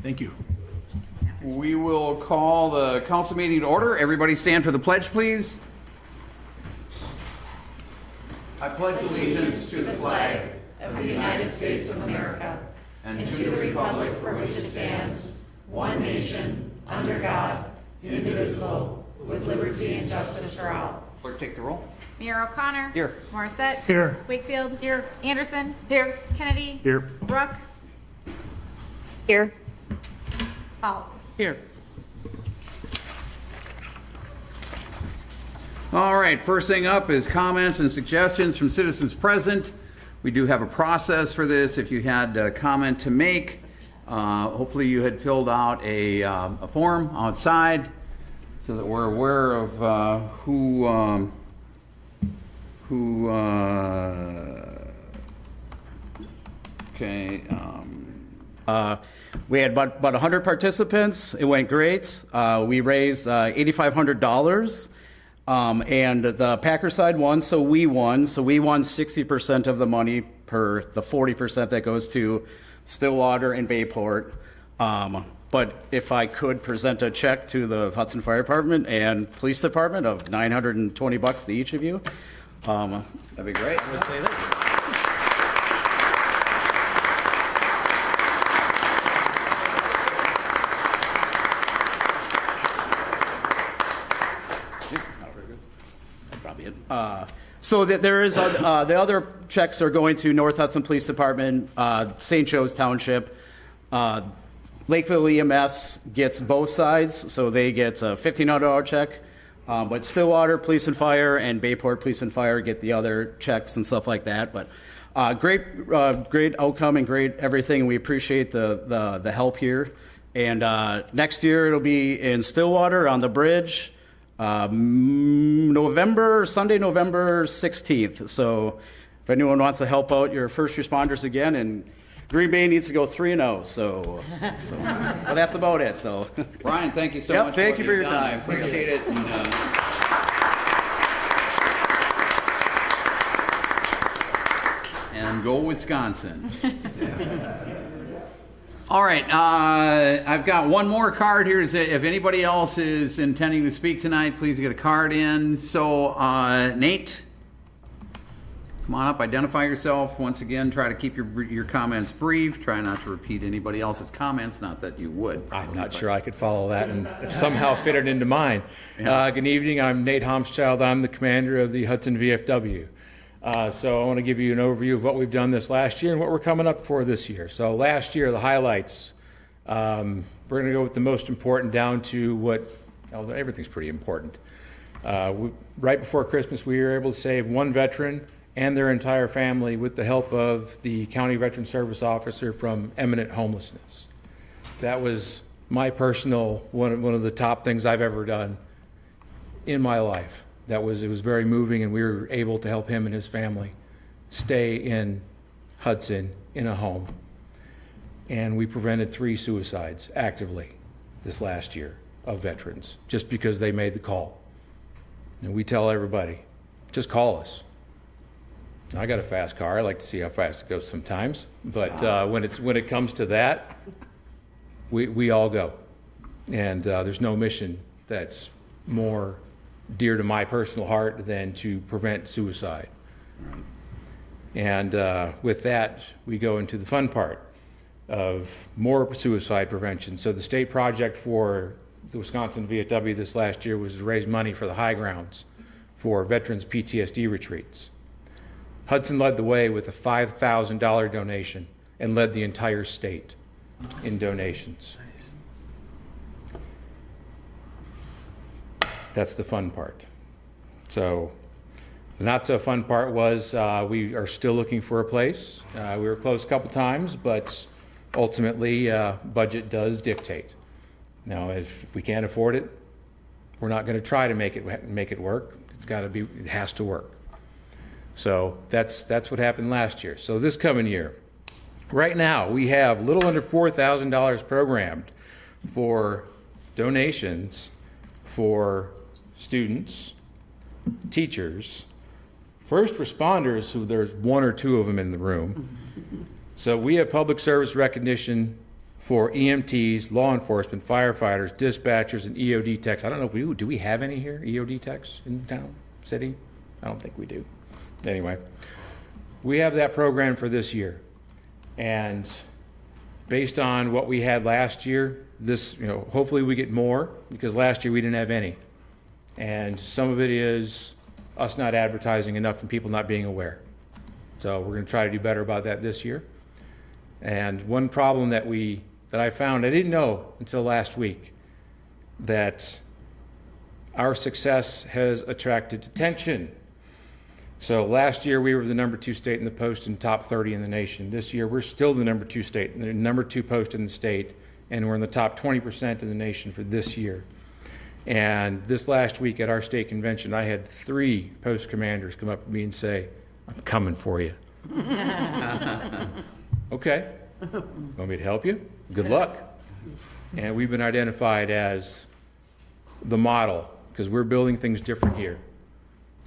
Thank you. We will call the council meeting to order. Everybody stand for the pledge, please. I pledge allegiance to the flag of the United States of America and to the republic for which it stands, one nation, under God, indivisible, with liberty and justice for all. Clerk, take the roll. Mayor O'Connor. Here. Morissette. Here. Wakefield. Here. Anderson. Here. Kennedy. Here. Brooke. Here. Hall. Here. All right, first thing up is comments and suggestions from citizens present. We do have a process for this. If you had a comment to make, hopefully you had filled out a form outside so that we're aware of who okay. We had about 100 participants. It went great. We raised $8,500. And the Packer side won, so we won. So we won 60% of the money per the 40% that goes to Stillwater and Bayport. But if I could present a check to the Hudson Fire Department and Police Department of $920 to each of you, That'd be great. I would say that. So that there is the other checks are going to North Hudson Police Department, St. Joe's Township. Lakeville EMS gets both sides, so they get a $1,500 check. But Stillwater Police and Fire and Bayport Police and Fire get the other checks and stuff like that. But great outcome and great everything. We appreciate the help here. And next year it'll be in Stillwater on the bridge. Sunday, November 16th. So if anyone wants to help out your first responders again, and Green Bay needs to go 3-0. So well, that's about it. So Brian, thank you so much. Thank you for your you've time. done. I appreciate it. And go Wisconsin. All right, I've got one more card here. If anybody else is intending to speak tonight, please get a card in. So, Nate, come on up, identify yourself. Once again, try to keep your comments brief. Try not to repeat anybody else's comments, not that you would. I'm not sure I could follow that and somehow fit it into mine. Yeah. Good evening, I'm Nate Homschild. I'm the commander of the Hudson VFW. So I want to give you an overview of what we've done this last year and what we're coming up for this year. So last year, the highlights, we're going to go with the most important down to although everything's pretty important. Right before Christmas, we were able to save one veteran and their entire family with the help of the County Veteran Service Officer from imminent homelessness. That was my personal, one of the top things I've ever done in my life. It was very moving, and we were able to help him and his family stay in Hudson in a home. And we prevented 3 suicides actively this last year of veterans just because they made the call. And we tell everybody, just call us. I got a fast car. I like to see how fast it goes sometimes. But when it comes to that, we all go. And there's no mission that's more dear to my personal heart than to prevent suicide. Right. And with that, we go into the fun part of more suicide prevention. So the state project for the Wisconsin VFW this last year was to raise money for the high grounds for veterans PTSD retreats. Hudson led the way with a $5,000 donation and led the entire state in donations. That's the fun part. So the not so fun part was we are still looking for a place. We were close a couple times, but ultimately budget does dictate. Now, if we can't afford it, we're not going to try to make it work. It has to work. So that's what happened last year. So this coming year, right now we have a little under $4,000 programmed for donations for students, teachers, first responders, who there's 1 or 2 of them in the room. So we have public service recognition for EMTs, law enforcement, firefighters, dispatchers, and EOD techs. I don't know if do we have any here, EOD techs in town, city? I don't think we do. Anyway, we have that program for this year. And based on what we had last year, this, hopefully we get more, because last year we didn't have any. And some of it is us not advertising enough and people not being aware. So we're going to try to do better about that this year. And one problem that I found, I didn't know until last week, that our success has attracted attention. So last year we were the number 2 state in the post and top 30 in the nation. This year we're still the number 2 state, the number 2 post in the state, and we're in the top 20% in the nation for this year. And this last week at our state convention, I had 3 post commanders come up to me and say, "I'm coming for you." Okay. Want me to help you? Good luck. And we've been identified as the model, because we're building things different here,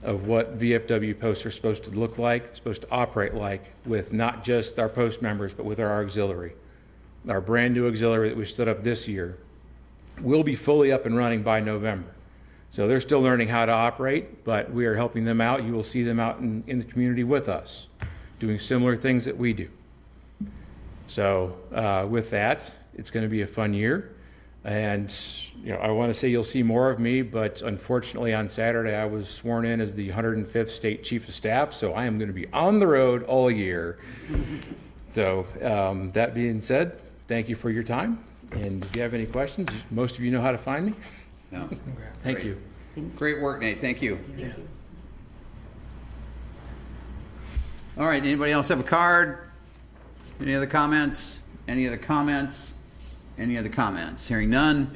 of what VFW posts are supposed to look like, supposed to operate like, with not just our post members, but with our auxiliary. Our brand new auxiliary that we stood up this year will be fully up and running by November. So they're still learning how to operate, but we are helping them out. You will see them out in the community with us, doing similar things that we do. So with that, it's going to be a fun year. And I want to say you'll see more of me, but unfortunately on Saturday I was sworn in as the 105th State Chief of Staff, so I am going to be on the road all year. So that being said, thank you for your time. And if you have any questions, most of you know how to find me. No. Thank you. Great work, Nate. Thank you. All right, anybody else have a card? Any other comments? Any other comments? Any other comments? Hearing none,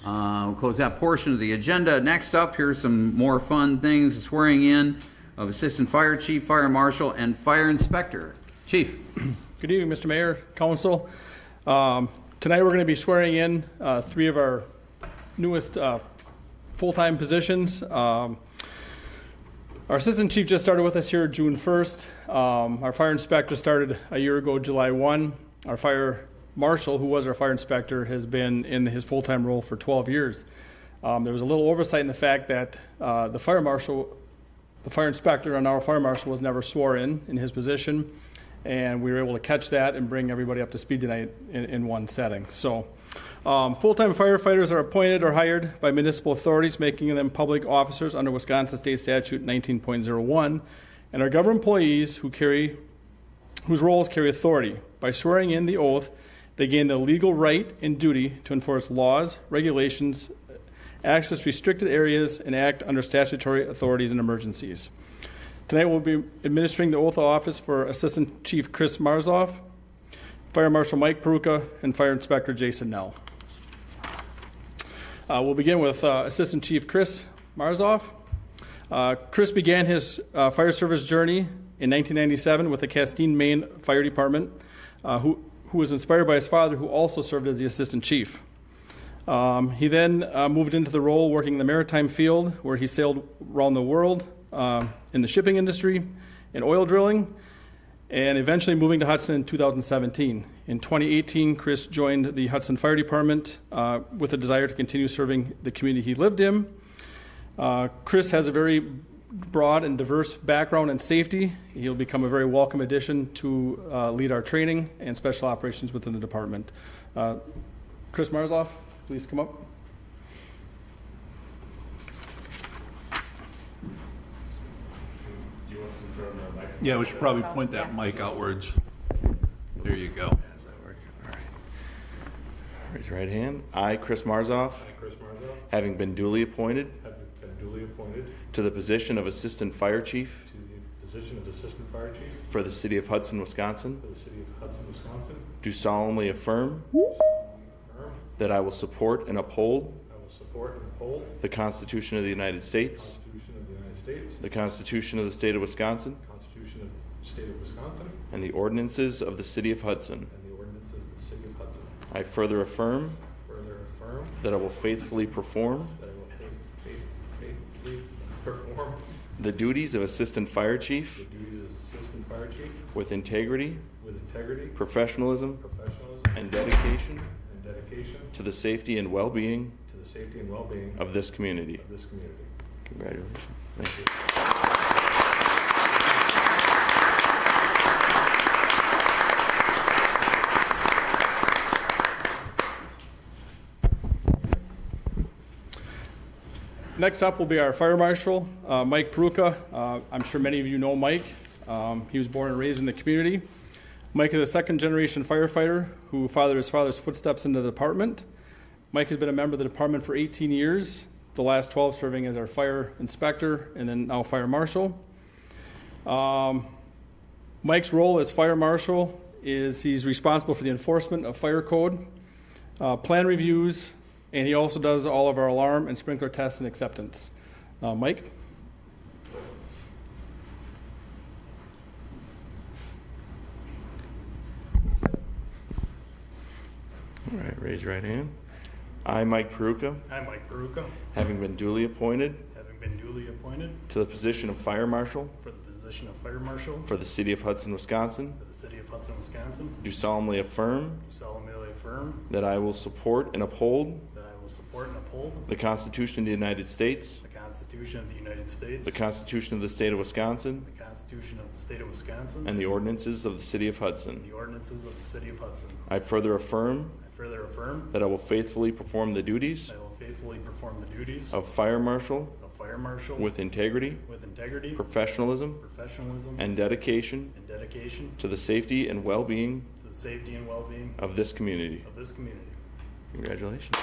we'll close that portion of the agenda. Next up, here's some more fun things. Swearing in of Assistant Fire Chief, Fire Marshal, and Fire Inspector. Chief. Good evening, Mr. Mayor, Council. Tonight we're going to be swearing in 3 of our newest full-time positions. Our Assistant Chief just started with us here June 1st. Our Fire Inspector started a year ago, July 1. Our Fire Marshal, who was our Fire Inspector, has been in his full-time role for 12 years. There was a little oversight in the fact that the Fire Inspector and our Fire Marshal was never sworn in his position, and we were able to catch that and bring everybody up to speed tonight in one setting. So full-time firefighters are appointed or hired by municipal authorities, making them public officers under Wisconsin State Statute 19.01, and are government employees whose roles carry authority. By swearing in the oath, they gain the legal right and duty to enforce laws, regulations, access restricted areas, and act under statutory authorities in emergencies. Tonight we'll be administering the oath of office for Assistant Chief Chris Marzoff, Fire Marshal Mike Peruka, and Fire Inspector Jason Nell. We'll begin with Assistant Chief Chris Marzoff. Chris began his fire service journey in 1997 with the Castine, Maine Fire Department, who was inspired by his father, who also served as the Assistant Chief. He then moved into the role working in the maritime field, where he sailed around the world in the shipping industry, in oil drilling, and eventually moving to Hudson in 2017. In 2018, Chris joined the Hudson Fire Department with a desire to continue serving the community he lived in. Chris has a very broad and diverse background in safety. He'll become a very welcome addition to lead our training and special operations within the department. Chris Marzoff, please come up. Yeah, we should probably point that mic outwards. There you go. Does that work? All right. Raise your right hand. I, Chris Marzoff, having been duly appointed to the position of Assistant Fire Chief for the City of Hudson, Wisconsin, do solemnly affirm that I will support and uphold the Constitution of the United States, the Constitution of the State of Wisconsin, and the ordinances of the City of Hudson. I further affirm that I will faithfully perform the duties of Assistant Fire Chief with integrity, professionalism, and dedication and dedication to the safety and well-being to the safety and well-being of this community. of this community. Congratulations. Thank you. Next up will be our fire marshal, Mike Peruka. I'm sure many of you know Mike. He was born and raised in the community. Mike is a second-generation firefighter who followed his father's footsteps into the department. Mike has been a member of the department for 18 years, the last 12 serving as our fire inspector and then now fire marshal. Mike's role as fire marshal is he's responsible for the enforcement of fire code, plan reviews, and he also does all of our alarm and sprinkler tests and acceptance. Mike? All right, raise your right hand. I, Mike Peruka, I, Mike Peruka, having been duly appointed having been duly appointed to the position of fire marshal for the position of fire marshal for the city of Hudson, Wisconsin, for the city of Hudson, Wisconsin, do solemnly affirm do solemnly affirm that I will support and uphold that I will support and uphold the Constitution of the United States, the Constitution of the United States, the Constitution of the state of Wisconsin, the Constitution of the state of Wisconsin, and the ordinances of the city of Hudson. the ordinances of the city of Hudson. I further affirm I further affirm that I will faithfully perform the duties that I will faithfully perform the duties of fire marshal of fire marshal with integrity, integrity, professionalism, professionalism, and dedication and dedication to the safety and well-being to the safety and well-being of this community. of this community. Congratulations.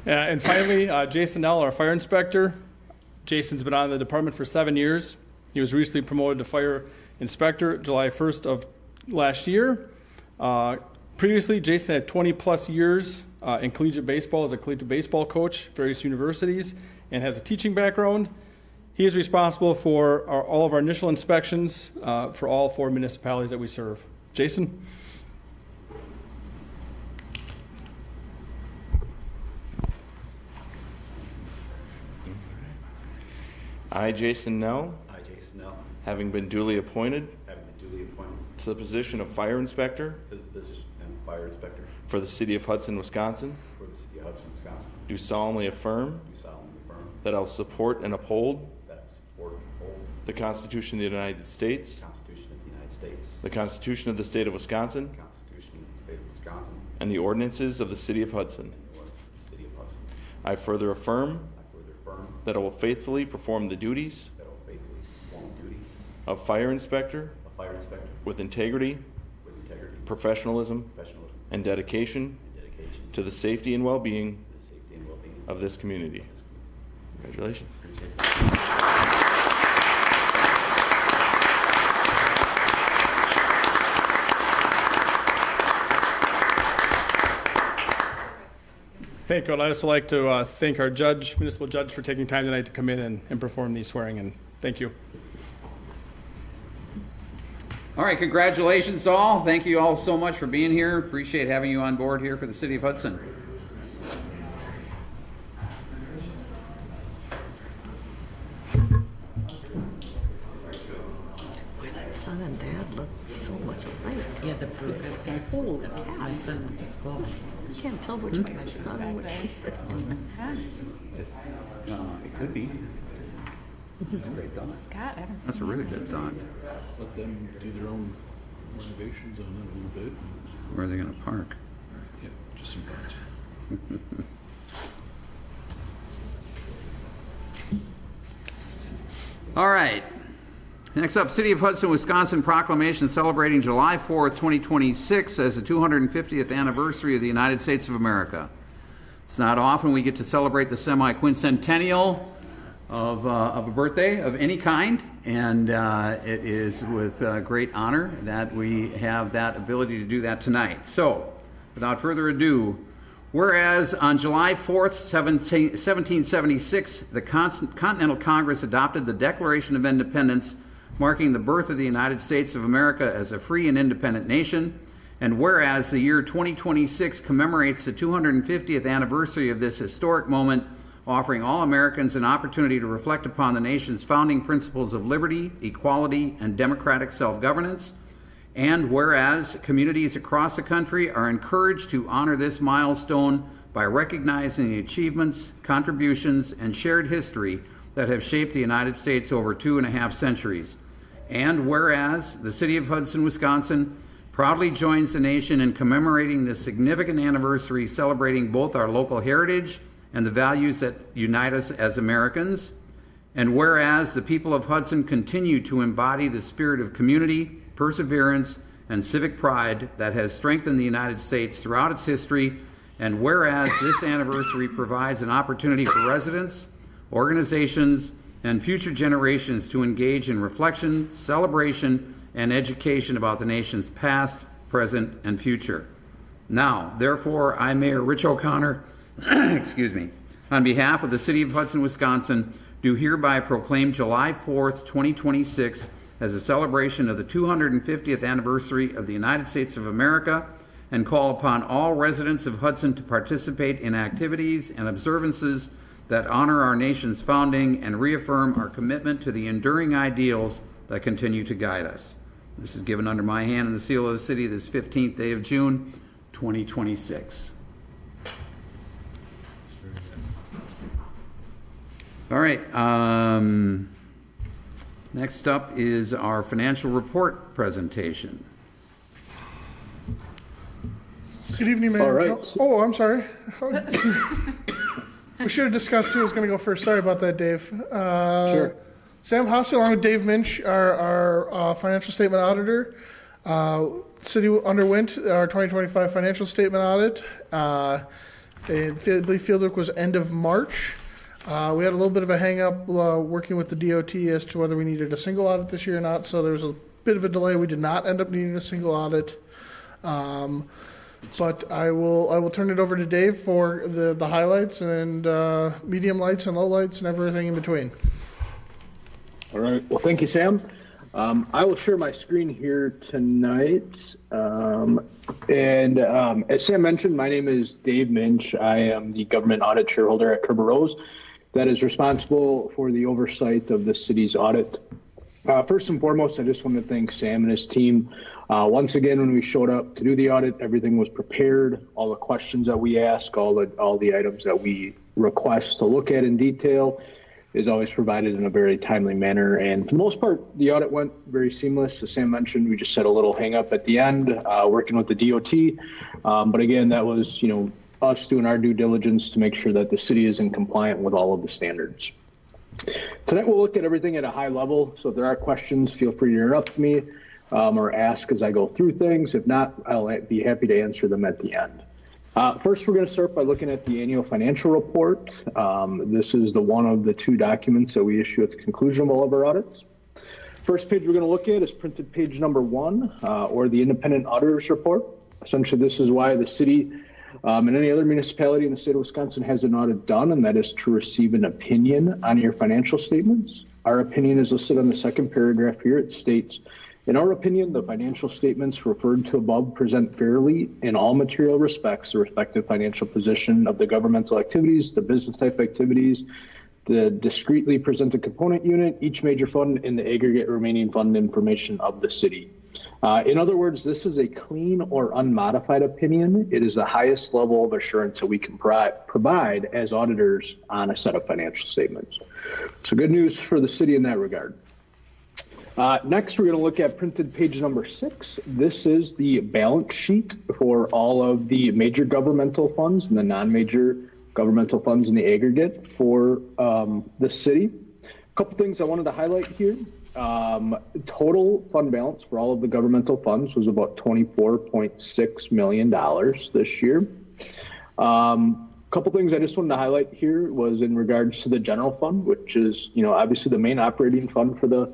And finally, Jason Nell, our fire inspector. Jason's been on the department for 7 years. He was recently promoted to fire inspector July 1st of last year. Previously, Jason had 20-plus years in collegiate baseball as a collegiate baseball coach at various universities and has a teaching background. He is responsible for all of our initial inspections for all 4 municipalities that we serve. Jason? I, Jason Nell, I, Jason Nell, having been duly appointed having been duly appointed to the position of fire inspector to the position of fire inspector for the city of Hudson, Wisconsin, for the city of Hudson, Wisconsin, do solemnly affirm do solemnly affirm that I will support and uphold that I will support and uphold the Constitution of the United States, the Constitution of the United States, the Constitution of the state of Wisconsin, the Constitution of the state of Wisconsin, and the ordinances of the city of Hudson. and the ordinances of the city of Hudson. I further affirm I further affirm that I will faithfully perform the duties that I will faithfully perform the duties of fire inspector of fire inspector with integrity, with integrity, professionalism, professionalism, and dedication and dedication to the safety and well-being to the safety and well-being of this community. of this community. Congratulations. Appreciate it. Thank you. I'd also like to thank our judge, municipal judge, for taking time tonight to come in and perform these swearing in. Thank you. All right, congratulations all. Thank you all so much for being here. Appreciate having you on board here for the city of Hudson. Son and dad look so much alike. Yeah, the Perukas. Holy cow. My son went to school. You can't tell which one's his son and which one's the It could be. That's a great thought. Scott, I haven't seen That's a really good thought. Let them do their own renovations on it a little bit. Where are they going to park? Yeah, just some thoughts. All right. Next up, City of Hudson, Wisconsin proclamation celebrating July 4th, 2026 as the 250th anniversary of the United States of America. It's not often we get to celebrate the semi-quincentennial of a birthday of any kind, and it is with great honor that we have that ability to do that tonight. So, without further ado, whereas on July 4th, 1776, the Continental Congress adopted the Declaration of Independence, marking the birth of the United States of America as a free and independent nation. And whereas the year 2026 commemorates the 250th anniversary of this historic moment, offering all Americans an opportunity to reflect upon the nation's founding principles of liberty, equality, and democratic self-governance. And whereas communities across the country are encouraged to honor this milestone by recognizing the achievements, contributions, and shared history that have shaped the United States over 2.5 centuries. And whereas the City of Hudson, Wisconsin proudly joins the nation in commemorating this significant anniversary, celebrating both our local heritage and the values that unite us as Americans. And whereas the people of Hudson continue to embody the spirit of community, perseverance, and civic pride that has strengthened the United States throughout its history. And whereas this anniversary provides an opportunity for residents, organizations, and future generations to engage in reflection, celebration, and education about the nation's past, present, and future. Now, therefore, I, Mayor Rich O'Connor, excuse me, on behalf of the City of Hudson, Wisconsin, do hereby proclaim July 4th, 2026 as a celebration of the 250th anniversary of the United States of America, and call upon all residents of Hudson to participate in activities and observances that honor our nation's founding and reaffirm our commitment to the enduring ideals that continue to guide us. This is given under my hand and the seal of the city this 15th day of June, 2026. All right. Next up is our financial report presentation. Good evening, Mayor. All right. Oh, I'm sorry. We should have discussed who was going to go first. Sorry about that, Dave. Sure. Sam Hudson, along with Dave Minch, our financial statement auditor. City underwent our 2025 financial statement audit. I believe fieldwork was end of March. We had a little bit of a hang-up working with the DOT as to whether we needed a single audit this year or not, so there was a bit of a delay. We did not end up needing a single audit. But I will turn it over to Dave for the highlights and medium lights and low lights and everything in between. All right. Well, thank you, Sam. I will share my screen here tonight. As Sam mentioned, my name is Dave Minch. I am the government audit shareholder at Kerber Rose that is responsible for the oversight of the city's audit. First and foremost, I just want to thank Sam and his team. Once again, when we showed up to do the audit, everything was prepared. All the questions that we ask, all the items that we request to look at in detail is always provided in a very timely manner. And for the most part, the audit went very seamless. As Sam mentioned, we just had a little hang up at the end, working with the DOT. But again, that was, us doing our due diligence to make sure that the city is in compliant with all of the standards. Tonight, we'll look at everything at a high level. So if there are questions, feel free to interrupt me or ask as I go through things. If not, I'll be happy to answer them at the end. First, we're going to start by looking at the annual financial report. This is the one of the two documents that we issue at the conclusion of all of our audits. First page we're going to look at is printed page number 1, or the independent auditor's report. Essentially, this is why the city and any other municipality in the state of Wisconsin has an audit done, and that is to receive an opinion on your financial statements. Our opinion is listed on the second paragraph here. It states, in our opinion, the financial statements referred to above present fairly in all material respects the respective financial position of the governmental activities, the business type activities, the discretely presented component unit, each major fund, and the aggregate remaining fund information of the city. In other words, this is a clean or unmodified opinion. It is the highest level of assurance that we can provide as auditors on a set of financial statements. So good news for the city in that regard. Next, we're going to look at printed page number 6. This is the balance sheet for all of the major governmental funds and the non-major governmental funds in the aggregate for the city. A couple things I wanted to highlight here. Total fund balance for all of the governmental funds was about $24.6 million this year. Couple things I just wanted to highlight here was in regards to the general fund, which is, obviously the main operating fund for the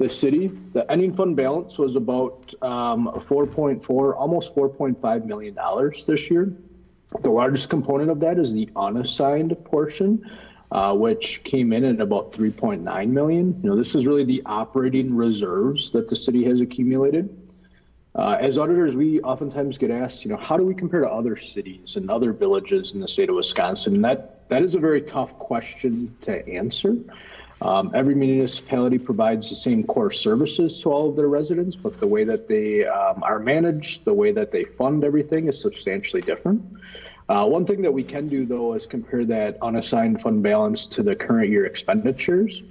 city. The ending fund balance was about almost $4.5 million this year. The largest component of that is the unassigned portion, which came in at about $3.9 million. This is really the operating reserves that the city has accumulated. As auditors, we oftentimes get asked, how do we compare to other cities and other villages in the state of Wisconsin? And that is a very tough question to answer. Every municipality provides the same core services to all of their residents, but the way that they are managed, the way that they fund everything is substantially different. One thing that we can do, though, is compare that unassigned fund balance to the current year expenditures.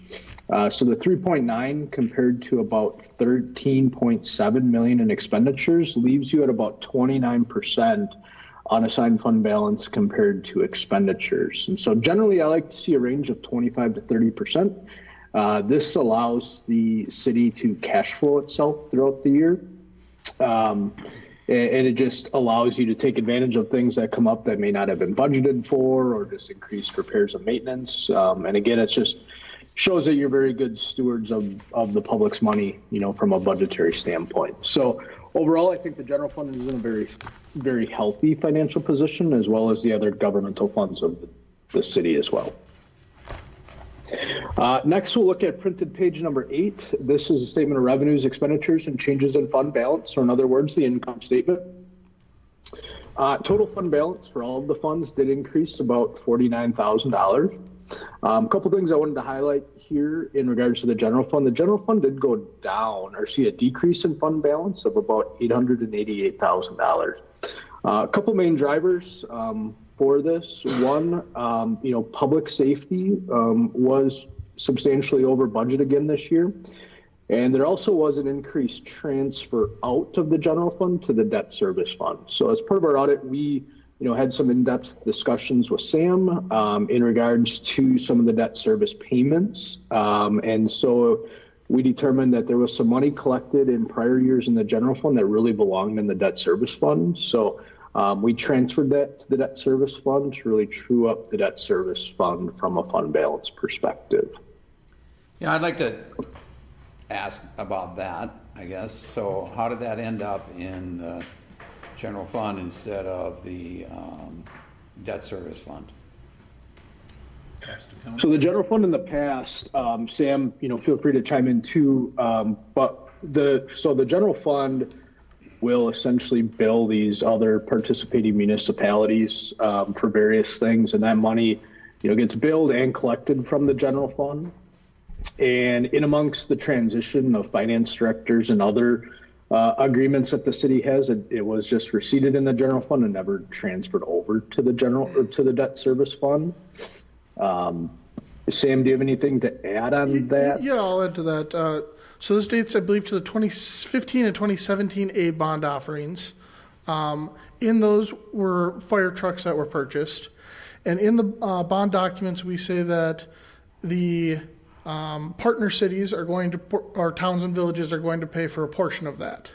So the 3.9 compared to about 13.7 million in expenditures leaves you at about 29% unassigned fund balance compared to expenditures. And so generally I like to see a range of 25 to 30%. This allows the city to cash flow itself throughout the year. And it just allows you to take advantage of things that come up that may not have been budgeted for, or just increased repairs and maintenance. And again, it's just shows that you're very good stewards of the public's money, from a budgetary standpoint. So overall, I think the general fund is in a very, very healthy financial position, as well as the other governmental funds of the city as well. Next, we'll look at printed page number 8. This is a statement of revenues, expenditures, and changes in fund balance, or in other words, the income statement. Total fund balance for all of the funds did increase about $49,000. A couple things I wanted to highlight here in regards to the general fund. The general fund did go down, or see a decrease in fund balance of about $888,000. A couple main drivers for this. One, public safety was substantially over budget again this year. And there also was an increased transfer out of the general fund to the debt service fund. So as part of our audit, we had some in-depth discussions with Sam in regards to some of the debt service payments. And so we determined that there was some money collected in prior years in the general fund that really belonged in the debt service fund. So we transferred that to the debt service fund to really true up the debt service fund from a fund balance perspective. Yeah, I'd like to ask about that, I guess. So how did that end up in the general fund instead of the debt service fund? So the general fund in the past, Sam, feel free to chime in too. But the general fund will essentially bill these other participating municipalities for various things, and that money, gets billed and collected from the general fund. And in amongst the transition of finance directors and other agreements that the city has, it was just receipted in the general fund and never transferred over to the debt service fund. Sam, do you have anything to add on that? Yeah, I'll add to that. So this dates, I believe, to the 2015 and 2017 A bond offerings. In those were fire trucks that were purchased. And in the bond documents, we say that the partner cities are going to, or towns and villages are going to pay for a portion of that.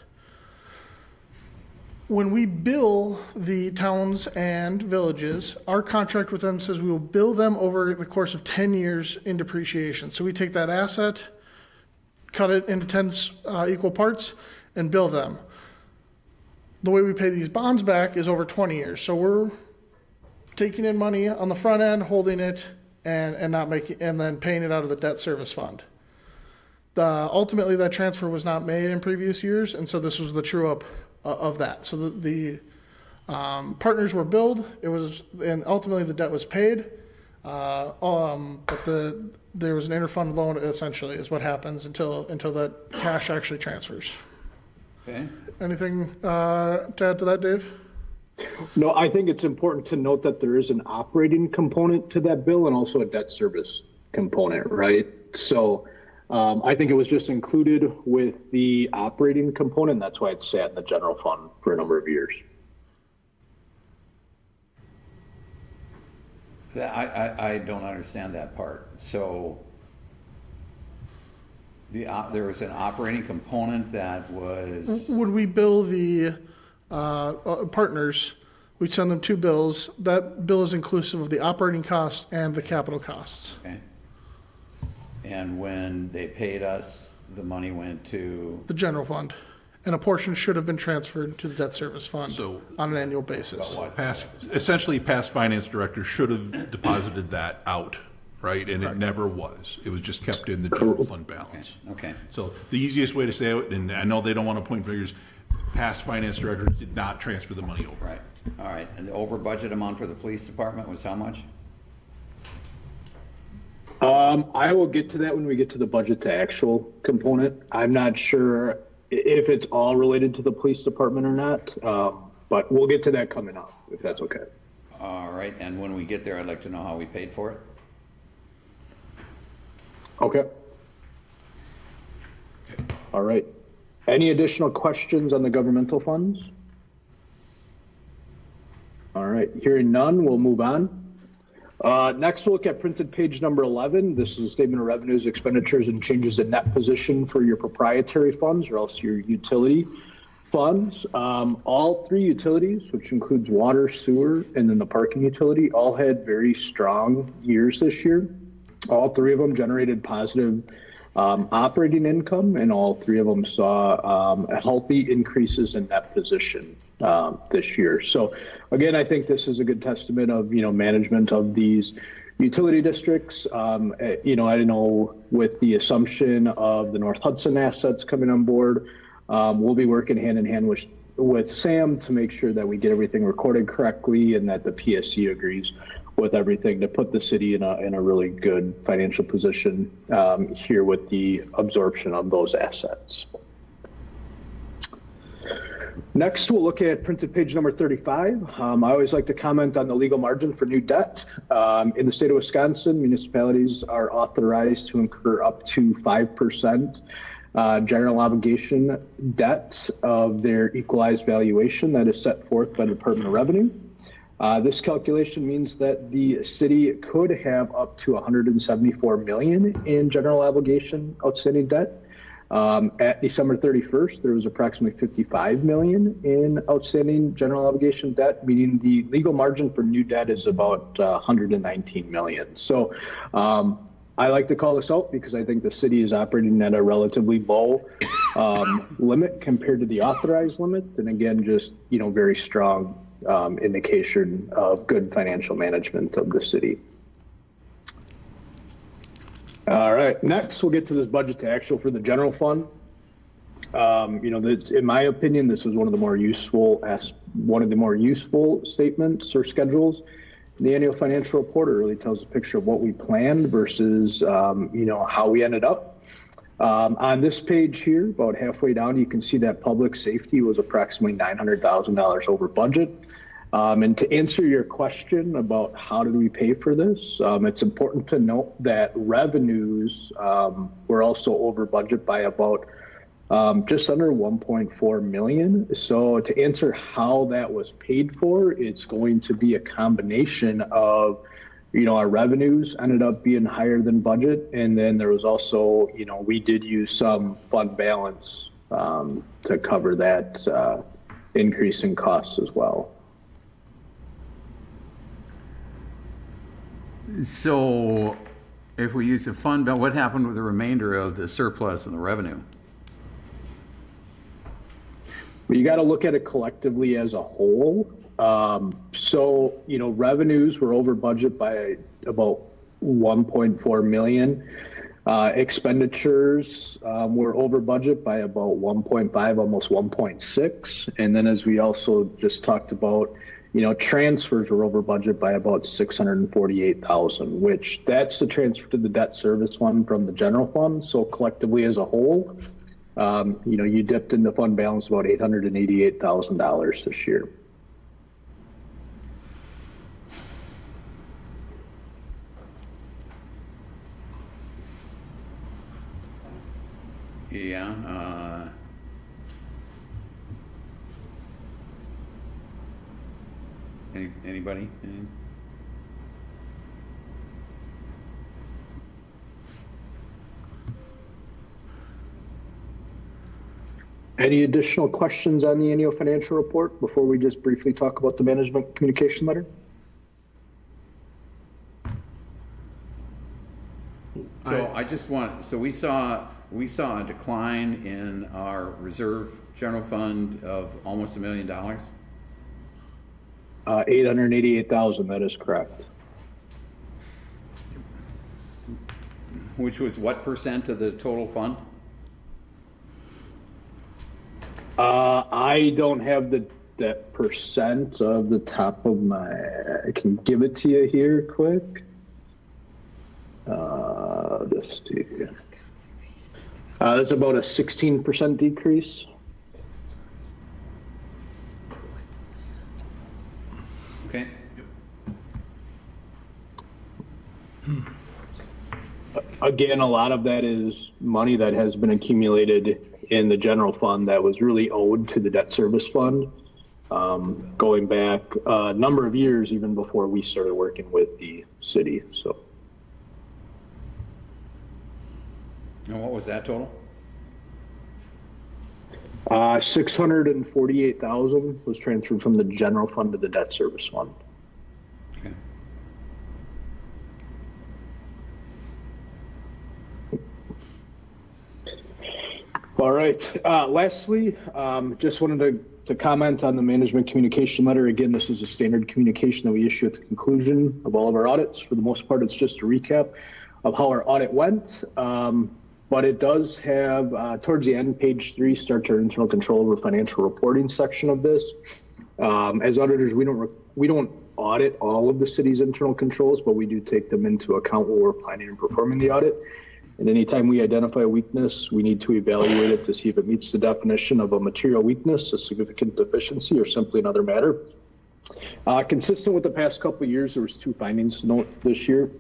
When we bill the towns and villages, our contract with them says we will bill them over the course of 10 years in depreciation. So we take that asset, cut it into 10 equal parts, and bill them. The way we pay these bonds back is over 20 years. So we're taking in money on the front end, holding it, and not making, and then paying it out of the debt service fund. Ultimately, that transfer was not made in previous years, and so this was the true up of that. So the partners were billed. And ultimately the debt was paid. But there was an interfund loan, essentially, is what happens until that cash actually transfers. Okay. Anything to add to that, Dave? No, I think it's important to note that there is an operating component to that bill and also a debt service component, right? So I think it was just included with the operating component. That's why it sat in the general fund for a number of years. I don't understand that part. So there was an operating component that was... When we bill the partners, we send them two bills. That bill is inclusive of the operating costs and the capital costs. Okay. And when they paid us, the money went to... the general fund. And a portion should have been transferred to the debt service fund on an annual basis. Essentially, past finance directors should have deposited that out, right? And it never was. It was just kept in the general fund balance. Okay. So the easiest way to say it, and I know they don't want to point fingers, past finance directors did not transfer the money over. Right, all right, and the over budget amount for the police department was how much? I will get to that when we get to the budget to actual component. I'm not sure if it's all related to the police department or not, but we'll get to that coming up, if that's okay. All right, and when we get there, I'd like to know how we paid for it. Okay. All right. Any additional questions on the governmental funds? All right, hearing none, we'll move on. Next, we'll look at printed page number 11. This is a statement of revenues, expenditures, and changes in net position for your proprietary funds or else your utility funds. All three utilities, which includes water, sewer, and then the parking utility, all had very strong years this year. All three of them generated positive operating income, and all three of them saw healthy increases in net position this year. So again, I think this is a good testament of, management of these utility districts. I know with the assumption of the North Hudson assets coming on board, we'll be working hand in hand with Sam to make sure that we get everything recorded correctly and that the PSC agrees with everything to put the city in a really good financial position here with the absorption of those assets. Next, we'll look at printed page number 35. I always like to comment on the legal margin for new debt. In the state of Wisconsin, municipalities are authorized to incur up to 5% general obligation debt of their equalized valuation that is set forth by the Department of Revenue. This calculation means that the city could have up to $174 million in general obligation outstanding debt. At December 31st, there was approximately $55 million in outstanding general obligation debt, meaning the legal margin for new debt is about $119 million. So I like to call this out because I think the city is operating at a relatively low limit compared to the authorized limit. And again, just, very strong indication of good financial management of the city. All right, next we'll get to this budget to actual for the general fund. In my opinion, this is one of the more useful statements or schedules. The annual financial report really tells a picture of what we planned versus, how we ended up. On this page here, about halfway down, you can see that public safety was approximately $900,000 over budget. And to answer your question about how did we pay for this, it's important to note that revenues were also over budget by about just under 1.4 million. So to answer how that was paid for, it's going to be a combination of, our revenues ended up being higher than budget. And then there was also, we did use some fund balance to cover that increase in costs as well. So if we use the fund bill, what happened with the remainder of the surplus and the revenue? You got to look at it collectively as a whole. Revenues were over budget by about 1.4 million. Expenditures were over budget by about 1.5, almost 1.6. And then as we also just talked about, transfers were over budget by about 648,000, which that's the transfer to the debt service fund from the general fund. So collectively as a whole, you dipped in the fund balance about $888,000 this year. Yeah. Anybody? Any additional questions on the annual financial report before we just briefly talk about the management communication letter? So we saw a decline in our reserve general fund of almost $1 million. 888,000, that is correct. Which was what percent of the total fund? I don't have that percent of the top of my, I can give it to you here quick. Just see. That's about a 16% decrease. Okay. Again, a lot of that is money that has been accumulated in the general fund that was really owed to the debt service fund, going back a number of years, even before we started working with the city. So. And what was that total? 648,000 was transferred from the general fund to the debt service fund. Okay. All right. Lastly, just wanted to comment on the management communication letter. Again, this is a standard communication that we issue at the conclusion of all of our audits. For the most part, it's just a recap of how our audit went. But it does have, towards the end, page 3, starts our internal control over financial reporting section of this. As auditors, we don't audit all of the city's internal controls, but we do take them into account when we're planning and performing the audit. And anytime we identify a weakness, we need to evaluate it to see if it meets the definition of a material weakness, a significant deficiency, or simply another matter. Consistent with the past couple of years, there was 2 findings to note this year.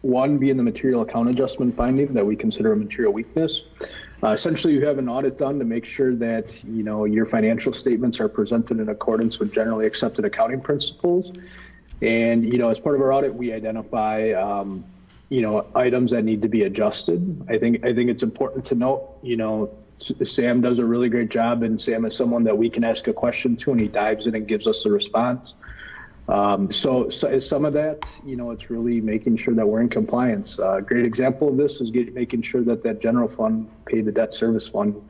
One being the material account adjustment finding that we consider a material weakness. Essentially, you have an audit done to make sure that your financial statements are presented in accordance with generally accepted accounting principles. And as part of our audit, we identify items that need to be adjusted. I think it's important to note, Sam does a really great job, and Sam is someone that we can ask a question to, and he dives in and gives us a response. So some of that, it's really making sure that we're in compliance. A great example of this is making sure that general fund paid the debt service fund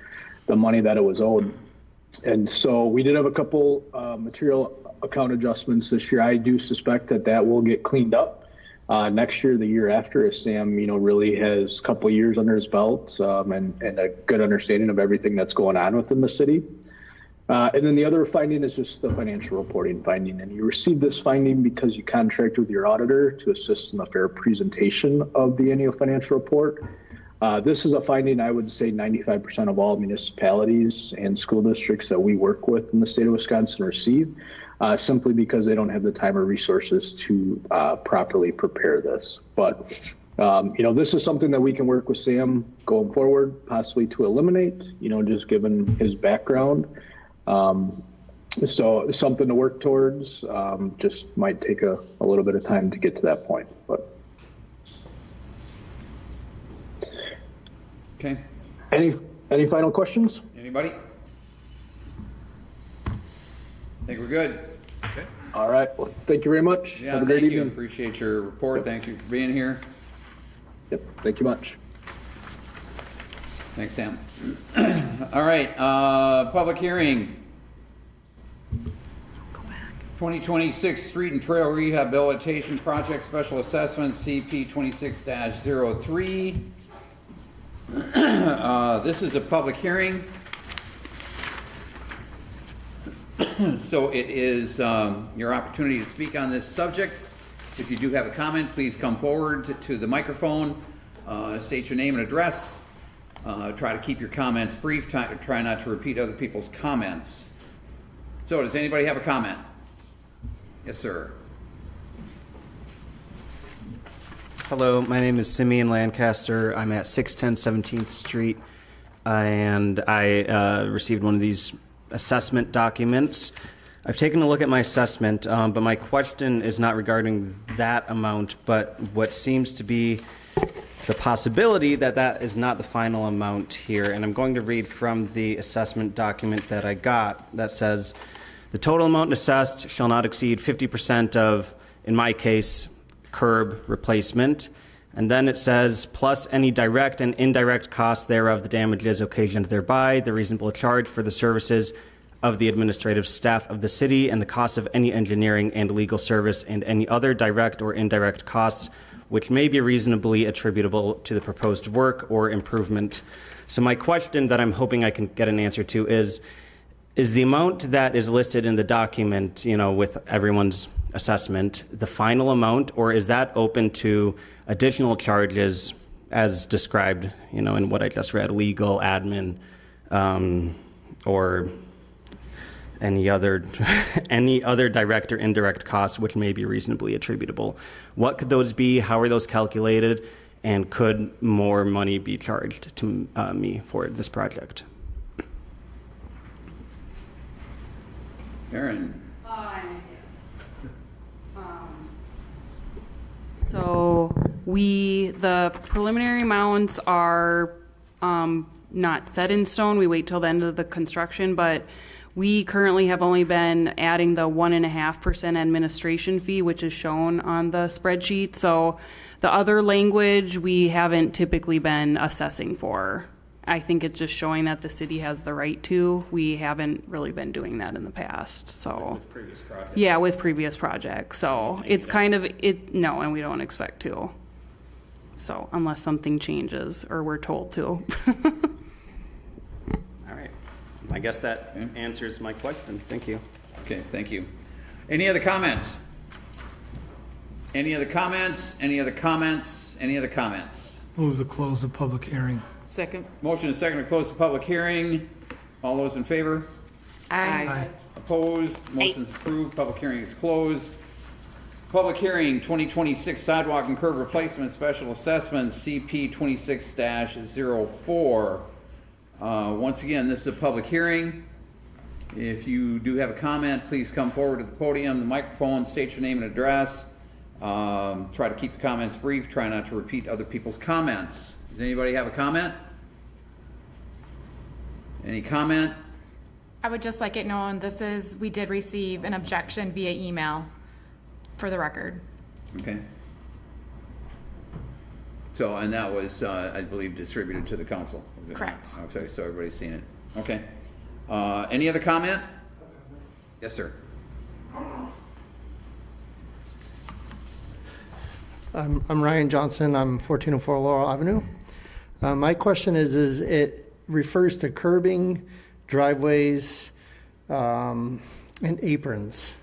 the money that it was owed. And so we did have a couple material account adjustments this year. I do suspect that will get cleaned up next year, the year after, as Sam, really has a couple of years under his belt and a good understanding of everything that's going on within the city. And then the other finding is just the financial reporting finding. And you received this finding because you contract with your auditor to assist in the fair presentation of the annual financial report. This is a finding I would say 95% of all municipalities and school districts that we work with in the state of Wisconsin receive, simply because they don't have the time or resources to properly prepare this. But this is something that we can work with Sam going forward, possibly to eliminate, just given his background. So something to work towards, just might take a little bit of time to get to that point, but. Okay. Any final questions? Anybody? I think we're good. Okay. All right. Well, thank you very much. Yeah, Have a great thank you. evening. Appreciate your report. Thank you for being here. Yep. Thank you much. Thanks, Sam. All right, public hearing. 2026 Street and Trail Rehabilitation Project Special Assessment, CP 26-03. This is a public hearing. So it is your opportunity to speak on this subject. If you do have a comment, please come forward to the microphone, state your name and address. Try to keep your comments brief. Try not to repeat other people's comments. So does anybody have a comment? Yes, sir. Hello, my name is Simeon Lancaster. I'm at 610 17th Street, and I received one of these assessment documents. I've taken a look at my assessment, but my question is not regarding that amount, but what seems to be the possibility that is not the final amount here. And I'm going to read from the assessment document that I got that says, the total amount assessed shall not exceed 50% of, in my case, curb replacement. And then it says, plus any direct and indirect costs thereof, the damages occasioned thereby, the reasonable charge for the services of the administrative staff of the city, and the cost of any engineering and legal service, and any other direct or indirect costs which may be reasonably attributable to the proposed work or improvement. So my question that I'm hoping I can get an answer to is, Is the amount that is listed in the document, with everyone's assessment, the final amount, or is that open to additional charges as described, in what I just read, legal, admin, or any other direct or indirect costs which may be reasonably attributable? What could those be? How are those calculated? And could more money be charged to me for this project? Aaron. Yes. So the preliminary amounts are not set in stone. We wait till the end of the construction, but we currently have only been adding the 1.5% administration fee, which is shown on the spreadsheet. So the other language we haven't typically been assessing for. I think it's just showing that the city has the right to. We haven't really been doing that in the past, so. With previous projects? Yeah, with previous projects, so it's kind of, no, and we don't expect to. So, unless something changes or we're told to. All right. I guess that answers my question. Thank you. Okay, thank you. Any other comments? Any other comments? Any other comments? Any other comments? Move to close the public hearing. Second. Motion is second to close the public hearing. All those in favor? Aye. Opposed? Motion's approved. Public hearing is closed. Public hearing 2026 sidewalk and curb replacement special assessment CP 26-04. Once again, this is a public hearing. If you do have a comment, please come forward to the podium, the microphone, state your name and address. Try to keep your comments brief. Try not to repeat other people's comments. Does anybody have a comment? Any comment? I would just like it known, we did receive an objection via email, for the record. Okay. So, and that was, I believe, distributed to the council. Was it? Correct. Okay, so everybody's seen it. Okay. Any other comment? Yes, sir. I'm Ryan Johnson. I'm 1404 Laurel Avenue. My question is it refers to curbing, driveways, and aprons.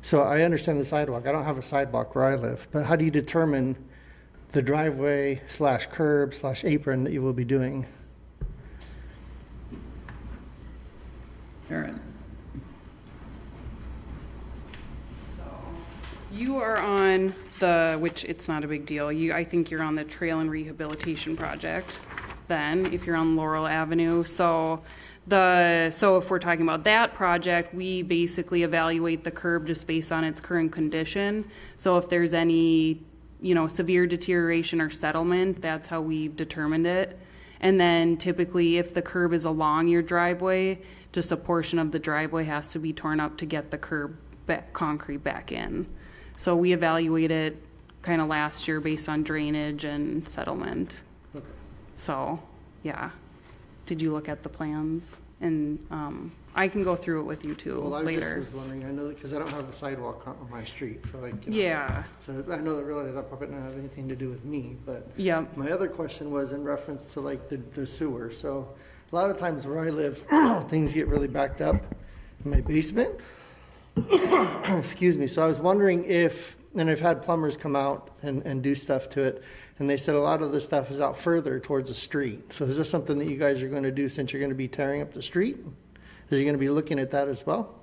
So I understand the sidewalk. I don't have a sidewalk where I live, but how do you determine the driveway / curb / apron that you will be doing? Aaron. You are on which it's not a big deal. I think you're on the trail and rehabilitation project then, if you're on Laurel Avenue. So if we're talking about that project, we basically evaluate the curb just based on its current condition. So if there's any, severe deterioration or settlement, that's how we've determined it. And then typically if the curb is along your driveway, just a portion of the driveway has to be torn up to get the curb concrete back in. So we evaluated kind of last year based on drainage and settlement. Okay. So, yeah. Did you look at the plans? And I can go through it with you too Well, I later. just was wondering, I know because I don't have a sidewalk on my street, so Yeah. So I know that really that probably doesn't have anything to do with me, but Yeah. my other question was in reference to like the sewer. So a lot of times where I live, things get really backed up in my basement. Excuse me. So I was wondering and I've had plumbers come out and do stuff to it, and they said a lot of the stuff is out further towards the street. So is this something that you guys are going to do since you're going to be tearing up the street? Are you going to be looking at that as well?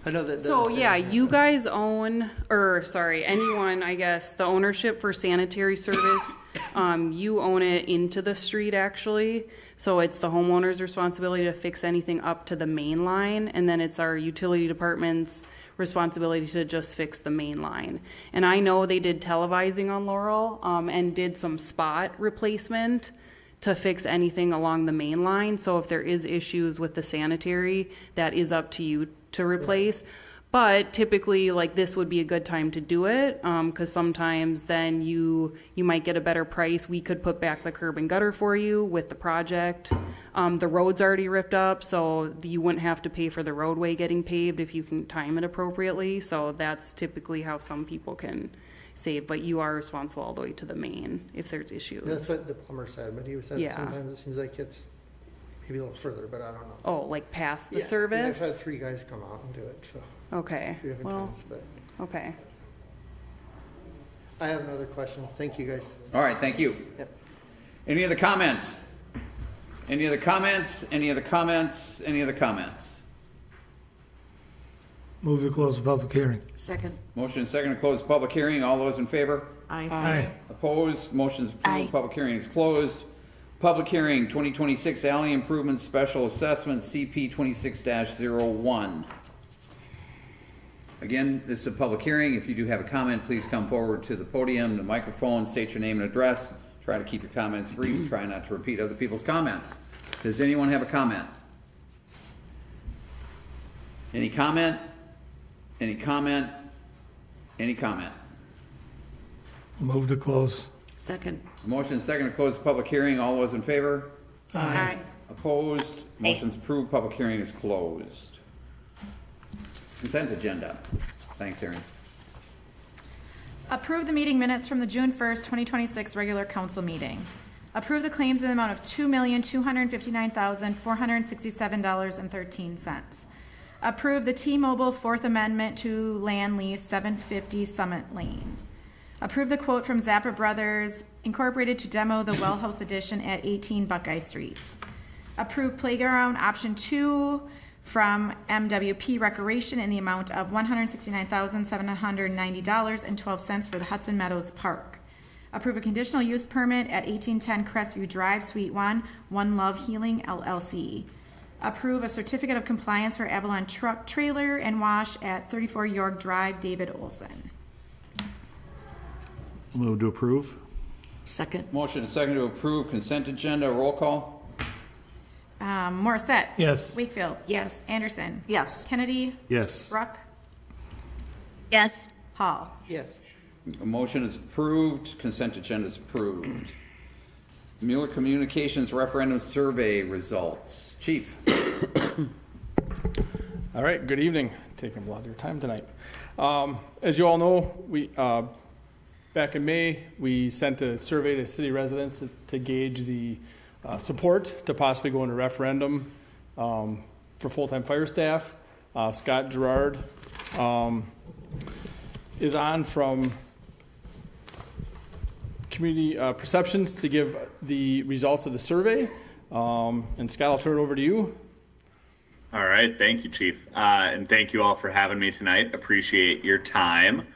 I know that. So yeah, you guys own, anyone, I guess, the ownership for sanitary service, you own it into the street actually. So it's the homeowner's responsibility to fix anything up to the main line, and then it's our utility department's responsibility to just fix the main line. And I know they did televising on Laurel, and did some spot replacement to fix anything along the main line. So if there is issues with the sanitary, that is up to you to replace. But typically, like, this would be a good time to do it, because sometimes then you might get a better price. We could put back the curb and gutter for you with the project. The road's already ripped up, so you wouldn't have to pay for the roadway getting paved if you can time it appropriately. So that's typically how some people can save, but you are responsible all the way to the main if there's issues. That's what the plumber said, but he said Yeah. sometimes it seems like it's maybe a little further, but I don't know. Oh, like past the Yeah, service? I've had 3 guys come out and do it, so. Okay, 3 different well, times, but okay. I have no other questions. Thank you, guys. All right, thank you. Yep. Any other comments? Any other comments? Any other comments? Any other comments? Move to close the public hearing. Second. Motion and second to close the public hearing. All those in favor? Aye. Aye. Opposed? Motion is approved. Aye. Public hearing is closed. Public hearing 2026 Alley Improvement Special Assessment CP 26-01. Again, this is a public hearing. If you do have a comment, please come forward to the podium, the microphone, state your name and address. Try to keep your comments brief. Try not to repeat other people's comments. Does anyone have a comment? Any comment? Any comment? Any comment? Move to close. Second. Motion second to close the public hearing. All those in favor? Aye. Opposed? Motion's approved. Public hearing is closed. Consent agenda. Thanks, Aaron. Approve the meeting minutes from the June 1st, 2026 regular council meeting. Approve the claims in the amount of $2,259,467.13. Approve the T-Mobile Fourth Amendment to Land Lease 750 Summit Lane. Approve the quote from Zappa Brothers Incorporated to demo the Well House Addition at 18 Buckeye Street. Approve Playground Option 2 from MWP Recreation in the amount of $169,790.12 for the Hudson Meadows Park. Approve a conditional use permit at 1810 Crestview Drive, Suite 1, One Love Healing LLC. Approve a certificate of compliance for Avalon Truck Trailer and Wash at 34 York Drive, David Olson. Move to approve. Second. Motion and second to approve consent agenda. Roll call. Morissette. Yes. Wakefield. Yes. Anderson. Yes. Kennedy. Yes. Ruck. Yes. Hall. Yes. A motion is approved. Consent agenda is approved. Mueller Communications referendum survey results. Chief. All right, good evening. Taking a lot of your time tonight. As you all know, we back in May, we sent a survey to city residents to gauge the support to possibly go into referendum for full-time fire staff. Scott Gerard is on from Community Perceptions to give the results of the survey. And Scott, I'll turn it over to you. All right, thank you, Chief. And thank you all for having me tonight. Appreciate your time.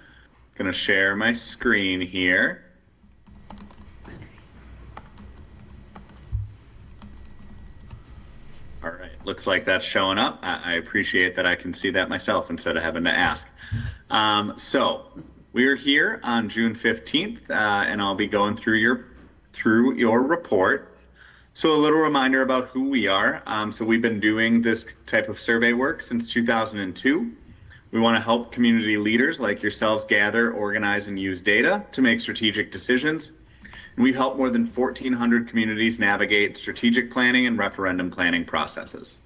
Gonna share my screen here. All right, looks like that's showing up. I appreciate that I can see that myself instead of having to ask. So we are here on June 15th, and I'll be going through your report. So a little reminder about who we are. So we've been doing this type of survey work since 2002. We want to help community leaders like yourselves gather, organize, and use data to make strategic decisions. And we've helped more than 1,400 communities navigate strategic planning and referendum planning processes.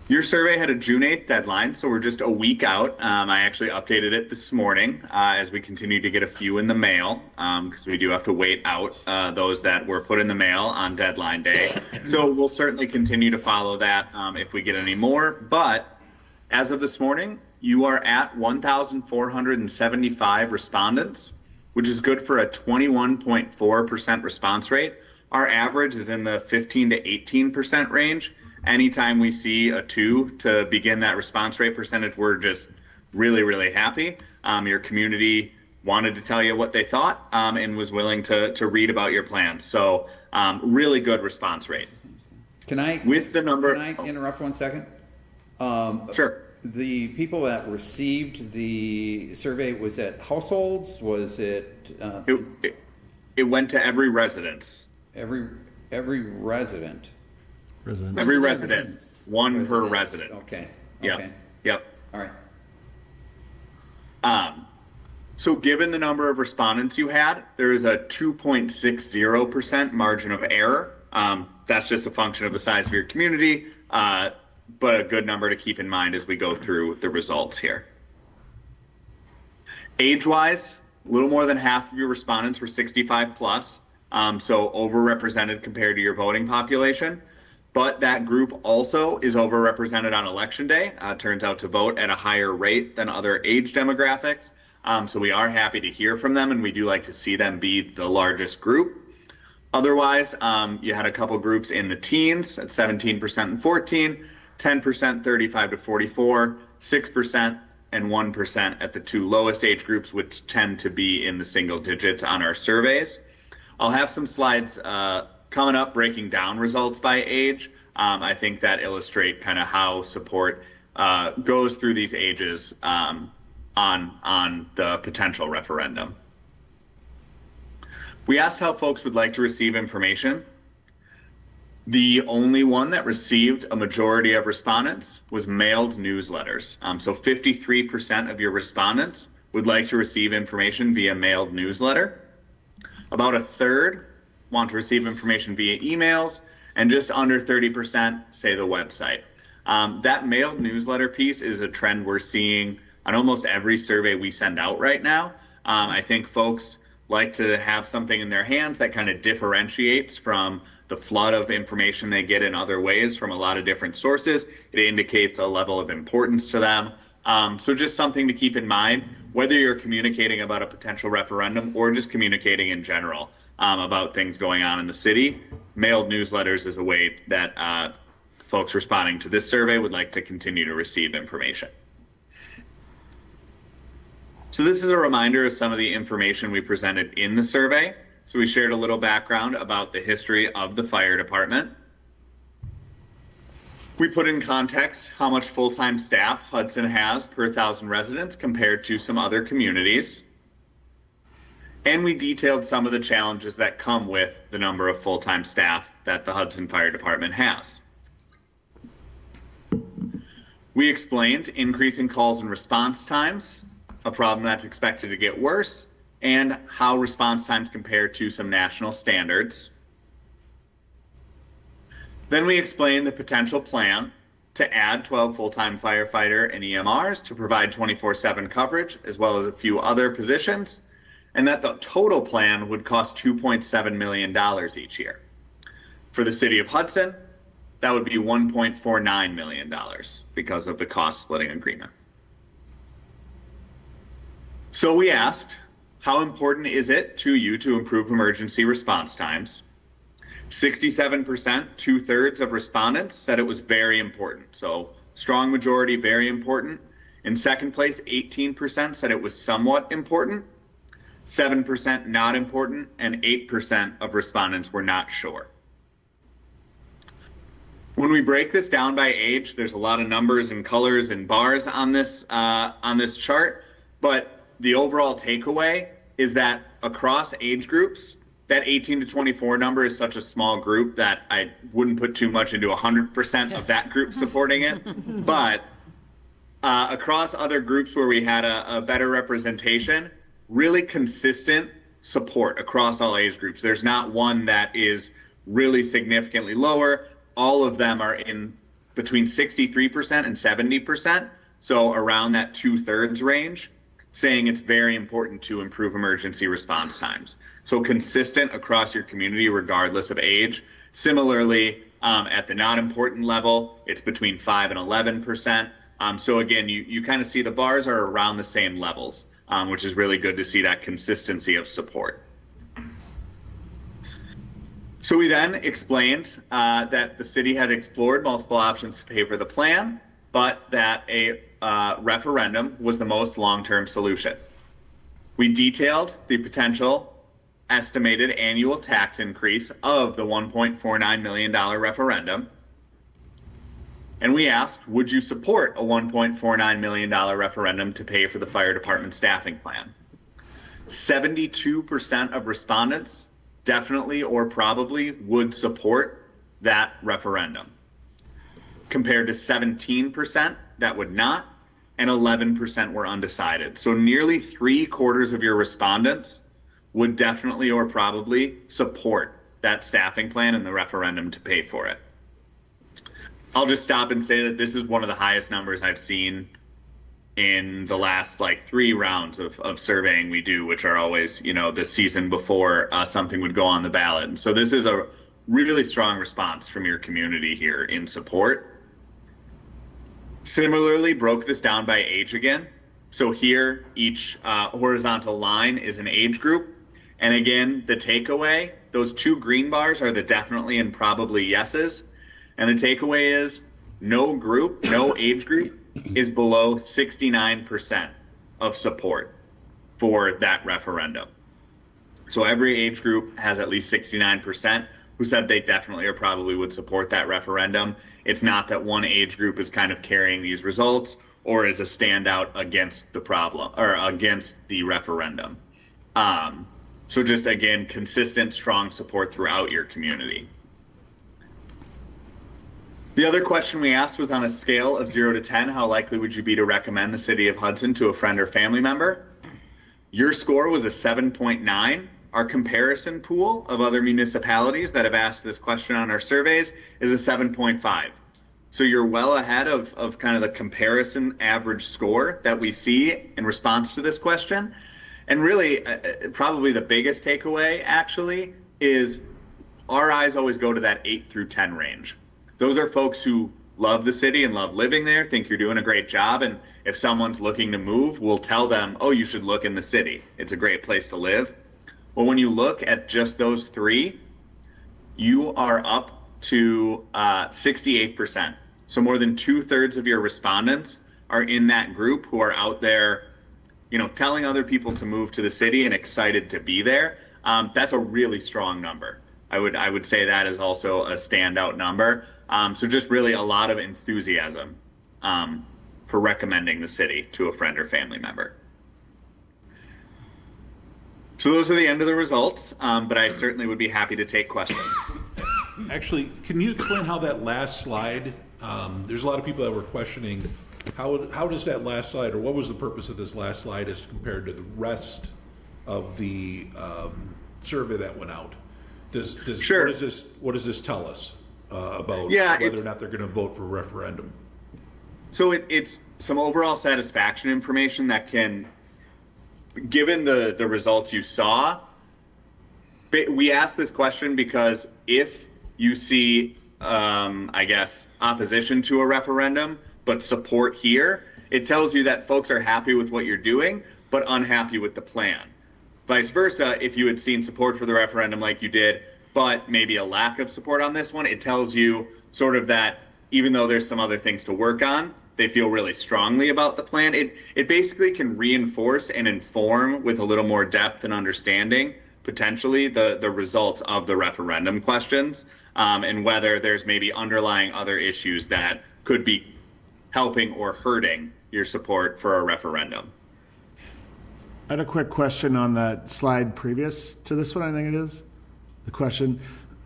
Your survey had a June 8th deadline, so we're just a week out. I actually updated it this morning as we continue to get a few in the mail, because we do have to wait out those that were put in the mail on deadline day. So we'll certainly continue to follow that if we get any more. But as of this morning, you are at 1,475 respondents, which is good for a 21.4% response rate. Our average is in the 15 to 18% range. Anytime we see a 2 to begin that response rate percentage, we're just really, really happy. Your community wanted to tell you what they thought and was willing to read about your plans. So really good response rate. Can I interrupt 1 second? Sure. The people that received the survey, was it households? Was it? It went to every residence. Every resident. Every resident, one per resident. Okay. Yep. Okay. Yep. All right. So given the number of respondents you had, there is a 2.60% margin of error. That's just a function of the size of your community, but a good number to keep in mind as we go through the results here. Age-wise, a little more than half of your respondents were 65 plus. so overrepresented compared to your voting population. But that group also is overrepresented on election day, turns out to vote at a higher rate than other age demographics. So we are happy to hear from them, and we do like to see them be the largest group. Otherwise, you had a couple groups in the teens at 17% and 14, 10% 35 to 44, 6% and 1% at the two lowest age groups, which tend to be in the single digits on our surveys. I'll have some slides coming up breaking down results by age. I think that illustrate kind of how support goes through these ages on the potential referendum. We asked how folks would like to receive information. The only one that received a majority of respondents was mailed newsletters. So 53% of your respondents would like to receive information via mailed newsletter. About a third want to receive information via emails, and just under 30% say the website. That mailed newsletter piece is a trend we're seeing on almost every survey we send out right now. I think folks like to have something in their hands that kind of differentiates from the flood of information they get in other ways from a lot of different sources. It indicates a level of importance to them. So just something to keep in mind, whether you're communicating about a potential referendum or just communicating in general about things going on in the city. Mailed newsletters is a way that folks responding to this survey would like to continue to receive information. So this is a reminder of some of the information we presented in the survey. So we shared a little background about the history of the fire department. We put in context how much full-time staff Hudson has per 1,000 residents compared to some other communities. And we detailed some of the challenges that come with the number of full-time staff that the Hudson Fire Department has. We explained increasing calls and response times, a problem that's expected to get worse, and how response times compare to some national standards. Then we explained the potential plan to add 12 full-time firefighter and EMRs to provide 24/7 coverage, as well as a few other positions, and that the total plan would cost $2.7 million each year. For the city of Hudson, that would be $1.49 million because of the cost splitting agreement. So we asked, how important is it to you to improve emergency response times? 67%, 2/3 of respondents said it was very important. So strong majority, very important. In second place, 18% said it was somewhat important. 7% not important, and 8% of respondents were not sure. When we break this down by age, there's a lot of numbers and colors and bars on this chart, but the overall takeaway is that across age groups, that 18 to 24 number is such a small group that I wouldn't put too much into 100% of that group supporting it. But across other groups where we had a better representation, really consistent support across all age groups. There's not one that is really significantly lower. All of them are in between 63% and 70%, so around that 2/3 range, saying it's very important to improve emergency response times. So consistent across your community regardless of age. Similarly, at the not important level, it's between 5 and 11%. So again, you kind of see the bars are around the same levels, which is really good to see that consistency of support. So we then explained that the city had explored multiple options to pay for the plan, but that a referendum was the most long-term solution. We detailed the potential estimated annual tax increase of the $1.49 million referendum. And we asked, would you support a $1.49 million referendum to pay for the fire department staffing plan? 72% of respondents definitely or probably would support that referendum, compared to 17% that would not, and 11% were undecided. So nearly 3/4 of your respondents would definitely or probably support that staffing plan and the referendum to pay for it. I'll just stop and say that this is one of the highest numbers I've seen in the last like 3 rounds of surveying we do, which are always, the season before something would go on the ballot. And so this is a really strong response from your community here in support. Similarly, broke this down by age again. So here, each horizontal line is an age group. And again, the takeaway, those 2 green bars are the definitely and probably yeses. And the takeaway is no age group is below 69% of support for that referendum. So every age group has at least 69% who said they definitely or probably would support that referendum. It's not that one age group is kind of carrying these results or is a standout against the problem or against the referendum. So just again, consistent, strong support throughout your community. The other question we asked was on a scale of 0 to 10, how likely would you be to recommend the city of Hudson to a friend or family member? Your score was a 7.9. Our comparison pool of other municipalities that have asked this question on our surveys is a 7.5. So you're well ahead of kind of the comparison average score that we see in response to this question. And really, probably the biggest takeaway actually is our eyes always go to that 8 through 10 range. Those are folks who love the city and love living there, think you're doing a great job. And if someone's looking to move, we'll tell them, oh, you should look in the city. It's a great place to live. Well, when you look at just those 3, you are up to 68%. So more than 2/3 of your respondents are in that group who are out there, telling other people to move to the city and excited to be there. That's a really strong number. I would say that is also a standout number. So just really a lot of enthusiasm for recommending the city to a friend or family member. So those are the end of the results, but I certainly would be happy to take questions. Actually, can you explain how that last slide, there's a lot of people that were questioning, how does that last slide, or what was the purpose of this last slide as compared to the rest of the survey that went out? Sure. What does this tell us about whether or not they're going to vote for a referendum? So it's some overall satisfaction information that can, given the results you saw, we asked this question because if you see, opposition to a referendum, but support here, it tells you that folks are happy with what you're doing, but unhappy with the plan. Vice versa, if you had seen support for the referendum like you did, but maybe a lack of support on this one, it tells you sort of that even though there's some other things to work on, they feel really strongly about the plan. It basically can reinforce and inform with a little more depth and understanding, potentially, the results of the referendum questions, and whether there's maybe underlying other issues that could be helping or hurting your support for a referendum. I had a quick question on that slide previous to this one, I think it is. The question,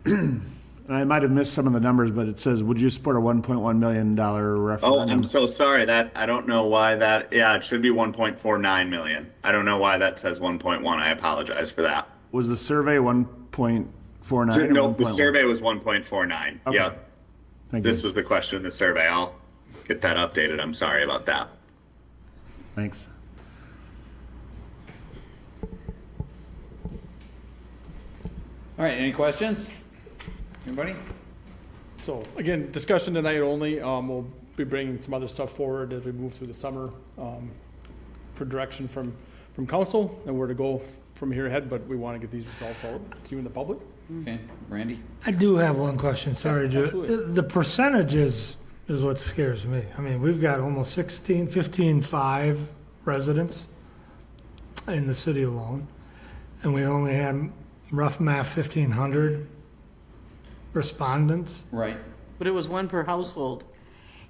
and I might have missed some of the numbers, but it says, would you support a $1.1 million referendum? Oh, I'm so sorry. I don't know why that, it should be 1.49 million. I don't know why that says 1.1. I apologize for that. Was the survey 1.49? No, the survey was 1.49. Okay. Yeah. Thank you. This was the question in the survey. I'll get that updated. I'm sorry about that. Thanks. All right, any questions? Anybody? So again, discussion tonight only. We'll be bringing some other stuff forward as we move through the summer for direction from council and where to go from here ahead, but we want to get these results out to you and the public. Okay, Randy? I do have one question, sorry, Joe. Absolutely. The percentages is what scares me. I mean, we've got almost 15.5 residents in the city alone, and we only had, rough math, 1,500 respondents. Right. But it was one per household.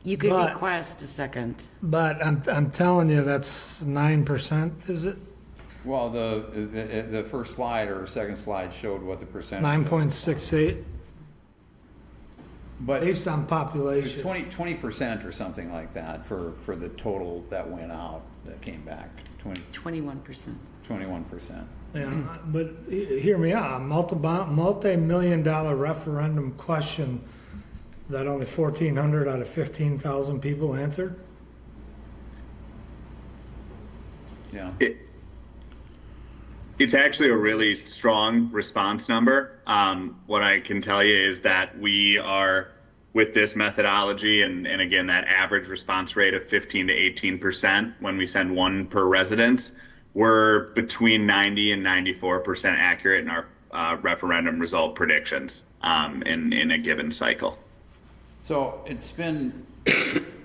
You could request a second. But I'm telling you, that's 9%, is it? Well, the first slide or second slide showed what the percentage. 9.68. But based on population. 20% or something like that for the total that went out that came back. 21%. 21%. Yeah, but hear me out. A multi-million-dollar referendum question that only 1,400 out of 15,000 people answered. Yeah. It's actually a really strong response number. What I can tell you is that we are, with this methodology and again, that average response rate of 15 to 18% when we send one per residence, we're between 90 and 94% accurate in our referendum result predictions in a given cycle. So it's been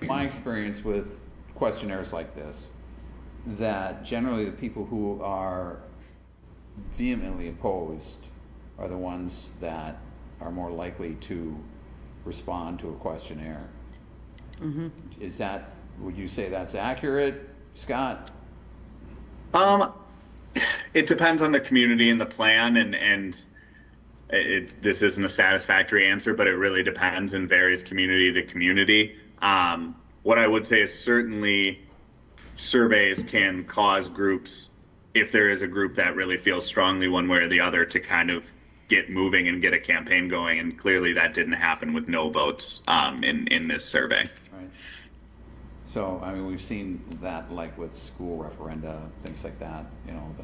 my experience with questionnaires like this that generally the people who are vehemently opposed are the ones that are more likely to respond to a questionnaire. Mm-hmm. Is that, would you say that's accurate, Scott? It depends on the community and the plan, and this isn't a satisfactory answer, but it really depends and varies community to community. What I would say is certainly surveys can cause groups, if there is a group that really feels strongly one way or the other, to kind of get moving and get a campaign going. And clearly that didn't happen with no votes in this survey. Right. So, I mean, we've seen that like with school referenda, things like that, you know.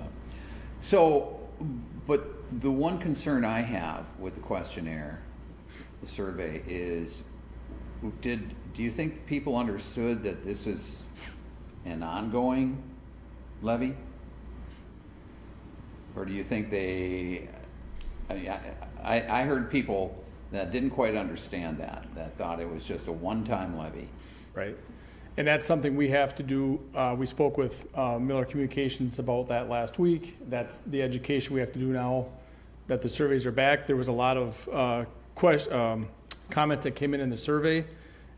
But the one concern I have with the questionnaire, the survey, is do you think people understood that this is an ongoing levy? Or do you think I heard people that didn't quite understand that thought it was just a one-time levy. Right. And that's something we have to do. We spoke with Miller Communications about that last week. That's the education we have to do now that the surveys are back. There was a lot of comments that came in the survey.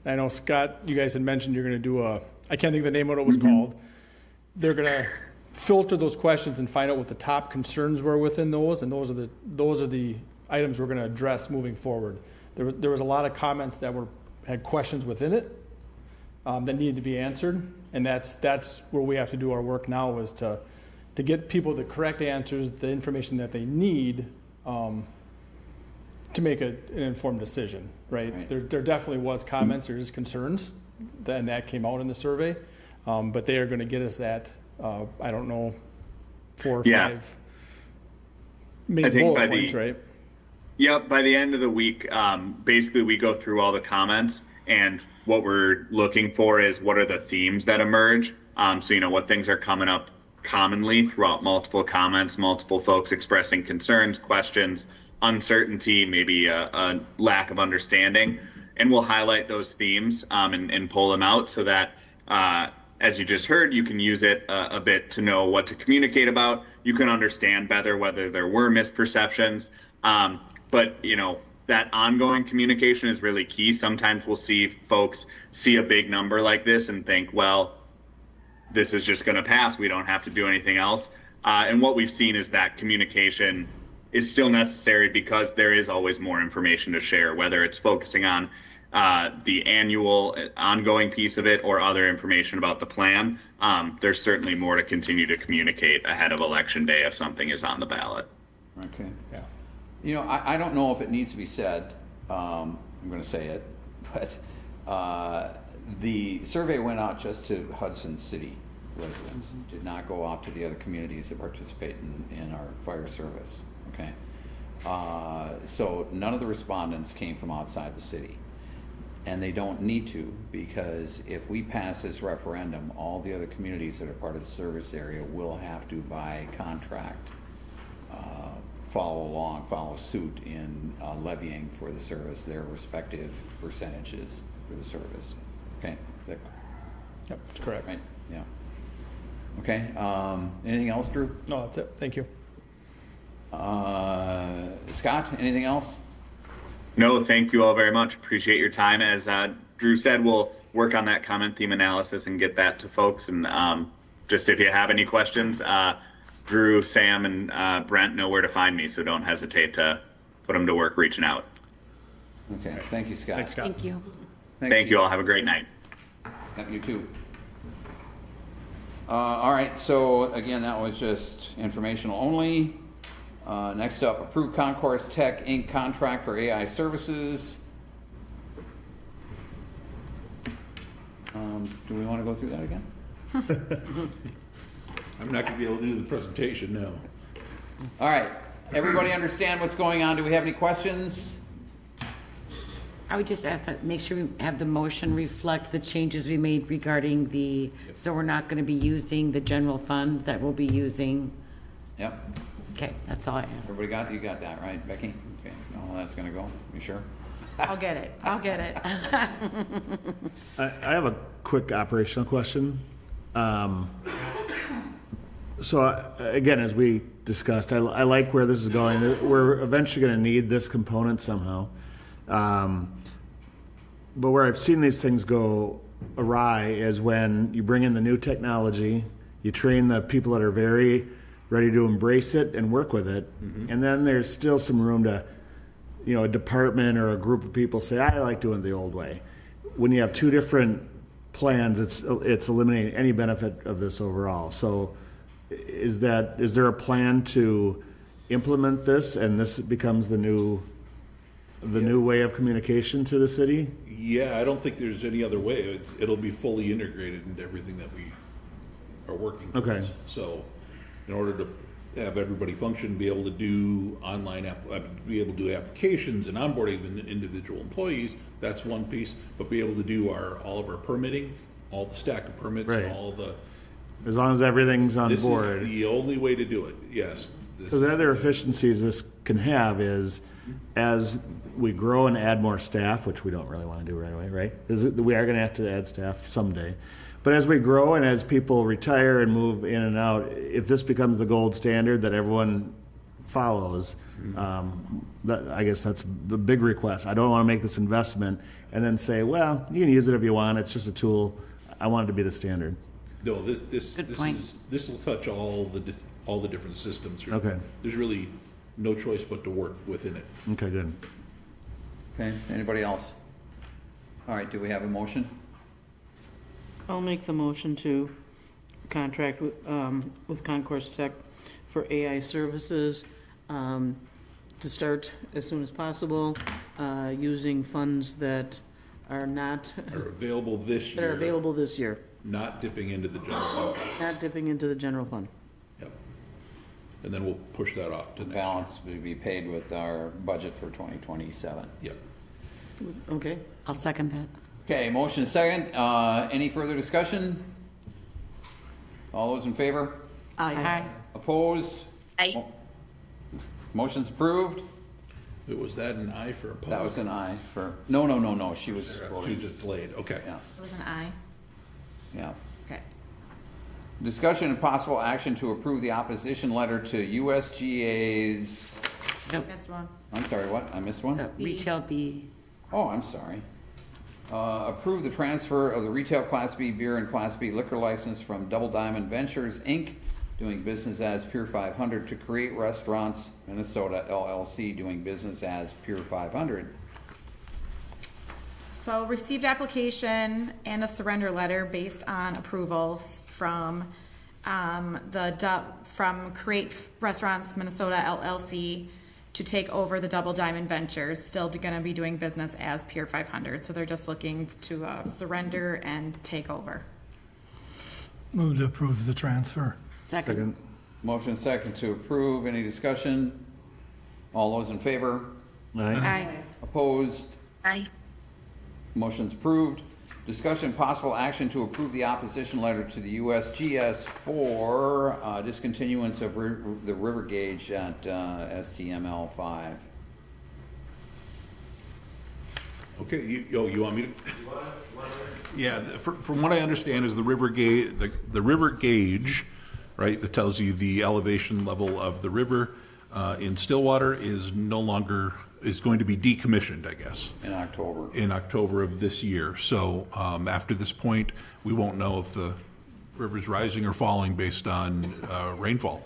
And I know, Scott, you guys had mentioned you're going to do I can't think of the name of what it was called. They're going to filter those questions and find out what the top concerns were within those, and those are the items we're going to address moving forward. There was a lot of comments that had questions within it that needed to be answered, and that's where we have to do our work now, is to get people the correct answers, the information that they need to make an informed decision. Right? There definitely was comments, there's concerns, and that came out in the survey, but they are going to get us that. I don't know, 4 or 5 main bullet points, right? Yep, by the end of the week, basically we go through all the comments, and what we're looking for is what are the themes that emerge. So, what things are coming up commonly throughout multiple comments, multiple folks expressing concerns, questions, uncertainty, maybe a lack of understanding. And we'll highlight those themes and pull them out so that as you just heard, you can use it a bit to know what to communicate about. You can understand better whether there were misperceptions. But, that ongoing communication is really key. Sometimes we'll see folks see a big number like this and think, well, this is just going to pass. We don't have to do anything else. And what we've seen is that communication is still necessary because there is always more information to share, whether it's focusing on the annual ongoing piece of it or other information about the plan. There's certainly more to continue to communicate ahead of Election Day if something is on the ballot. Okay. Yeah. I don't know if it needs to be said. I'm going to say it, but the survey went out just to Hudson City residents. Did not go out to the other communities that participate in our fire service. Okay. So none of the respondents came from outside the city. And they don't need to, because if we pass this referendum, all the other communities that are part of the service area will have to, by contract, follow suit in levying for the service their respective percentages for the service. Okay? Yep, that's correct. Right? Yeah. Okay. Anything else, Drew? No, that's it. Thank you. Scott, anything else? No, thank you all very much. Appreciate your time. As Drew said, we'll work on that comment theme analysis and get that to folks. And just if you have any questions, Drew, Sam, and Brent know where to find me, so don't hesitate to put them to work reaching out. Okay. Thank you, Scott. Thanks, Scott. Thank you. Thank you all. Have a great night. Yep, you too. All right. So again, that was just informational only. Next up, approved Concourse Tech Inc. contract for AI services. Do we want to go through that again? I'm not gonna be able to do the presentation now. All right, everybody understand what's going on? Do we have any questions? I would just ask that, make sure we have the motion reflect the changes we made regarding the, so we're not going to be using the general fund, that we'll be using. Yep. Okay, that's all I asked. Everybody got, you got that, right, Becky? Okay, no, that's gonna go, you sure? I'll get it. I'll get it. I have a quick operational question. So again, as we discussed, I like where this is going. We're eventually going to need this component somehow. But where I've seen these things go awry is when you bring in the new technology, you train the people that are very ready to embrace it and work with it, and then there's still some room to, a department or a group of people say, I like doing it the old way. When you have two different plans, it's eliminating any benefit of this overall. So is there a plan to implement this and this becomes the new way of communication through the city? Yeah, I don't think there's any other way. It'll be fully integrated into everything that we are working towards. Okay. So in order to have everybody function, be able to do be able to do applications and onboarding the individual employees, that's one piece, but be able to do all of our permitting, all the stack of permits, Right. and all the. As long as everything's on This board. is the only way to do it, yes. So the other efficiencies this can have is, as we grow and add more staff, which we don't really want to do right away, right? We are going to have to add staff someday. But as we grow and as people retire and move in and out, if this becomes the gold standard that everyone follows, I guess that's the big request. I don't want to make this investment and then say, well, you can use it if you want. It's just a tool. I want it to be the standard. No, this will touch all the different systems. Okay. There's really no choice but to work within it. Okay, good. Okay, anybody else? All right, do we have a motion? I'll make the motion to contract with Concourse Tech for AI services to start as soon as possible, using funds that are available this year. That are available this year. Not dipping into the general fund. Not dipping into the general fund. Yep. And then we'll push that off to next year. Balance will be paid with our budget for 2027. Yep. Okay. I'll second that. Okay, motion second. Any further discussion? All those in favor? Aye. Opposed? Aye. Motion's approved. Was that an aye for opposed? That was an aye for, no, she was She voting. was just delayed, okay. Yeah, It was an aye. yeah. Okay. Discussion and possible action to approve the opposition letter to USGA's, Missed one. I'm sorry, what? I missed one? Retail B. Oh, I'm sorry. Approve the transfer of the retail Class B beer and Class B liquor license from Double Diamond Ventures, Inc., doing business as Pier 500, to Create Restaurants Minnesota LLC, doing business as Pier 500. So received application and a surrender letter based on approvals from from Create Restaurants Minnesota LLC to take over the Double Diamond Ventures, still going to be doing business as Pier 500. So they're just looking to surrender and take over. Move to approve the transfer. Second. Motion second to approve. Any discussion? All those in favor? Aye. Opposed? Aye. Motion's approved. Discussion possible action to approve the opposition letter to the USGS for discontinuance of the river gauge at STML 5. Okay, you want me to? Yeah, from what I understand is the river gauge, the river gauge, right, that tells you the elevation level of the river in Stillwater is going to be decommissioned, I guess. In October of this year. So after this point, we won't know if the river's rising or falling based on rainfall.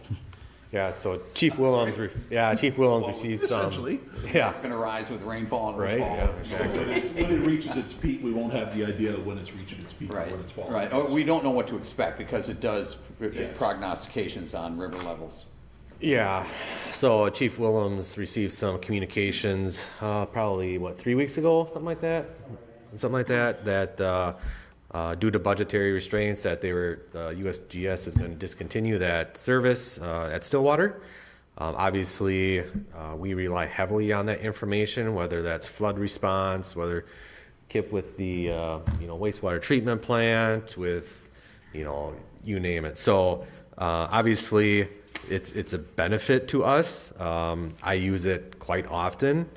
Yeah, so Chief Willems received some. Essentially. Yeah. It's going to rise with rainfall and Right, fall. yeah, exactly. When it reaches its peak, we won't have the idea of when it's reaching its peak or when it's falling. Right. Oh, we don't know what to expect because it does prognostications on river levels. Yeah, so Chief Willems received some communications, probably 3 weeks ago, something like that, that due to budgetary restraints that USGS is going to discontinue that service at Stillwater. Obviously, we rely heavily on that information, whether that's flood response, whether KIP with the wastewater treatment plant, with you name it. So obviously, it's a benefit to us. I use it quite often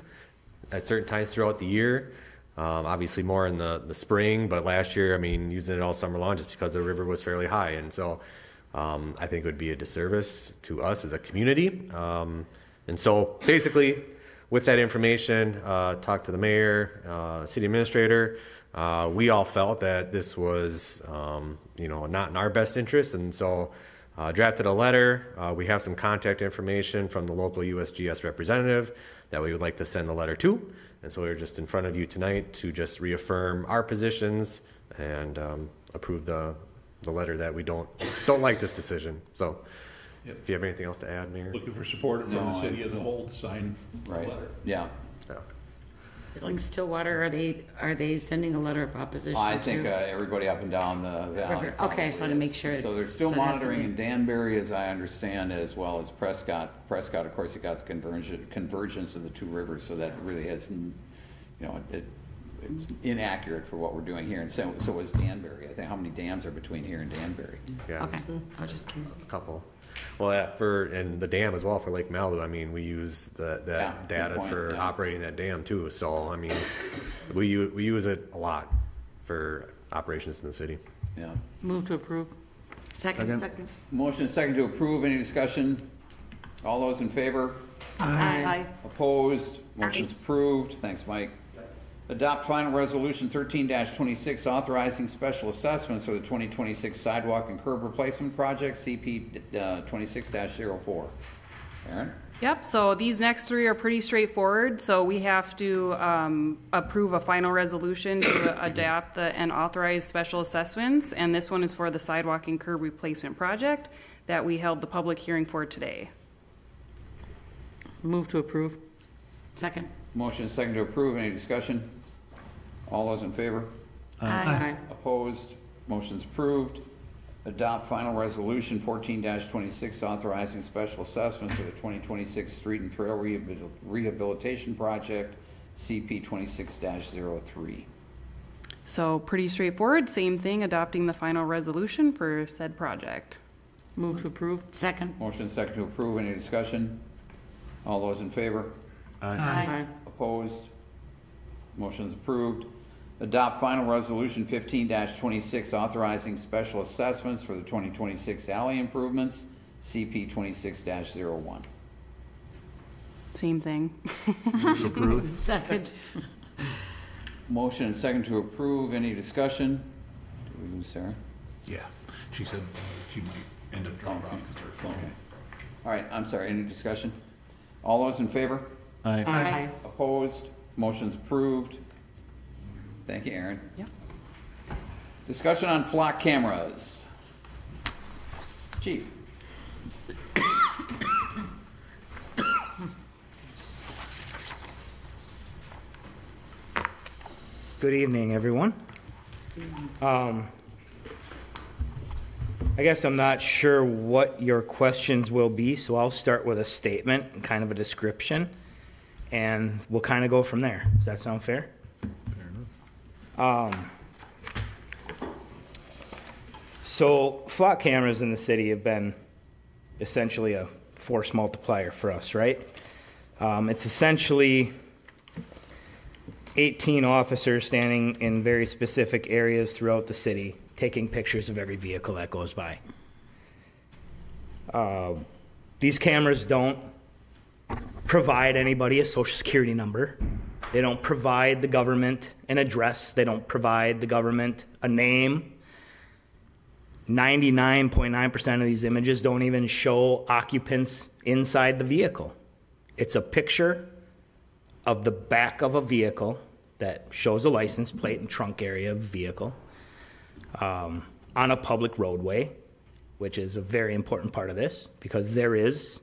at certain times throughout the year. Obviously more in the spring, but last year, using it all summer long just because the river was fairly high. And so I think it would be a disservice to us as a community. And so basically with that information, talked to the mayor, city administrator, we all felt that this was, not in our best interest. And so drafted a letter. We have some contact information from the local USGS representative that we would like to send the letter to. And so we're just in front of you tonight to just reaffirm our positions and approve the letter that we don't like this decision. So if you have anything else to add, Mayor? Looking for support from the city as a whole to sign the letter. Yeah. It's like Stillwater, are they sending a letter of opposition? I think everybody up and down the valley. Okay, I just want to make sure. So they're still monitoring in Danbury, as I understand, as well as Prescott. Prescott, of course, you got the convergence of the two rivers, so that really has, it's inaccurate for what we're doing here. And so is Danbury. I think how many dams are between here and Danbury? Yeah. Okay, I was just curious. A couple. Well, yeah, and the dam as well for Lake Malibu. We use that data for operating that dam too. So we use it a lot for operations in the city. Yeah. Move to approve. Second. Motion is second to approve. Any discussion? All those in favor? Aye. Opposed? Motion's approved. Thanks, Mike. Adopt final resolution 13-26 authorizing special assessments for the 2026 sidewalk and curb replacement project, CP 26-04. Aaron? Yep, so these next three are pretty straightforward. So we have to approve a final resolution to adopt and authorize special assessments. And this one is for the sidewalk and curb replacement project that we held the public hearing for today. Move to approve. Second. Motion is second to approve. Any discussion? All those in favor? Aye. Opposed? Motion's approved. Adopt final resolution 14-26 authorizing special assessments for the 2026 street and trail rehabilitation project, CP 26-03. So pretty straightforward. Same thing, adopting the final resolution for said project. Move to approve. Second. Motion is second to approve. Any discussion? All those in favor? Aye. Opposed? Motion's approved. Adopt final resolution 15-26 authorizing special assessments for the 2026 alley improvements, CP 26-01. Same thing. Approved. Second. Motion and second to approve. Any discussion? Do we lose Sarah? Yeah, she said she might end up dropping off because her phone. All right, I'm sorry, any discussion? All those in favor? Aye. Opposed? Motion's approved. Thank you, Aaron. Yep. Discussion on flock cameras. Chief. Good evening, everyone. I guess I'm not sure what your questions will be, so I'll start with a statement and kind of a description, and we'll kind of go from there. Does that sound fair? So flock cameras in the city have been essentially a force multiplier for us, right? It's essentially 18 officers standing in very specific areas throughout the city, taking pictures of every vehicle that goes by. These cameras don't provide anybody a social security number. They don't provide the government an address. They don't provide the government a name. 99.9% of these images don't even show occupants inside the vehicle. It's a picture of the back of a vehicle that shows a license plate and trunk area of the vehicle on a public roadway, which is a very important part of this because there is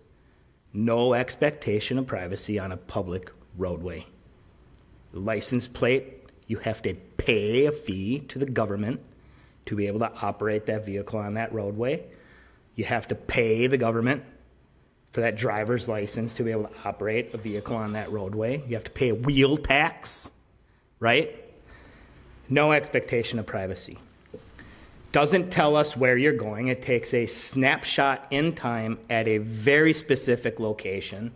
no expectation of privacy on a public roadway. The license plate, you have to pay a fee to the government to be able to operate that vehicle on that roadway. You have to pay the government for that driver's license to be able to operate a vehicle on that roadway. You have to pay a wheel tax, right? No expectation of privacy. Doesn't tell us where you're going. It takes a snapshot in time at a very specific location.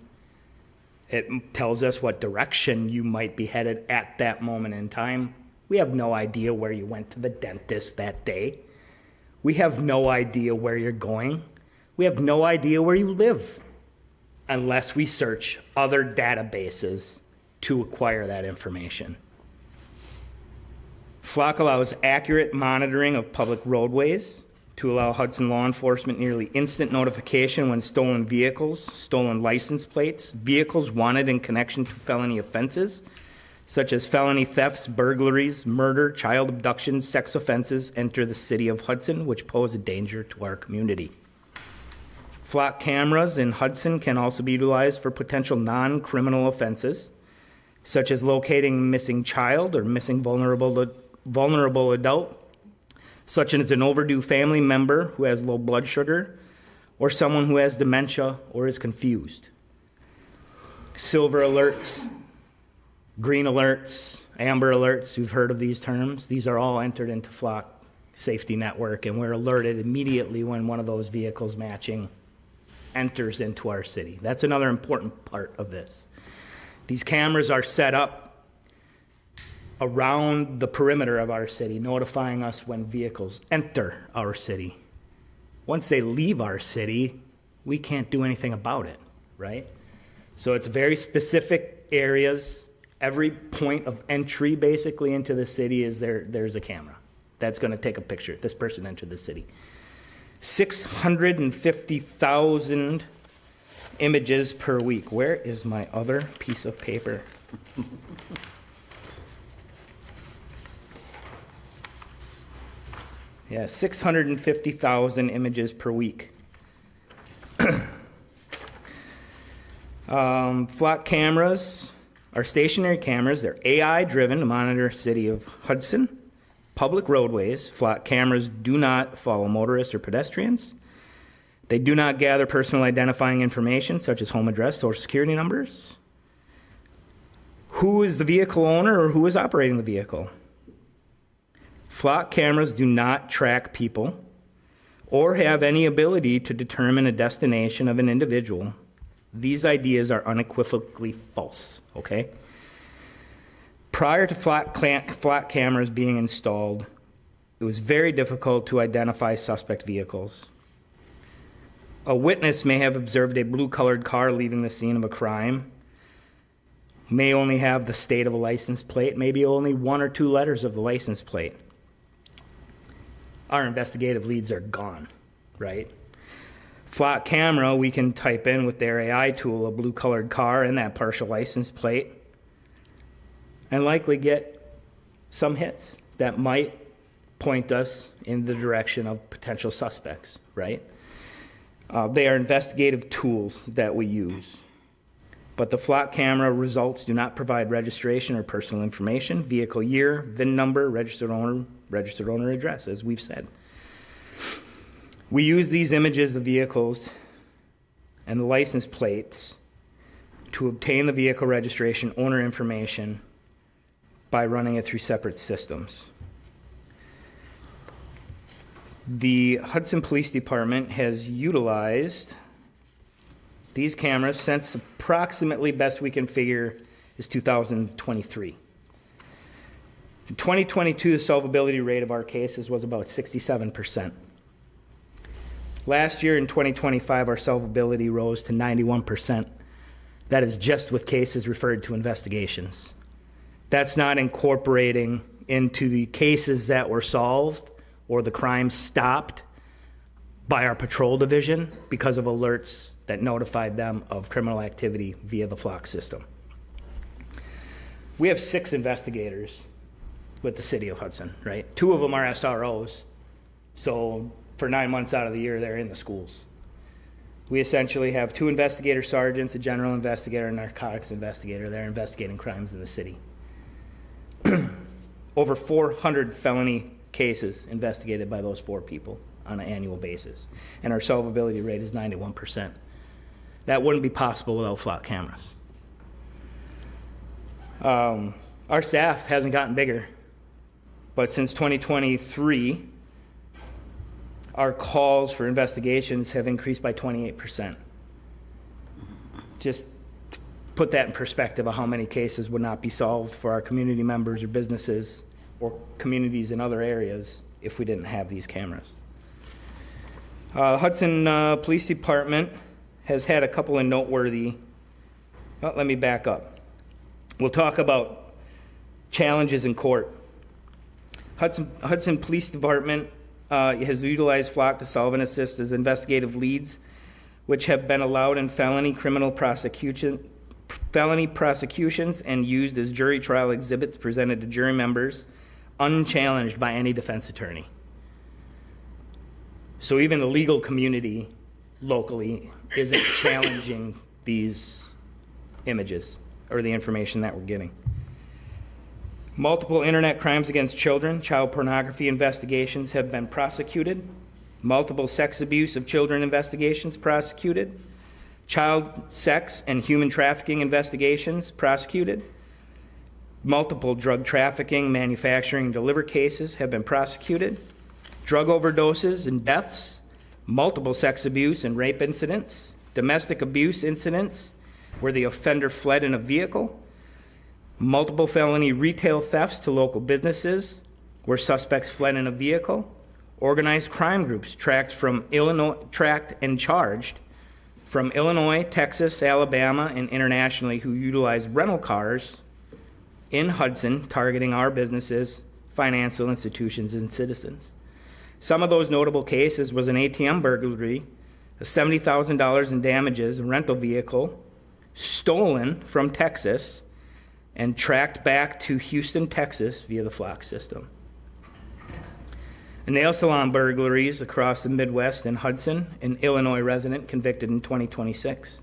It tells us what direction you might be headed at that moment in time. We have no idea where you went to the dentist that day. We have no idea where you're going. We have no idea where you live unless we search other databases to acquire that information. Flock allows accurate monitoring of public roadways to allow Hudson law enforcement nearly instant notification when stolen vehicles, stolen license plates, vehicles wanted in connection to felony offenses, such as felony thefts, burglaries, murder, child abductions, sex offenses enter the city of Hudson, which pose a danger to our community. Flock cameras in Hudson can also be utilized for potential non-criminal offenses, such as locating a missing child or missing vulnerable adult, such as an overdue family member who has low blood sugar, or someone who has dementia or is confused. Silver alerts, green alerts, amber alerts, you've heard of these terms. These are all entered into Flock Safety Network, and we're alerted immediately when one of those vehicles matching enters into our city. That's another important part of this. These cameras are set up around the perimeter of our city, notifying us when vehicles enter our city. Once they leave our city, we can't do anything about it, right? So it's very specific areas. Every point of entry basically into the city is there's a camera that's going to take a picture. This person entered the city. 650,000 images per week. Where is my other piece of paper? Yeah, 650,000 images per week. Flock cameras are stationary cameras. They're AI-driven to monitor the city of Hudson. Public roadways. Flock cameras do not follow motorists or pedestrians. They do not gather personal identifying information such as home address, social security numbers. Who is the vehicle owner or who is operating the vehicle? Flock cameras do not track people or have any ability to determine a destination of an individual. These ideas are unequivocally false, okay? Prior to flock cameras being installed, it was very difficult to identify suspect vehicles. A witness may have observed a blue-colored car leaving the scene of a crime, may only have the state of a license plate, maybe only one or two letters of the license plate. Our investigative leads are gone, right? Flock camera, we can type in with their AI tool a blue-colored car and that partial license plate and likely get some hits that might point us in the direction of potential suspects, right? They are investigative tools that we use. But the flock camera results do not provide registration or personal information, vehicle year, VIN number, registered owner address, as we've said. We use these images of vehicles and the license plates to obtain the vehicle registration owner information by running it through separate systems. The Hudson Police Department has utilized these cameras since approximately, best we can figure, is 2023. In 2022, the solvability rate of our cases was about 67%. Last year in 2025, our solvability rose to 91%. That is just with cases referred to investigations. That's not incorporating into the cases that were solved or the crime stopped by our patrol division because of alerts that notified them of criminal activity via the flock system. We have 6 investigators with the city of Hudson, right? 2 of them are SROs, so for 9 months out of the year, they're in the schools. We essentially have 2 investigator sergeants, a general investigator, and a narcotics investigator. They're investigating crimes in the city. Over 400 felony cases investigated by those 4 people on an annual basis. And our solvability rate is 91%. That wouldn't be possible without flock cameras. Our staff hasn't gotten bigger, but since 2023, our calls for investigations have increased by 28%. Just put that in perspective of how many cases would not be solved for our community members or businesses or communities in other areas if we didn't have these cameras. Hudson Police Department has had a couple of noteworthy, well, let me back up. We'll talk about challenges in court. Hudson Police Department has utilized flock to solve and assist as investigative leads, which have been allowed in felony prosecutions and used as jury trial exhibits presented to jury members, unchallenged by any defense attorney. So even the legal community locally isn't challenging these images or the information that we're getting. Multiple internet crimes against children, child pornography investigations have been prosecuted. Multiple sex abuse of children investigations prosecuted. Child sex and human trafficking investigations prosecuted. Multiple drug trafficking, manufacturing, and delivery cases have been prosecuted. Drug overdoses and deaths. Multiple sex abuse and rape incidents. Domestic abuse incidents where the offender fled in a vehicle. Multiple felony retail thefts to local businesses where suspects fled in a vehicle. Organized crime groups tracked and charged from Illinois, Texas, Alabama, and internationally who utilize rental cars in Hudson, targeting our businesses, financial institutions, and citizens. Some of those notable cases was an ATM burglary, $70,000 in damages, a rental vehicle stolen from Texas and tracked back to Houston, Texas via the flock system. Nail salon burglaries across the Midwest and Hudson, an Illinois resident convicted in 2026.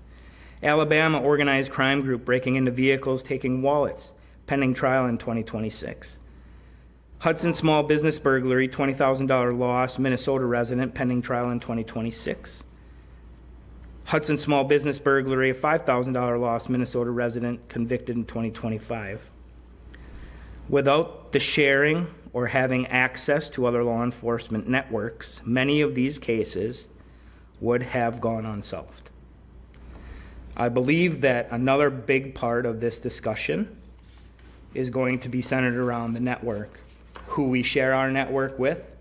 Alabama organized crime group breaking into vehicles, taking wallets, pending trial in 2026. Hudson small business burglary, $20,000 loss, Minnesota resident, pending trial in 2026. Hudson small business burglary, a $5,000 loss, Minnesota resident, convicted in 2025. Without the sharing or having access to other law enforcement networks, many of these cases would have gone unsolved. I believe that another big part of this discussion is going to be centered around the network, who we share our network with,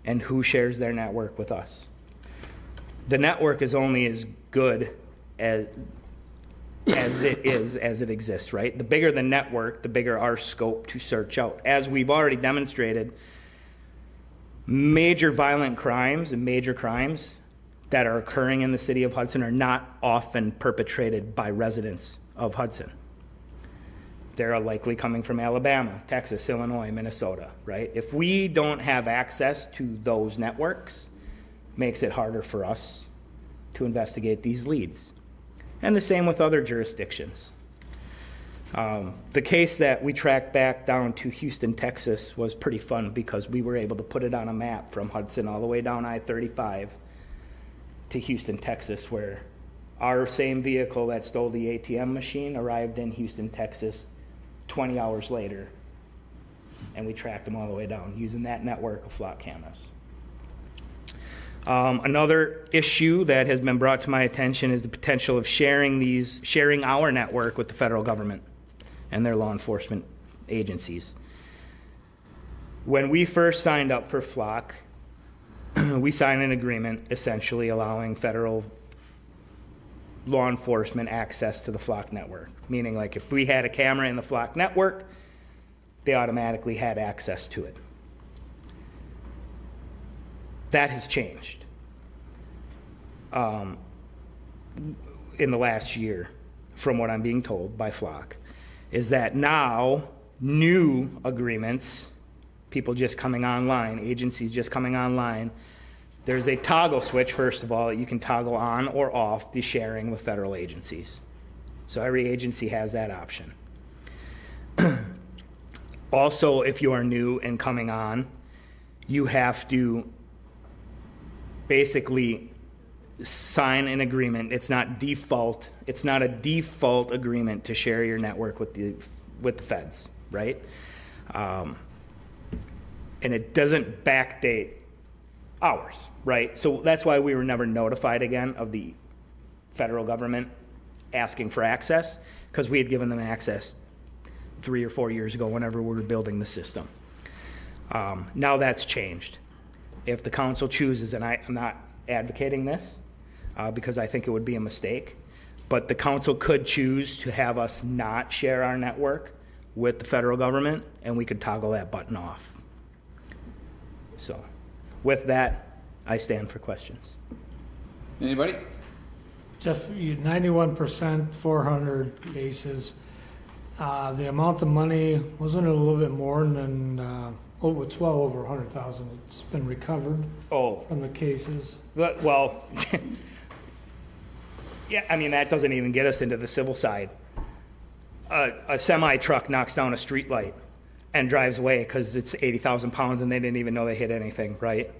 and who shares their network with us. The network is only as good as it exists, right? The bigger the network, the bigger our scope to search out. As we've already demonstrated, major violent crimes and major crimes that are occurring in the city of Hudson are not often perpetrated by residents of Hudson. They're likely coming from Alabama, Texas, Illinois, Minnesota, right? If we don't have access to those networks, it makes it harder for us to investigate these leads. And the same with other jurisdictions. The case that we tracked back down to Houston, Texas was pretty fun because we were able to put it on a map from Hudson all the way down I-35 to Houston, Texas, where our same vehicle that stole the ATM machine arrived in Houston, Texas 20 hours later, and we tracked them all the way down using that network of flock cameras. Another issue that has been brought to my attention is the potential of sharing our network with the federal government and their law enforcement agencies. When we first signed up for Flock, we signed an agreement essentially allowing federal law enforcement access to the Flock network, meaning like if we had a camera in the Flock network, they automatically had access to it. That has changed in the last year, from what I'm being told by Flock, is that now new agreements, people just coming online, agencies just coming online, there's a toggle switch, first of all, that you can toggle on or off the sharing with federal agencies. So every agency has that option. Also, if you are new and coming on, you have to basically sign an agreement. It's not a default agreement to share your network with the feds, right? And it doesn't backdate ours, right? So that's why we were never notified again of the federal government asking for access, because we had given them access 3 or 4 years ago whenever we were building the system. Now that's changed. If the council chooses, and I'm not advocating this because I think it would be a mistake, but the council could choose to have us not share our network with the federal government, and we could toggle that button off. So with that, I stand for questions. Anybody? Jeff, 91%, 400 cases. The amount of money, wasn't it a little bit more than, it's well over 100,000. It's been recovered from the cases. Well, yeah, I mean, that doesn't even get us into the civil side. A semi truck knocks down a street light and drives away because it's 80,000 pounds and they didn't even know they hit anything, right?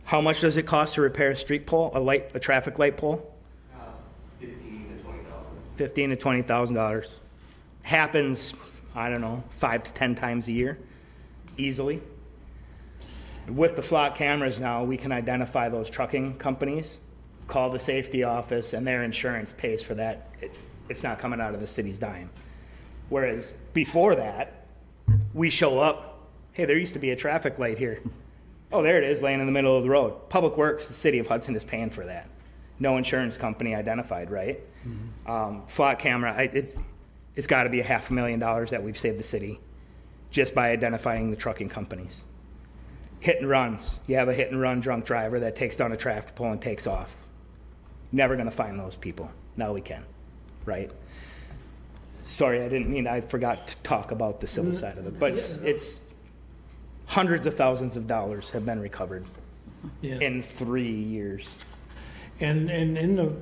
How much does it cost to repair a street pole, a traffic light pole? $15,000 to $20,000. Happens, I don't know, 5 to 10 times a year, easily. With the flock cameras now, we can identify those trucking companies, call the safety office, and their insurance pays for that. It's not coming out of the city's dime. Whereas before that, we show up, hey, there used to be a traffic light here. Oh, there it is, laying in the middle of the road. Public Works, the city of Hudson, is paying for that. No insurance company identified, right? Mm-hmm. Flock camera, it's got to be $500,000 that we've saved the city just by identifying the trucking companies. Hit and runs. You have a hit and run drunk driver that takes down a traffic pole and takes off. Never going to find those people. Now we can, right? Sorry, I forgot to talk about the civil side of it, but it's hundreds of thousands of dollars have been recovered in 3 years. And in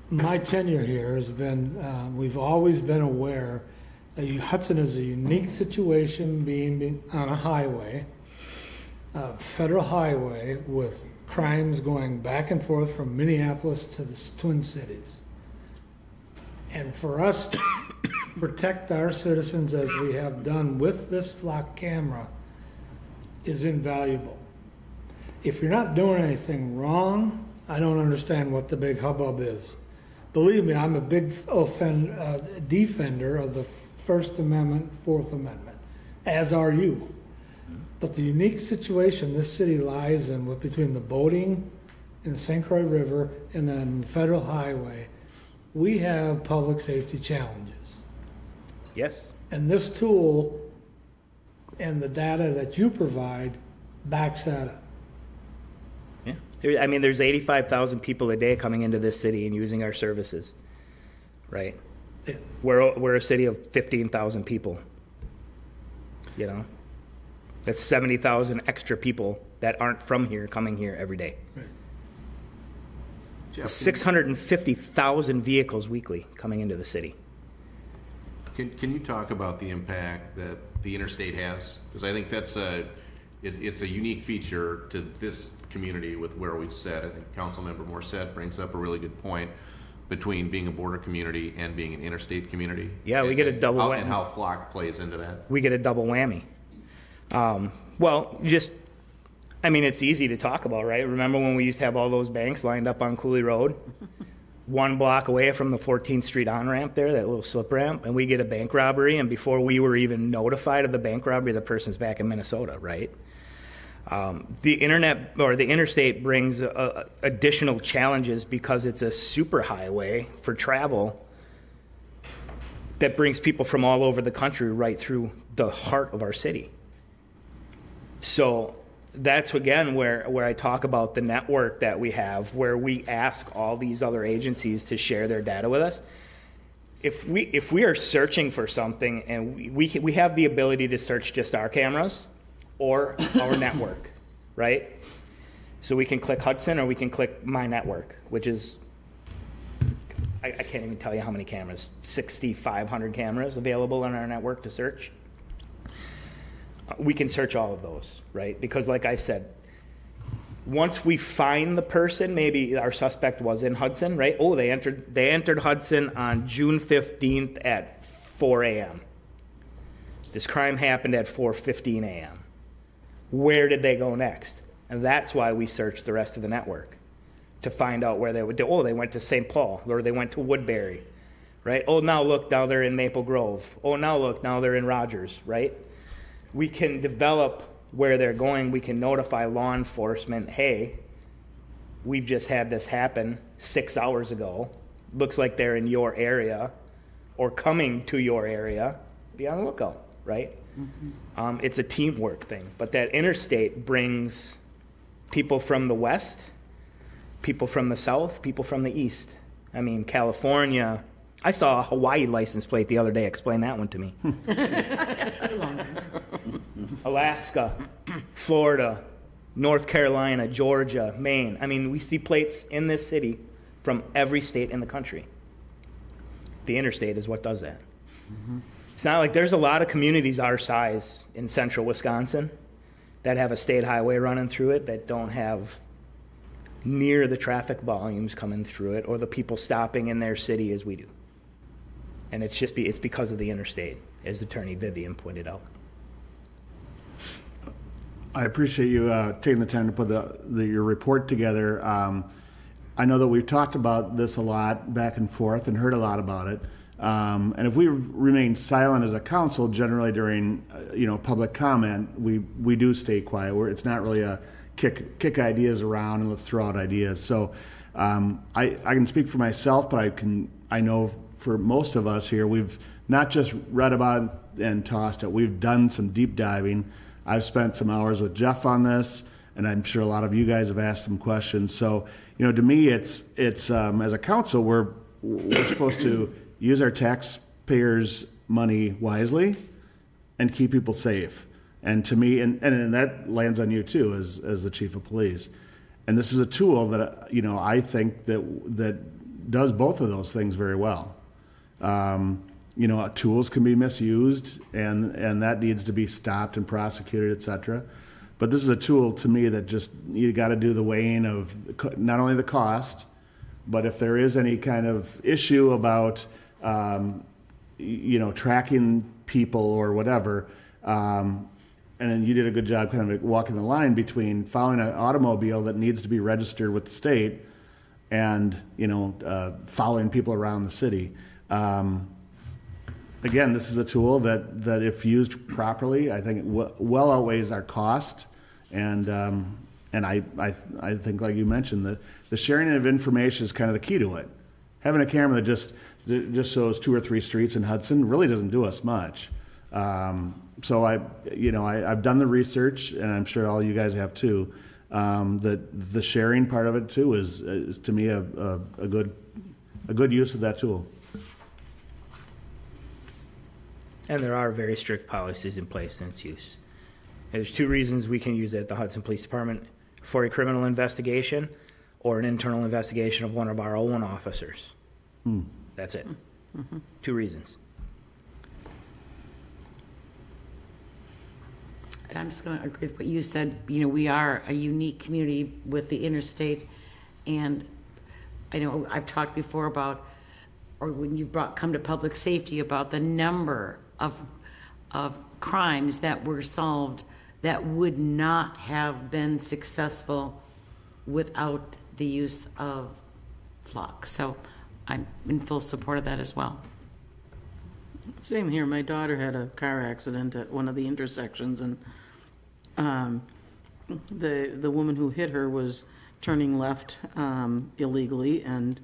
my tenure here has been, we've always been aware that Hudson is a unique situation being on a highway, a federal highway with crimes going back and forth from Minneapolis to the Twin Cities. And for us to protect our citizens as we have done with this flock camera is invaluable. If you're not doing anything wrong, I don't understand what the big hubbub is. Believe me, I'm a big defender of the First Amendment, Fourth Amendment, as are you. But the unique situation this city lies in between the boating in the St. Croix River and then the federal highway, we have public safety challenges. Yes. And this tool and the data that you provide backs that up. Yeah. I mean, there's 85,000 people a day coming into this city and using our services, right? Yeah. We're a city of 15,000 people, you know? That's 70,000 extra people that aren't from here coming here every day. Right. 650,000 vehicles weekly coming into the city. Can you talk about the impact that the interstate has? Because I think that's it's a unique feature to this community with where we sit. I think Councilmember Morissette brings up a really good point between being a border community and being an interstate community. Yeah, we get a double whammy. And how flock plays into that. We get a double whammy. It's easy to talk about, right? Remember when we used to have all those banks lined up on Cooley Road? 1 block away from the 14th Street on-ramp there, that little slip ramp, and we get a bank robbery, and before we were even notified of the bank robbery, the person's back in Minnesota, right? The internet or the interstate brings additional challenges because it's a superhighway for travel that brings people from all over the country right through the heart of our city. So that's, again, where I talk about the network that we have, where we ask all these other agencies to share their data with us. If we are searching for something and we have the ability to search just our cameras or our network, right? So we can click Hudson or we can click My Network, which is, I can't even tell you how many cameras, 6,500 cameras available on our network to search. we can search all of those, right? Because like I said, once we find the person, maybe our suspect was in Hudson, right? Oh, they entered Hudson on June 15th at 4 a.m. This crime happened at 4:15 a.m. Where did they go next? And that's why we searched the rest of the network to find out where they would do. Oh, they went to St. Paul, or they went to Woodbury, right? Oh, now look, now they're in Maple Grove. Oh, now look, now they're in Rogers, right? We can develop where they're going. We can notify law enforcement, hey, we've just had this happen 6 hours ago. Looks like they're in your area or coming to your area. Be on the lookout, right? It's a teamwork thing. But that interstate brings people from the west, people from the south, people from the east. I mean, California. I saw a Hawaii license plate the other day. Explain that one to me. That's a long time. Alaska, Florida, North Carolina, Georgia, Maine. I mean, we see plates in this city from every state in the country. The interstate is what does that. It's not like there's a lot of communities our size in central Wisconsin that have a state highway running through it that don't have near the traffic volumes coming through it or the people stopping in their city as we do. And it's because of the interstate, as Attorney Vivian pointed out. I appreciate you taking the time to put your report together. I know that we've talked about this a lot back and forth and heard a lot about it. And if we remain silent as a council, generally during public comment, we do stay quiet. It's not really a kick ideas around and let's throw out ideas. So I can speak for myself, but I know for most of us here, we've not just read about it and tossed it. We've done some deep diving. I've spent some hours with Jeff on this, and I'm sure a lot of you guys have asked some questions. So, to me, it's as a council, we're supposed to use our taxpayers' money wisely and keep people safe. And to me, and that lands on you too, as the chief of police. And this is a tool that I think that does both of those things very well. Tools can be misused, and that needs to be stopped and prosecuted, et cetera. But this is a tool to me that just you got to do the weighing of not only the cost, but if there is any kind of issue about tracking people or whatever. And then you did a good job kind of walking the line between following an automobile that needs to be registered with the state and following people around the city. Again, this is a tool that if used properly, I think it well outweighs our cost. And I think, like you mentioned, the sharing of information is kind of the key to it. Having a camera that just shows 2 or 3 streets in Hudson really doesn't do us much. So I've done the research, and I'm sure all you guys have too. That the sharing part of it too is to me a good use of that tool. And there are very strict policies in place in its use. There's 2 reasons we can use it at the Hudson Police Department: for a criminal investigation or an internal investigation of one of our own officers. That's it. 2 reasons. And I'm just going to agree with what you said. We are a unique community with the interstate, and I know I've talked before about, or when you've come to public safety, about the number of crimes that were solved that would not have been successful without the use of Flock. So I'm in full support of that as well. Same here. My daughter had a car accident at one of the intersections, and the woman who hit her was turning left illegally and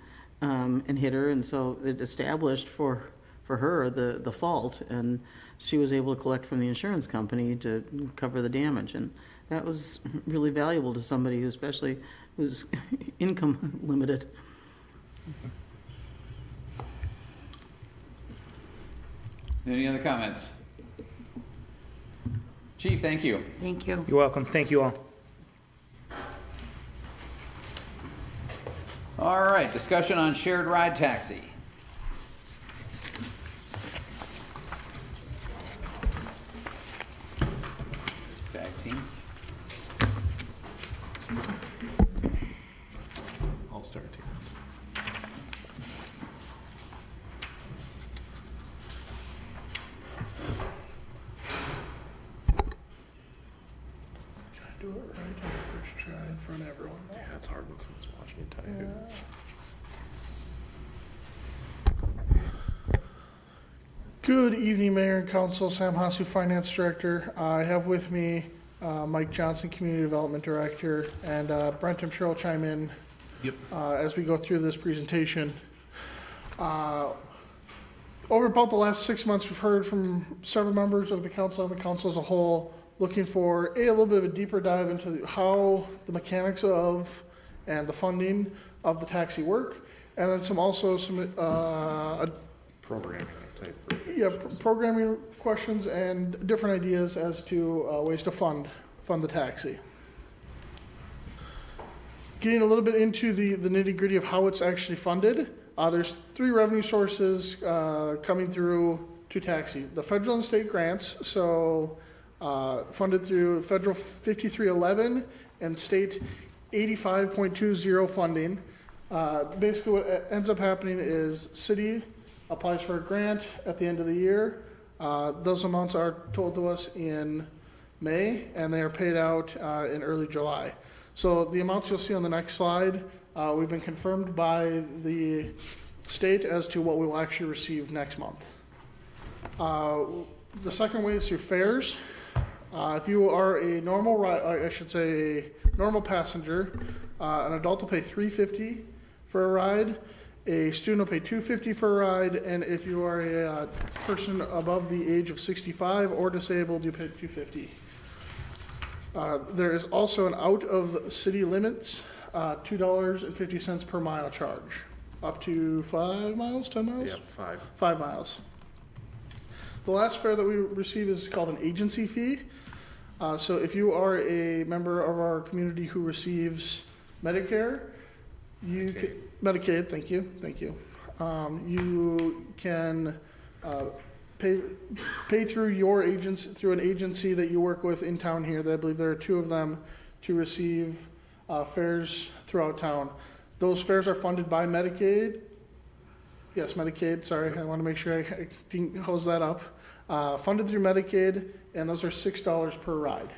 hit her, and so it established for her the fault, and she was able to collect from the insurance company to cover the damage, and that was really valuable to somebody who's income limited. Any other comments? Chief, thank you. Thank you. You're welcome. Thank you all. All right, discussion on shared ride taxi. All-star team. Can I do it right on the first try in front of everyone? Yeah, it's hard when someone's watching it tell you. Good evening, Mayor and Council. Sam Hasu, Finance Director. I have with me Mike Johnson, Community Development Director, and Brent, I'm sure will chime in as we go through this presentation. Over about the last 6 months, we've heard from several members of the council and the council as a whole looking for a little bit of a deeper dive into how the mechanics of and the funding of the taxi work, and then some Programming type. programming questions and different ideas as to ways to fund the taxi. Getting a little bit into the nitty gritty of how it's actually funded, there's 3 revenue sources coming through to taxi. The federal and state grants, so funded through federal 5311 and state 85.20 funding. Basically what ends up happening is city applies for a grant at the end of the year. Those amounts are told to us in May, and they are paid out in early July. So the amounts you'll see on the next slide, we've been confirmed by the state as to what we will actually receive next month. The second way is through fares. If you are a normal normal passenger, an adult will pay $3.50 for a ride. A student will pay $2.50 for a ride, and if you are a person above the age of 65 or disabled, you pay $2.50. There is also an out of city limits, $2.50 per mile charge, up to 5 miles, 10 miles? Yeah, 5. 5 miles. The last fare that we receive is called an agency fee. So if you are a member of our community who receives Medicare, Medicaid, thank you. You can pay through your agency, through an agency that you work with in town here. I believe there are 2 of them to receive fares throughout town. Those fares are funded by Medicaid. Yes, Medicaid. Sorry, I want to make sure I didn't hose that up. Funded through Medicaid, and those are $6 per ride.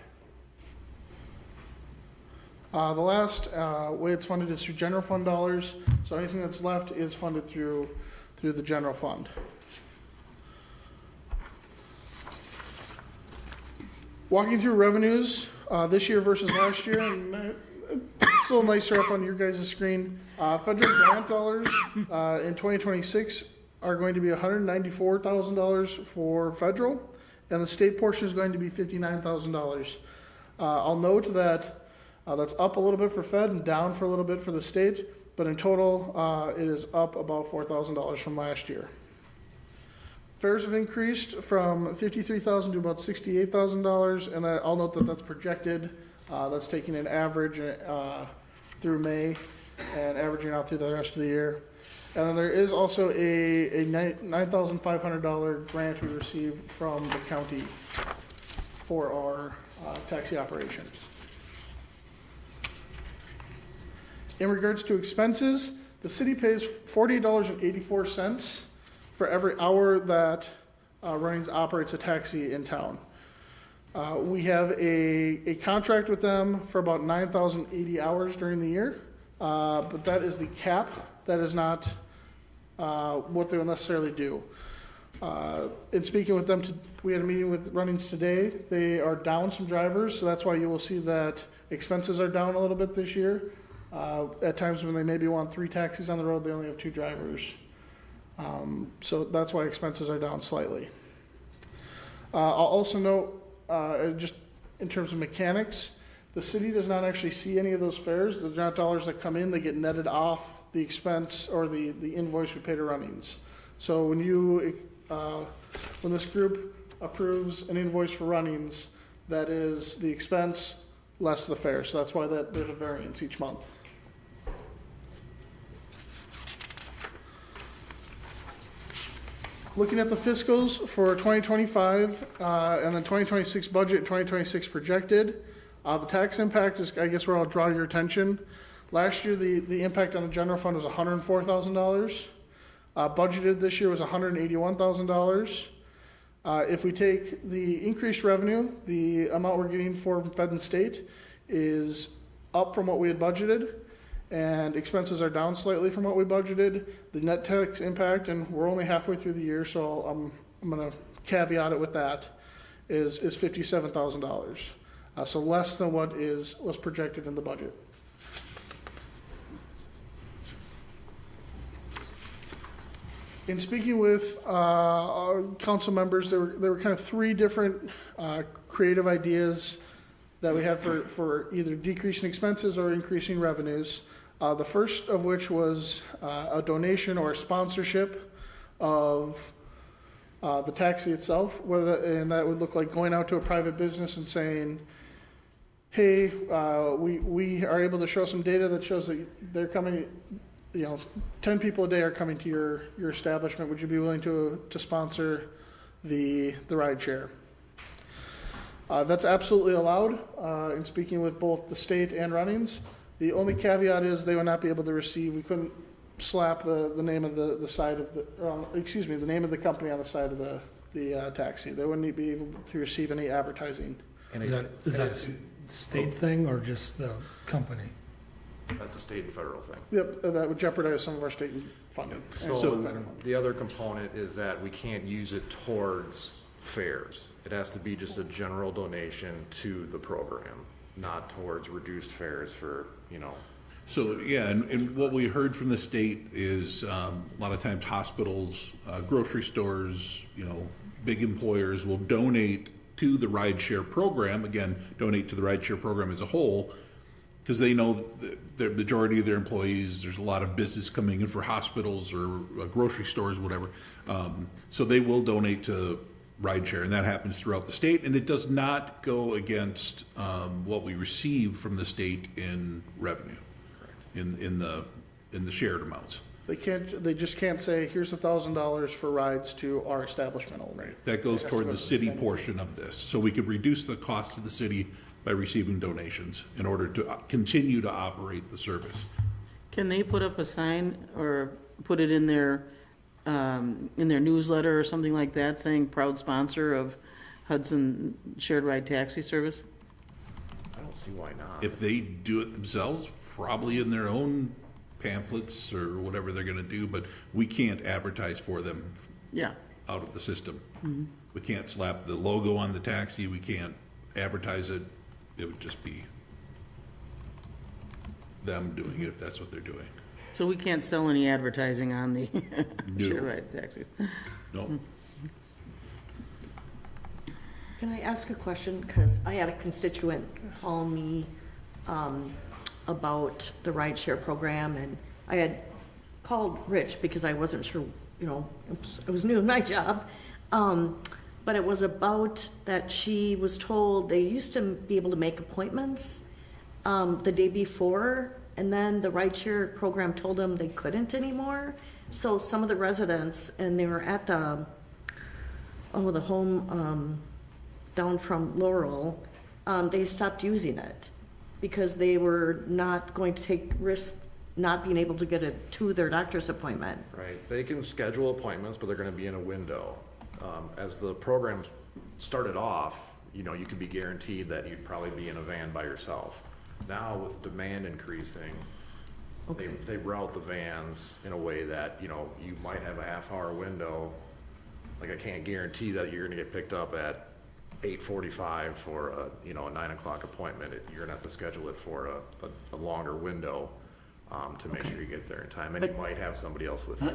The last way it's funded is through general fund dollars. So anything that's left is funded through the general fund. Walking through revenues this year versus last year, and it's a little nicer up on your guys' screen. Federal grant dollars in 2026 are going to be $194,000 for federal, and the state portion is going to be $59,000. I'll note that that's up a little bit for Fed and down for a little bit for the state, but in total, it is up about $4,000 from last year. Fares have increased from $53,000 to about $68,000, and I'll note that that's projected. That's taking an average through May and averaging out through the rest of the year. And then there is also a $9,500 grant we received from the county for our taxi operations. In regards to expenses, the city pays $48.84 for every hour that Runnings operates a taxi in town. We have a contract with them for about 9,080 hours during the year, but that is the cap. That is not what they'll necessarily do. In speaking with them, we had a meeting with Runnings today. They are down some drivers, so that's why you will see that expenses are down a little bit this year. At times when they maybe want 3 taxis on the road, they only have 2 drivers. So that's why expenses are down slightly. I'll also note, just in terms of mechanics, the city does not actually see any of those fares. They're not dollars that come in, they get netted off the expense or the invoice we pay to Runnings. So when this group approves an invoice for Runnings, that is the expense less the fare. So that's why there's a variance each month. Looking at the fiscals for 2025 and then 2026 budget, 2026 projected, the tax impact is, I guess, where I'll draw your attention. Last year, the impact on the general fund was $104,000. Budgeted this year was $181,000. If we take the increased revenue, the amount we're getting from Fed and state is up from what we had budgeted, and expenses are down slightly from what we budgeted. The net tax impact, and we're only halfway through the year, so I'm going to caveat it with that, is $57,000. So less than what was projected in the budget. In speaking with our council members, there were kind of three different creative ideas that we had for either decreasing expenses or increasing revenues. The first of which was a donation or a sponsorship of the taxi itself, and that would look like going out to a private business and saying, hey, we are able to show some data that shows that they're coming, 10 people a day are coming to your establishment. Would you be willing to sponsor the ride share? That's absolutely allowed in speaking with both the state and Runnings. The only caveat is they would not be able to receive, we couldn't slap the name of the side of the name of the company on the side of the taxi. They wouldn't be able to receive any advertising. Is that a state thing or just the company? That's a state and federal thing. Yep, that would jeopardize some of our state funding. So the other component is that we can't use it towards fares. It has to be just a general donation to the program, not towards reduced fares for, So, yeah, and what we heard from the state is a lot of times hospitals, grocery stores, big employers will donate to the rideshare program, again, donate to the rideshare program as a whole, because they know the majority of their employees, there's a lot of business coming in for hospitals or grocery stores, whatever. So they will donate to rideshare, and that happens throughout the state, and it does not go against what we receive from the state in revenue, in the shared amounts. They just can't say, here's $1,000 for rides to our establishment only. That goes toward the city portion of this, so we could reduce the cost to the city by receiving donations in order to continue to operate the service. Can they put up a sign or put it in their newsletter or something like that saying proud sponsor of Hudson Shared Ride Taxi Service? I don't see why not. If they do it themselves, probably in their own pamphlets or whatever they're gonna do, but we can't advertise for them out of the system. Mhm. We can't slap the logo on the taxi, we can't advertise it. It would just be them doing it if that's what they're doing. So we can't sell any advertising on the No. Shared Ride Taxis? No. Can I ask a question? Because I had a constituent call me about the rideshare program, and I had called Rich because I wasn't sure, I was new in my job. But it was about that she was told they used to be able to make appointments the day before, and then the rideshare program told them they couldn't anymore. So some of the residents, and they were at the home down from Laurel, they stopped using it because they were not going to take risks not being able to get it to their doctor's appointment. Right, they can schedule appointments, but they're gonna be in a window. As the program started off, you could be guaranteed that you'd probably be in a van by yourself. Now with demand increasing, they route the vans in a way that, you might have a half-hour window. Like I can't guarantee that you're gonna get picked up at 8:45 for a 9 o'clock appointment. You're gonna have to schedule it for a longer window to make sure you get there in time, and you might have somebody else with you.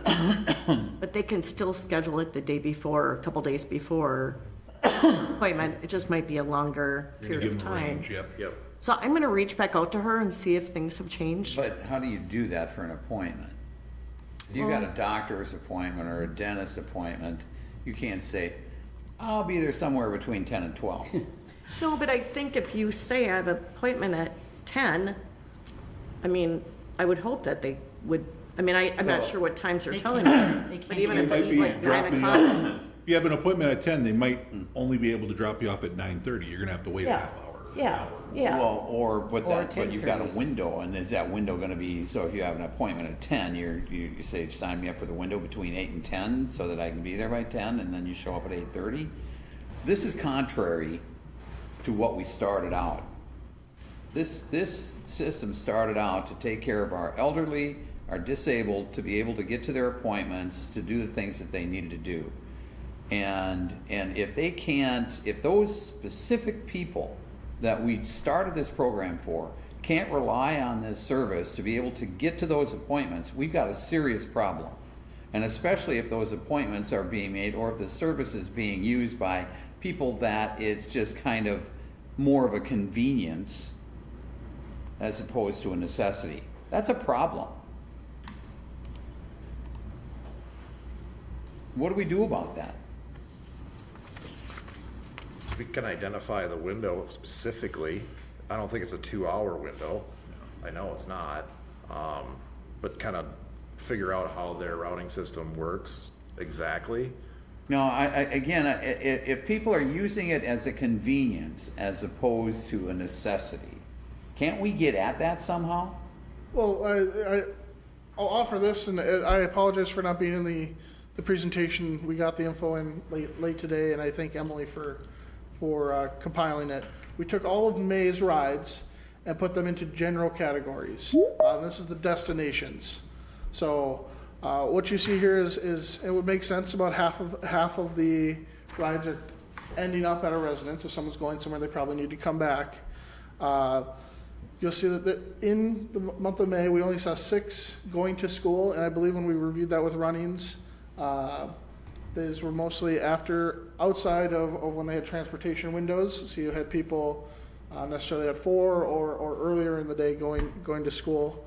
But they can still schedule it the day before, a couple days before appointment. It just might be a longer period of time. Yep. So I'm gonna reach back out to her and see if things have changed. But how do you do that for an appointment? If you got a doctor's appointment or a dentist appointment, you can't say, I'll be there somewhere between 10 and 12. No, but I think if you say I have an appointment at 10, I would hope that they would, I'm not sure what times they're telling me, but even if it's like 9 o'clock. If you have an appointment at 10, they might only be able to drop you off at 9:30. You're gonna have to wait a half hour. Yeah, yeah. Well, but Or but you've got a 10:30. window, and is that window gonna be, so if you have an appointment at 10, you say, sign me up for the window between 8 and 10, so that I can be there by 10, and then you show up at 8:30? This is contrary to what we started out. This system started out to take care of our elderly, our disabled, to be able to get to their appointments, to do the things that they needed to do. And if they can't, if those specific people that we started this program for can't rely on this service to be able to get to those appointments, we've got a serious problem. And especially if those appointments are being made, or if the service is being used by people that it's just kind of more of a convenience as opposed to a necessity. That's a problem. What do we do about that? We can identify the window specifically. I don't think it's a 2-hour window. I know it's not. But kind of figure out how their routing system works exactly. No, if people are using it as a convenience as opposed to a necessity, can't we get at that somehow? Well, I'll offer this, and I apologize for not being in the presentation. We got the info in late today, and I thank Emily for compiling it. We took all of May's rides and put them into general categories. This is the destinations. So what you see here is it would make sense. About half of the rides are ending up at a residence. If someone's going somewhere, they probably need to come back. You'll see that in the month of May, we only saw 6 going to school, and I believe when we reviewed that with runnings, these were mostly outside of when they had transportation windows. So you had people necessarily at 4 or earlier in the day going to school.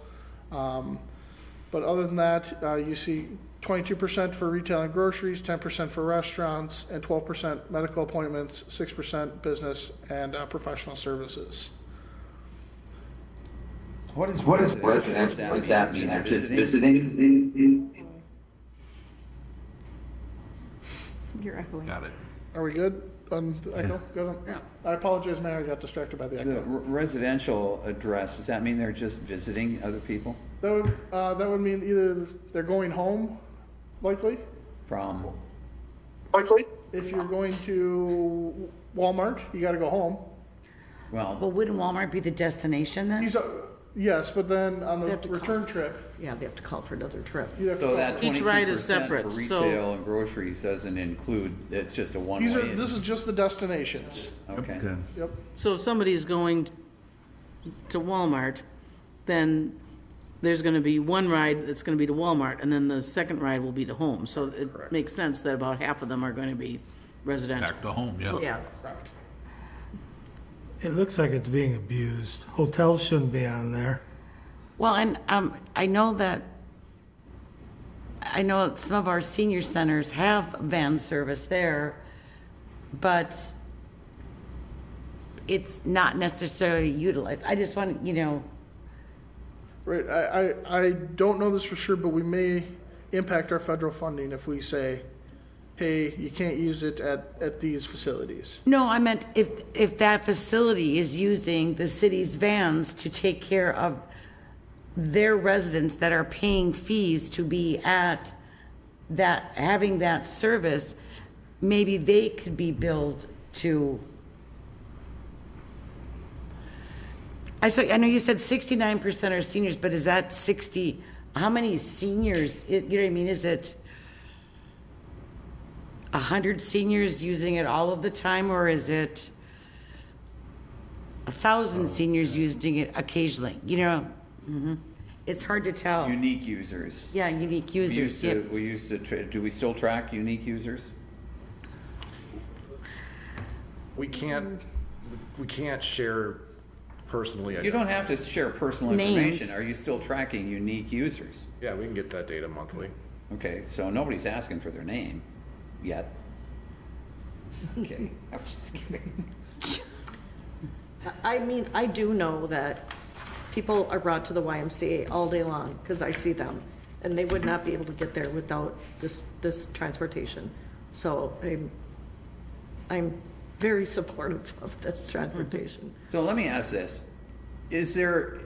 But other than that, you see 22% for retail and groceries, 10% for restaurants, and 12% medical appointments, 6% business and professional services. What is residence? Does that mean they're just visiting? You're echoing. Got it. Are we good on the echo? Good on, Yeah. I apologize, Mayor, I got distracted by the The echo. residential address, does that mean they're just visiting other people? That would mean either they're going home, likely. From? Likely. If you're going to Walmart, you gotta go home. Well, wouldn't Walmart be the destination then? Yes, but then on They the have to return trip, Yeah, they have to call for another trip. you have to So call that for- Each ride is 22% separate, for so- retail and groceries doesn't include, it's just a one-way. This is just the destinations. Okay. Yep. So if somebody's going to Walmart, then there's gonna be one ride that's gonna be to Walmart, and then the second ride will be to home. So it makes sense that about half of them are gonna be residential. Back to home, yeah. Yeah. It looks like it's being abused. Hotels shouldn't be on there. Well, and I know that some of our senior centers have van service there, but it's not necessarily utilized. I just want, Right, I don't know this for sure, but we may impact our federal funding if we say, hey, you can't use it at these facilities. No, I meant if that facility is using the city's vans to take care of their residents that are paying fees to be at that, having that service, maybe they could be billed to. I know you said 69% are seniors, but is that 60? How many seniors? You know what I mean? Is it 100 seniors using it all of the time, or is it 1,000 seniors using it occasionally? It's hard to tell. Unique users. Yeah, unique users. We used to, do we still track unique users? We can't share personally. You don't have to share personal Names. information. Are you still tracking unique users? Yeah, we can get that data monthly. Okay, so nobody's asking for their name yet. Okay, I'm just kidding. I mean, I do know that people are brought to the YMCA all day long, because I see them, and they would not be able to get there without this transportation. So I'm very supportive of this transportation. So let me ask this. Is there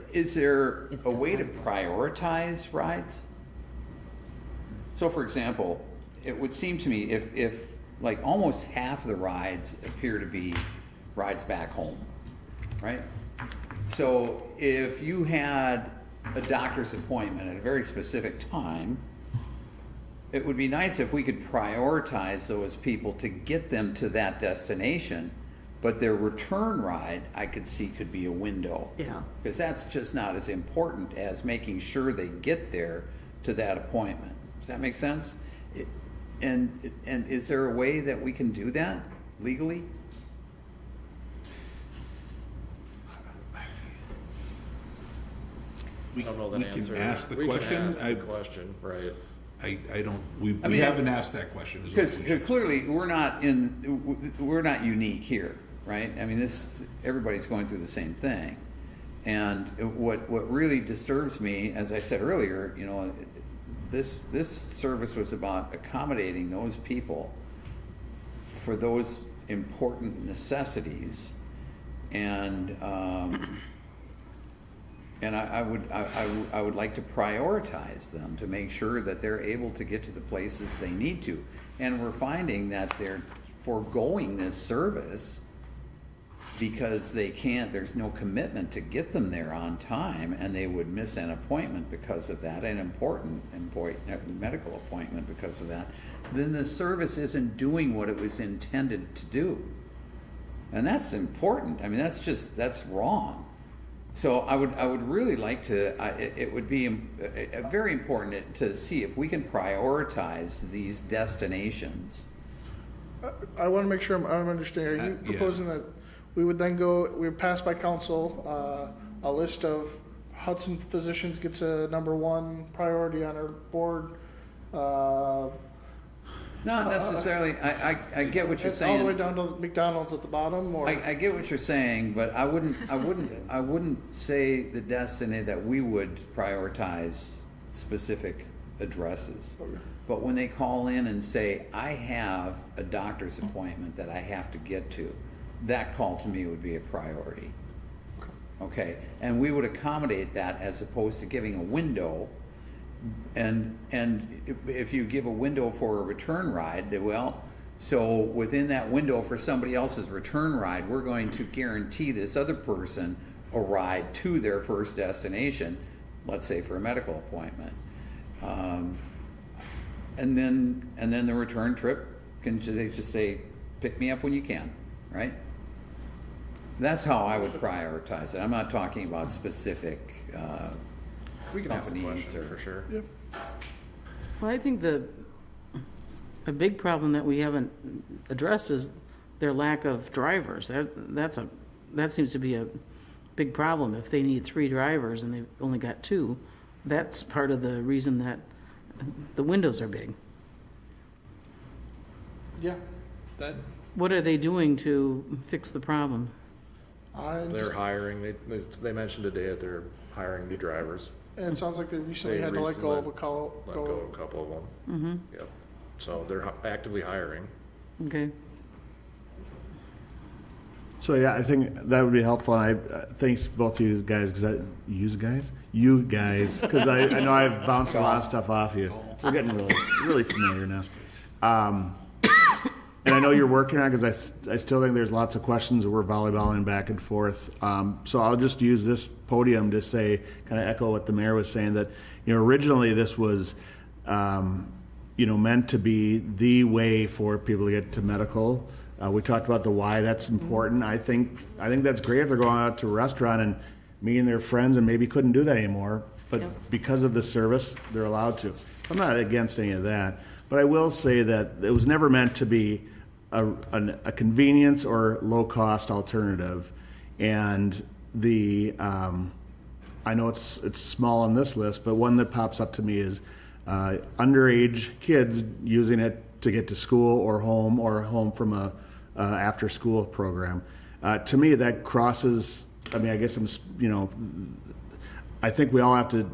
a way to prioritize rides? So for example, it would seem to me if like almost half of the rides appear to be rides back home, right? So if you had a doctor's appointment at a very specific time, it would be nice if we could prioritize those people to get them to that destination, but their return ride, I could see, could be a window. Yeah. Because that's just not as important as making sure they get there to that appointment. Does that make sense? And is there a way that we can do that legally? I don't know that we answer. can ask the We can question. ask the question, right. I don't, we haven't asked that question. is what Because we should- clearly, we're not unique here, right? I mean, everybody's going through the same thing. And what really disturbs me, as I said earlier, you know, this service was about accommodating those people for those important necessities, and I would like to prioritize them to make sure that they're able to get to the places they need to. And we're finding that they're foregoing this service because they can't, there's no commitment to get them there on time, and they would miss an appointment because of that, an important medical appointment because of that. Then the service isn't doing what it was intended to do. And that's important. I mean, that's wrong. So I would really like to, it would be very important to see if we can prioritize these destinations. I want to make sure I'm understanding. Are you proposing that we would then we would pass by council, a list of Hudson physicians gets a #1 priority on our board? Not necessarily. I get what you're saying. All the way down to McDonald's at the bottom, or I get what you're saying, but I wouldn't say the destiny that we would prioritize specific addresses. Okay. But when they call in and say, I have a doctor's appointment that I have to get to, that call to me would be a priority. Okay, and we would accommodate that as opposed to giving a window. And if you give a window for a return ride, well, so within that window for somebody else's return ride, we're going to guarantee this other person a ride to their first destination, let's say for a medical appointment. And then the return trip, they just say, pick me up when you can, right? That's how I would prioritize it. I'm not talking about specific We can ask the companies question for sure. Yep. Well, I think a big problem that we haven't addressed is their lack of drivers. That seems to be a big problem. If they need 3 drivers and they've only got 2, that's part of the reason that the windows are big. yeah, that What are they doing to fix the problem? They're hiring, they mentioned today that they're hiring new drivers. and it sounds like they recently They had to let go of a recently let go of a couple of them. Mm-hmm. Yep. So they're actively hiring. Okay. So yeah, I think that would be helpful, and thanks both of you guys, because you guys, because I know I've bounced a lot of stuff off you. We're getting really familiar now. And I know you're working on it, because I still think there's lots of questions that we're volleyballing back and forth. So I'll just use this podium to say, kind of echo what the mayor was saying, that, originally this was, meant to be the way for people to get to medical. We talked about the why that's important. I think that's great if they're going out to a restaurant and meeting their friends and maybe couldn't do that anymore, but because of the service, they're allowed to. I'm not against any of that, but I will say that it was never meant to be a convenience or low-cost alternative. And I know it's small on this list, but one that pops up to me is underage kids using it to get to school or home from a after-school program. To me, that crosses. I mean, I guess I think we all have to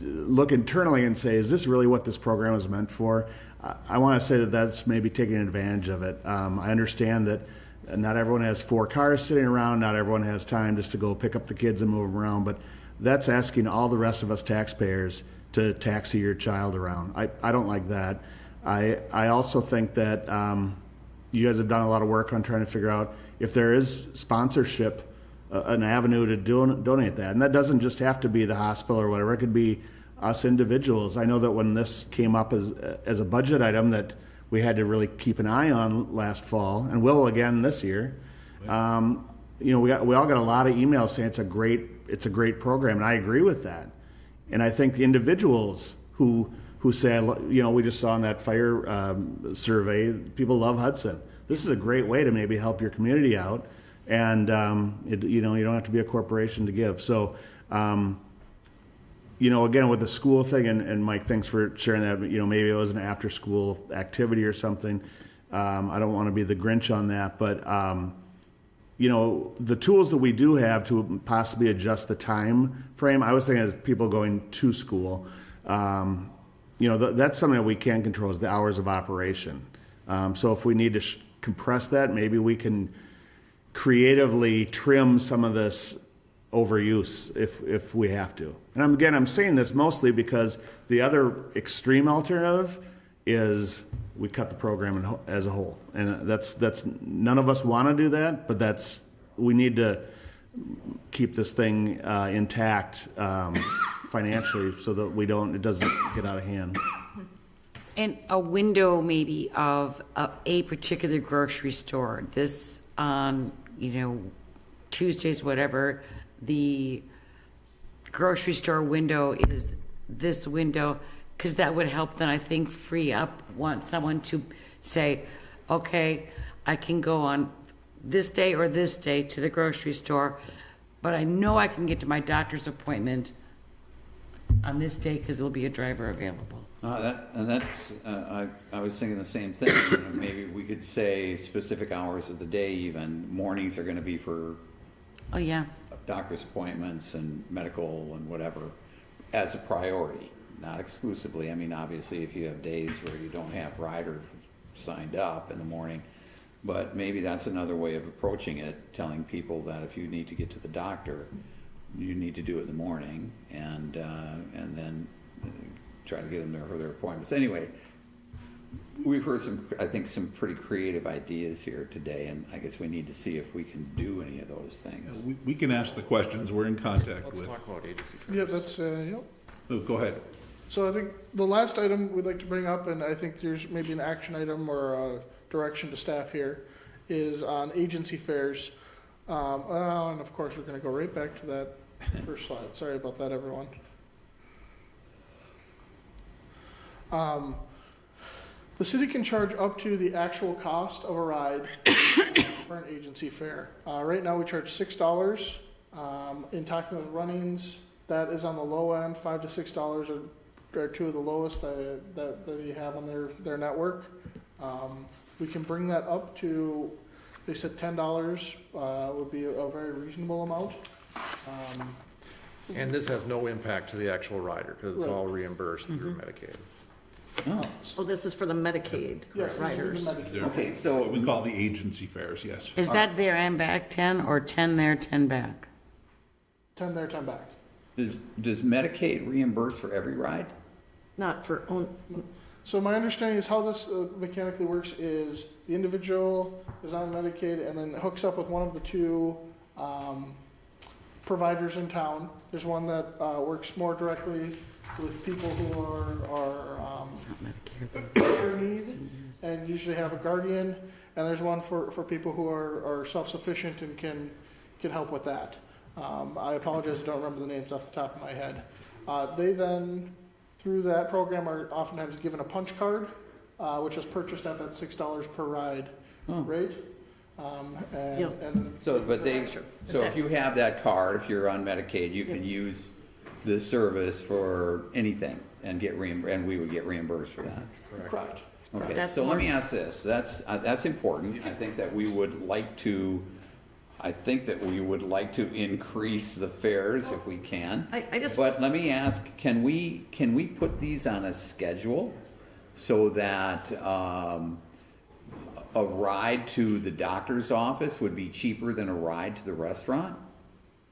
look internally and say, is this really what this program is meant for? I want to say that that's maybe taking advantage of it. I understand that Not everyone has 4 cars sitting around. Not everyone has time just to go pick up the kids and move them around. But that's asking all the rest of us taxpayers to taxi your child around. I don't like that. I also think that you guys have done a lot of work on trying to figure out if there is sponsorship, an avenue to donate that. And that doesn't just have to be the hospital or whatever. It could be us individuals. I know that when this came up as a budget item that we had to really keep an eye on last fall, and will again this year. We all got a lot of emails saying it's a great program, and I agree with that. And I think the individuals who say, we just saw in that fire survey, people love Hudson. This is a great way to maybe help your community out, and you don't have to be a corporation to give. So. Again, with the school thing, and Mike, thanks for sharing that, but, maybe it was an after-school activity or something. I don't want to be the Grinch on that, but, the tools that we do have to possibly adjust the time frame, I was thinking as people going to school, that's something that we can control is the hours of operation. So if we need to compress that, maybe we can creatively trim some of this overuse if we have to. And I'm saying this mostly because the other extreme alternative is we cut the program as a whole. And that's none of us want to do that, but we need to keep this thing intact financially so that it doesn't get out of hand. And a window maybe of a particular grocery store. This on, Tuesdays, whatever, the grocery store window is this window, because that would help then, I think, free up someone to say, okay, I can go on this day or this day to the grocery store, but I know I can get to my doctor's appointment on this day because there'll be a driver available. I was thinking the same thing. Maybe we could say specific hours of the day even. Mornings are going to be for doctor's appointments and medical and whatever as a priority, not exclusively. I mean, obviously, if you have days where you don't have rider signed up in the morning, but maybe that's another way of approaching it, telling people that if you need to get to the doctor, you need to do it in the morning, and then try to get them there for their appointments. Anyway, we've heard some pretty creative ideas here today, and I guess we need to see if we can do any of those things. We can ask the questions. We're in contact with. Let's talk about agency first. Yeah, that's, yep. Oh, go ahead. So I think the last item we'd like to bring up, and I think there's maybe an action item or a direction to staff here, is on agency fares. And of course, we're going to go right back to that first slide. Sorry about that, everyone. The city can charge up to the actual cost of a ride for an agency fare. Right now, we charge $6. In talking with Runnings, that is on the low end. $5 to $6 are two of the lowest that you have on their network. We can bring that up to, they said $10 would be a very reasonable amount. And this has no impact to the actual rider because it's all reimbursed through Medicaid. Oh, this is for the Medicaid riders. Okay, so what we call the agency fares, yes. Is that there and back 10 or 10 there, 10 back? 10 there, 10 back. Does Medicaid reimburse for every ride? Not for own. So my understanding is how this mechanically works is the individual is on Medicaid and then hooks up with one of the two providers in town. There's one that works more directly with people who are needs and usually have a guardian, and there's one for people who are self-sufficient and can help with that. I apologize, I don't remember the names off the top of my head. They then, through that program, are oftentimes given a punch card, which is purchased at that $6 per ride rate. So if you have that card, if you're on Medicaid, you can use the service for anything and get and we would get reimbursed for that. Correct. Okay, so let me ask this. That's important. I think that we would like to increase the fares if we can. But let me ask, can we put these on a schedule so that a ride to the doctor's office would be cheaper than a ride to the restaurant?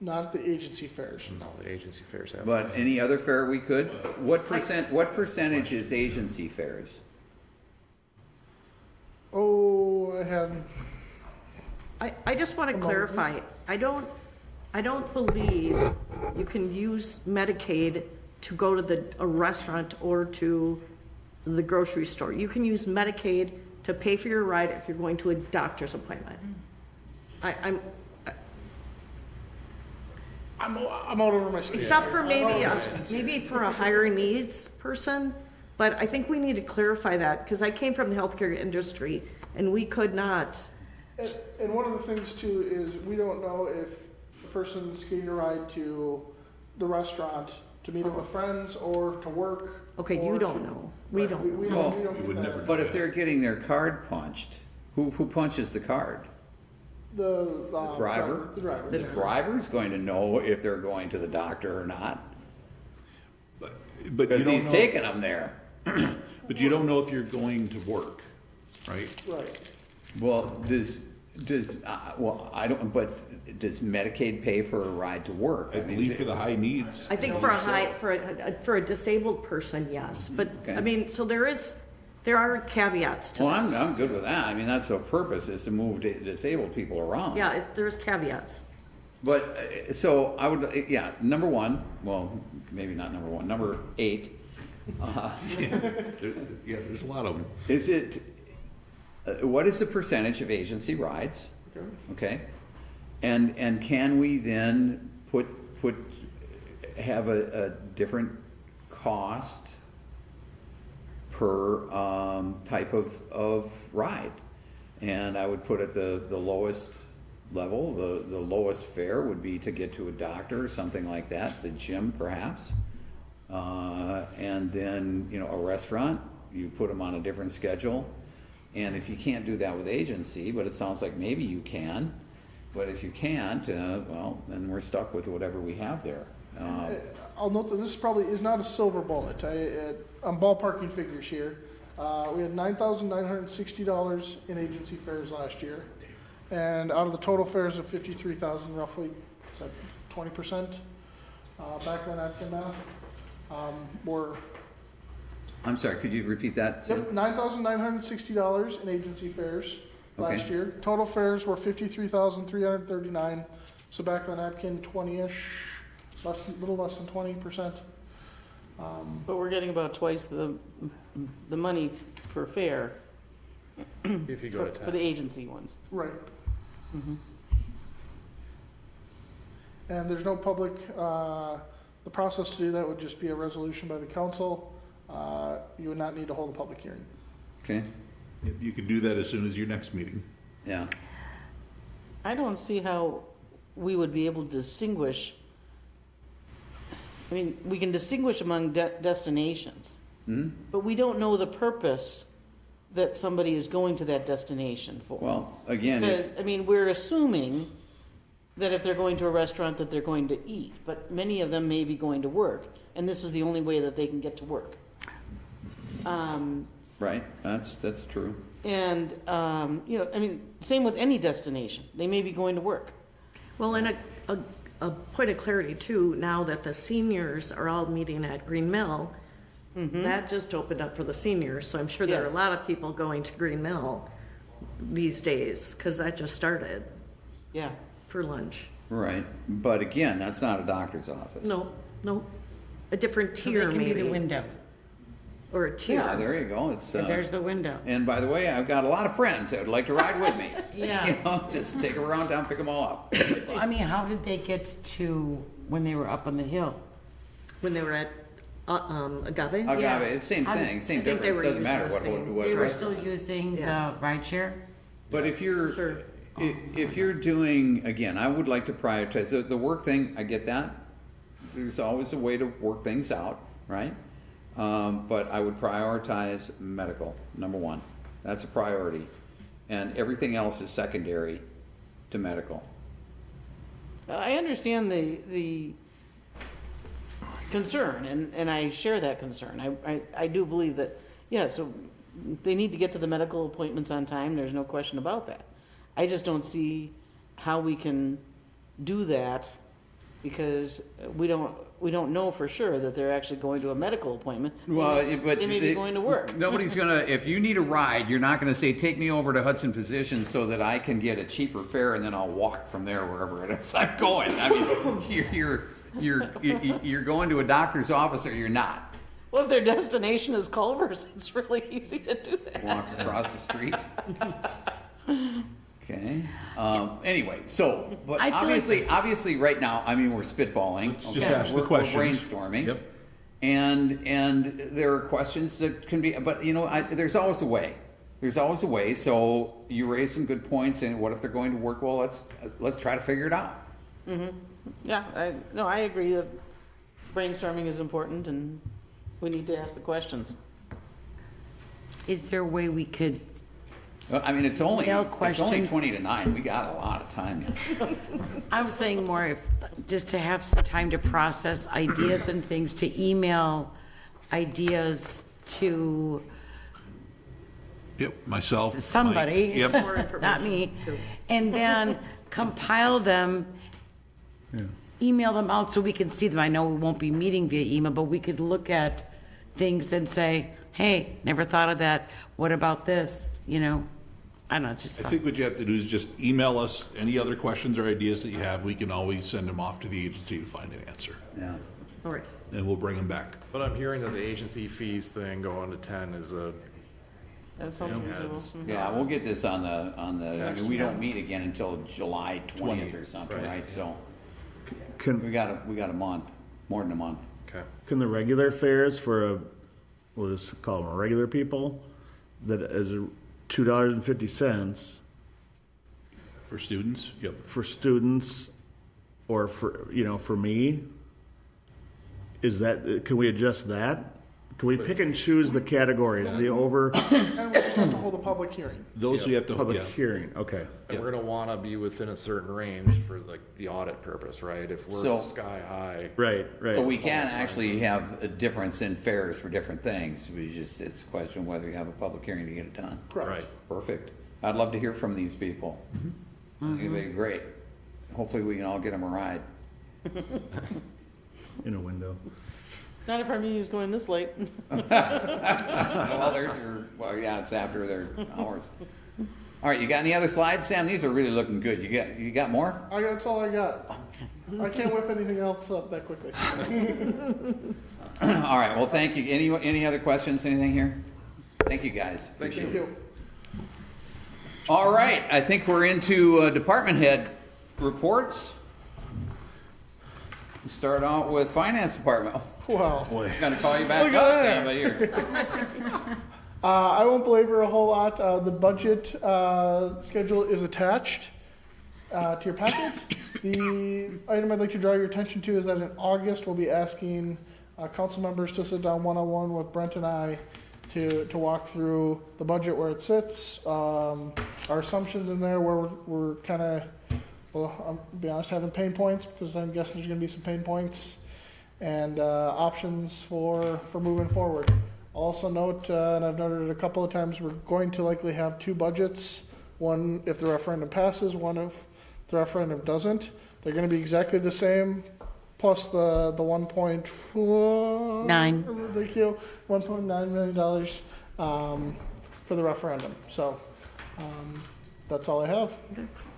Not at the agency fairs. No, the agency fairs have. But any other fair we could? What percentage is agency fares? Oh, I had. I just want to clarify, I don't believe you can use Medicaid to go to a restaurant or to the grocery store. You can use Medicaid to pay for your ride if you're going to a doctor's appointment. I'm out over my skis. except for maybe for a higher needs person, but I think we need to clarify that, because I came from the healthcare industry and we could not. And one of the things too is we don't know if the person's getting a ride to the restaurant to meet up with friends or to work. Okay, you don't know. We don't know. We don't get that. But if they're getting their card punched, who punches the card? The driver? The driver. The driver's going to know if they're going to the doctor or not. But Because he's taking them there. But you don't know if you're going to work, right? Right. Well, I don't, but does Medicaid pay for a ride to work? I believe for the high needs. I think for a disabled person, yes, but, Okay. I mean, so there are caveats to Well, this. I'm good with that. I mean, that's the purpose, is to move disabled people around. Yeah, there's caveats. But, so I would, yeah, number one, well, maybe not number one, number 8. Yeah, there's a lot of them. Is it, what is the percentage of agency rides? Okay? And can we then have a different cost per type of ride? And I would put at the lowest level, the lowest fare would be to get to a doctor or something like that, the gym perhaps. And then, a restaurant, you put them on a different schedule. And if you can't do that with agency, but it sounds like maybe you can, but if you can't, well, then we're stuck with whatever we have there. I'll note that this probably is not a silver bullet. I'm ballparking figures here. We had $9,960 in agency fares last year. And out of the total fares of 53,000, roughly, is that 20%? Back on napkin math. I'm sorry, could you repeat that? Yep, $9,960 in agency fares last year. Total fares were 53,339. So back on napkin, 20-ish, little less than 20%. But we're getting about twice the money per fare If you go to for the agency ones. Right. Mhm. And there's no public, the process to do that would just be a resolution by the council. You would not need to hold a public hearing. Okay. You could do that as soon as your next meeting. Yeah. I don't see how we would be able to distinguish. I mean, we can distinguish among destinations, but we don't know the purpose that somebody is going to that destination for. Well, again, Because, I mean, we're assuming that if they're going to a restaurant that they're going to eat, but many of them may be going to work, and this is the only way that they can get to work. Right, that's true. And, I mean, same with any destination. They may be going to work. Well, and a point of clarity too, now that the seniors are all meeting at Green Mill, that just opened up for the seniors, so I'm sure there are a Yes. lot of people going to Green Mill these days, because that just started. Yeah. For lunch. Right, but again, that's not a doctor's office. No, a different So tier they can maybe. be the window. Or a tier. Yeah, there you go. It's There's the window. And by the way, I've got a lot of friends that would like to ride with me. Yeah. Just take them around town, pick them all up. I mean, how did they get to when they were up on the hill? When they were at Agave? Agave, it's the same thing, same difference. Doesn't matter what They were restaurant. still using the ride share? But if you're doing, again, I would like to prioritize, the work thing, I get that. There's always a way to work things out, right? But I would prioritize medical, number one. That's a priority. And everything else is secondary to medical. I understand the concern, and I share that concern. I do believe that, yeah, so they need to get to the medical appointments on time, there's no question about that. I just don't see how we can do that because we don't know for sure that they're actually going to a medical appointment. Well, but they may be going to work. Nobody's gonna. If you need a ride, you're not gonna say, "Take me over to Hudson Physicians so that I can get a cheaper fare, and then I'll walk from there wherever it is I'm going." I mean, you're going to a doctor's office, or you're not. Well, if their destination is Culver's, it's really easy to do that. Walk across the street. Okay. Anyway, so, but I feel obviously, right now, I mean, we're spitballing. Just ask the questions. We're brainstorming. Yep. And there are questions that can be, but you know, there's always a way. There's always a way. So you raise some good points, and what if they're going to work? Well, let's try to figure it out. Mm-hmm. Yeah, I agree that brainstorming is important, and we need to ask the questions. Is there a way we could? Well, I mean, it's only questions. 20 to 9. We got a lot of time yet. I was thinking more if, just to have some time to process ideas and things, to email ideas to Yep, myself. somebody, Mike. Yep. not me, and then compile them, email them out so we can see them. I know we won't be meeting via email, but we could look at things and say, hey, never thought of that. What about this? You know, I don't know, just I think what you have to do is just email us any other questions or ideas that you have. We can always send them off to the agency to find an answer. Yeah. All right. And we'll bring them back. But I'm hearing that the agency fees thing going to 10 is a. That sounds reasonable. Mhm. Yeah, we'll get this on the. I Next mean, we don't one. meet again until July 20th or something, Right. right? So Can, we got a month, more than a month. Okay. can the regular fares for we'll just call them regular people, that is $2.50 For students? Yep. for students, or for me, is that, can we adjust that? Can we pick and choose the categories, the over And we just have to hold a public hearing. Those you have to, public yeah. hearing? Okay. And we're gonna wanna be within a certain range for like the audit purpose, right? If we're So- sky high. Right. So we can actually have a difference in fares for different things. It's a question of whether you have a public hearing to get it done. Correct. Right. Perfect. I'd love to hear from these people. I think it'd be great. Hopefully we can all get them a ride. In a window. Not if our meeting's going this late. Well, yeah, it's after their hours. All right, you got any other slides, Sam? These are really looking good. You got more? That's all I got. I can't whip anything else up that quickly. All right, well, thank you. Any other questions, anything here? Thank you, guys. Thank Appreciate it. you. All right, I think we're into department head reports. We'll start out with finance department. Wow. I'm gonna call you back Look up, at Sam, that. but here. I won't belabor a whole lot. The budget schedule is attached to your packet. The item I'd like to draw your attention to is that in August, we'll be asking council members to sit down one-on-one with Brent and I to walk through the budget, where it sits, our assumptions in there, where we're kind of, well, I'll be honest, having pain points, because I'm guessing there's going to be some pain points, and options for moving forward. Also note, and I've noted it a couple of times, we're going to likely have two budgets, one if the referendum passes, one if the referendum doesn't. They're going to be exactly the same, plus the 1.4... Nine. Thank you, $1.9 million for the referendum. So that's all I have.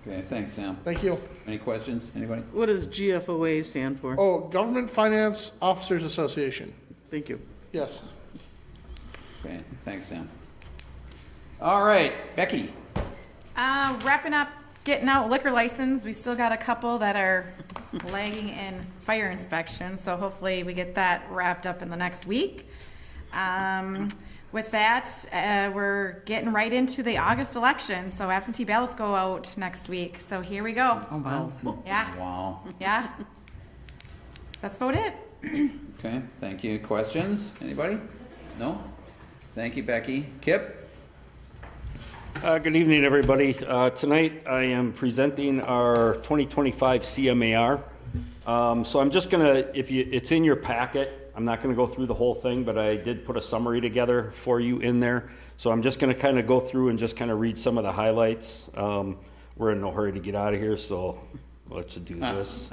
Okay, thanks, Sam. Thank you. Any questions, anybody? What does GFOA stand for? Oh, Government Finance Officers Association. Thank you. Yes. Okay, thanks, Sam. All right, Becky. Wrapping up, getting out liquor license. We still got a couple that are lagging in fire inspection, so hopefully we get that wrapped up in the next week. With that, we're getting right into the August election, so absentee ballots go out next week. So here we go. Oh, wow. Yeah. Wow. Yeah. That's about it. Okay, thank you. Questions? Anybody? No? Thank you, Becky. Kip? Good evening, everybody. Tonight I am presenting our 2025 CMAR. So I'm just gonna, it's in your packet. I'm not going to go through the whole thing, but I did put a summary together for you in there. So I'm just going to kind of go through and just kind of read some of the highlights. We're in no hurry to get out of here, so let's do this.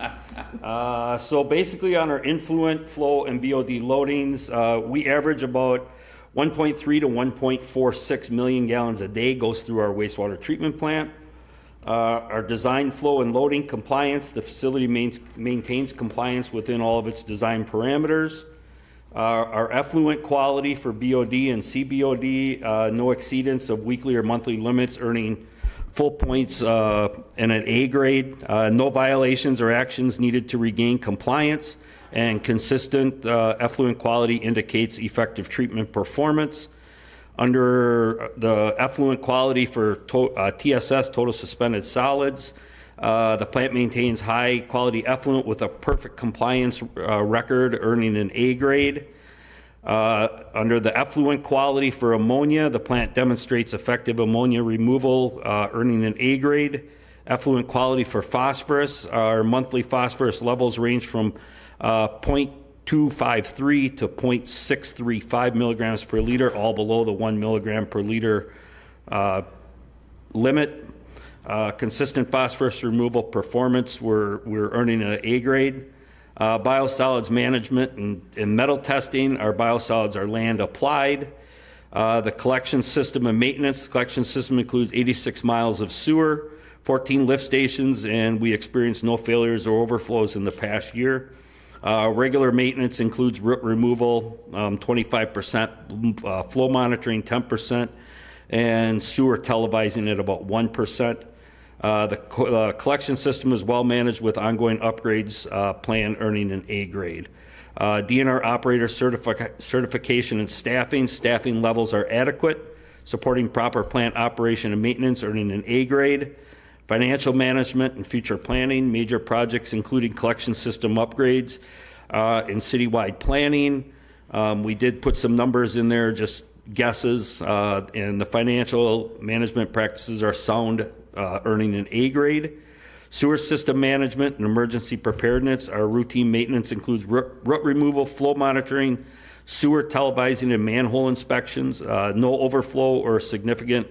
So basically on our influent, flow, and BOD loadings, we average about 1.3 to 1.46 million gallons a day goes through our wastewater treatment plant. Our design, flow, and loading compliance, the facility maintains compliance within all of its design parameters. Our effluent quality for BOD and CBOD, no exceedance of weekly or monthly limits, earning full points and an A grade. No violations or actions needed to regain compliance, and consistent effluent quality indicates effective treatment performance. Under the effluent quality for TSS, total suspended solids, the plant maintains high quality effluent with a perfect compliance record, earning an A grade. Under the effluent quality for ammonia, the plant demonstrates effective ammonia removal, earning an A grade. Effluent quality for phosphorus, our monthly phosphorus levels range from 0.253 to 0.635 milligrams per liter, all below the 1 milligram per liter limit. Consistent phosphorus removal performance, we're earning an A grade. Biosolids management and metal testing, our biosolids are land applied. The collection system and maintenance, the collection system includes 86 miles of sewer, 14 lift stations, and we experienced no failures or overflows in the past year. Regular maintenance includes root removal, 25%, flow monitoring 10%, and sewer televising at about 1%. The collection system is well managed with ongoing upgrades planned, earning an A grade. DNR operator certification and staffing levels are adequate, supporting proper plant operation and maintenance, earning an A grade. Financial management and future planning, major projects including collection system upgrades and citywide planning. We did put some numbers in there, just guesses, and the financial management practices are sound, earning an A grade. Sewer system management and emergency preparedness, our routine maintenance includes root removal, flow monitoring, sewer televising, and manhole inspections. No overflow or significant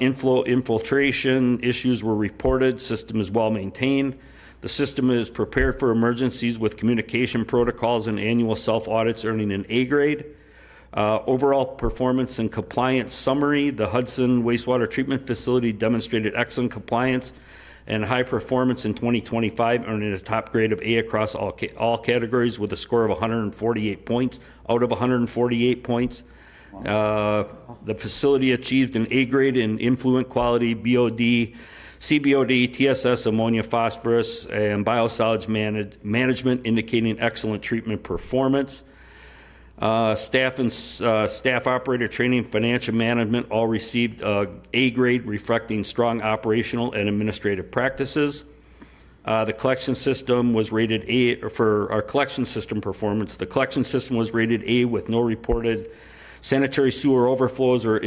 infiltration issues were reported. System is well maintained. The system is prepared for emergencies with communication protocols and annual self-audits, earning an A grade. Overall performance and compliance summary, the Hudson wastewater treatment facility demonstrated excellent compliance and high performance in 2025, earning a top grade of A across all categories with a score of 148 points out of 148 points. The facility achieved an A grade in influent quality, BOD, CBOD, TSS, ammonia, phosphorus, and biosolids management, indicating excellent treatment performance. Staff and staff operator training, financial management all received A grade, reflecting strong operational and administrative practices. The collection system was rated A for our collection system performance. The collection system was rated A with no reported sanitary sewer overflows or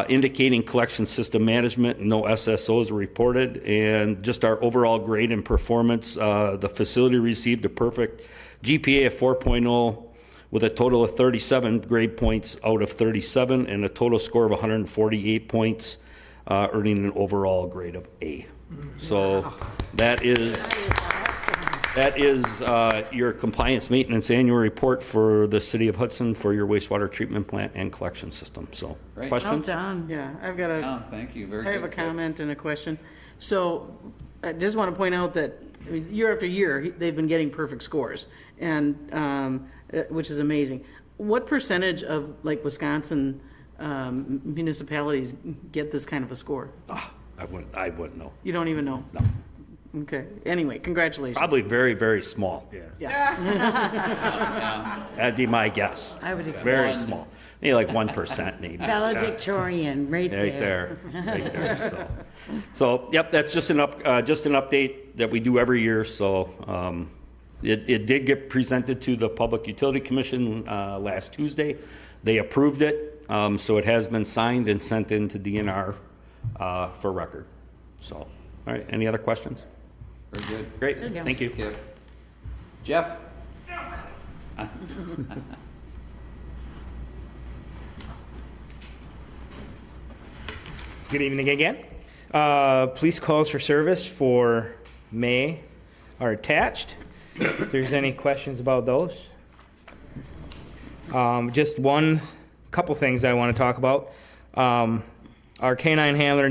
indicating collection system management. No SSOs were reported, and just our overall grade and performance. The facility received a perfect GPA of 4.0 with a total of 37 grade points out of 37 and a total score of 148 points, earning an overall grade of A. So that is your compliance maintenance annual report for the city of Hudson for your wastewater treatment plant and collection system. So Great. Well questions? done. Yeah, I've got a. Oh, thank you. Very I have good. a comment and a question. So I just want to point out that I mean, year after year, they've been getting perfect scores, and which is amazing. What percentage of like Wisconsin municipalities get this kind of a score? I wouldn't know. You don't even know? No. Okay. Anyway, congratulations. Probably very, very small. Yeah. That'd be my guess. I would agree. Very small. Maybe like 1% maybe. Valedictorian, right there. Right there. So yep, that's just an update that we do every year. So it did get presented to the Public Utility Commission last Tuesday. They approved it, so it has been signed and sent in to DNR for record. So, all right, any other questions? Very good. Great, thank you. Jeff? Good evening again. Police calls for service for May are attached. If there's any questions about those. Just couple things I want to talk about. Our canine handler,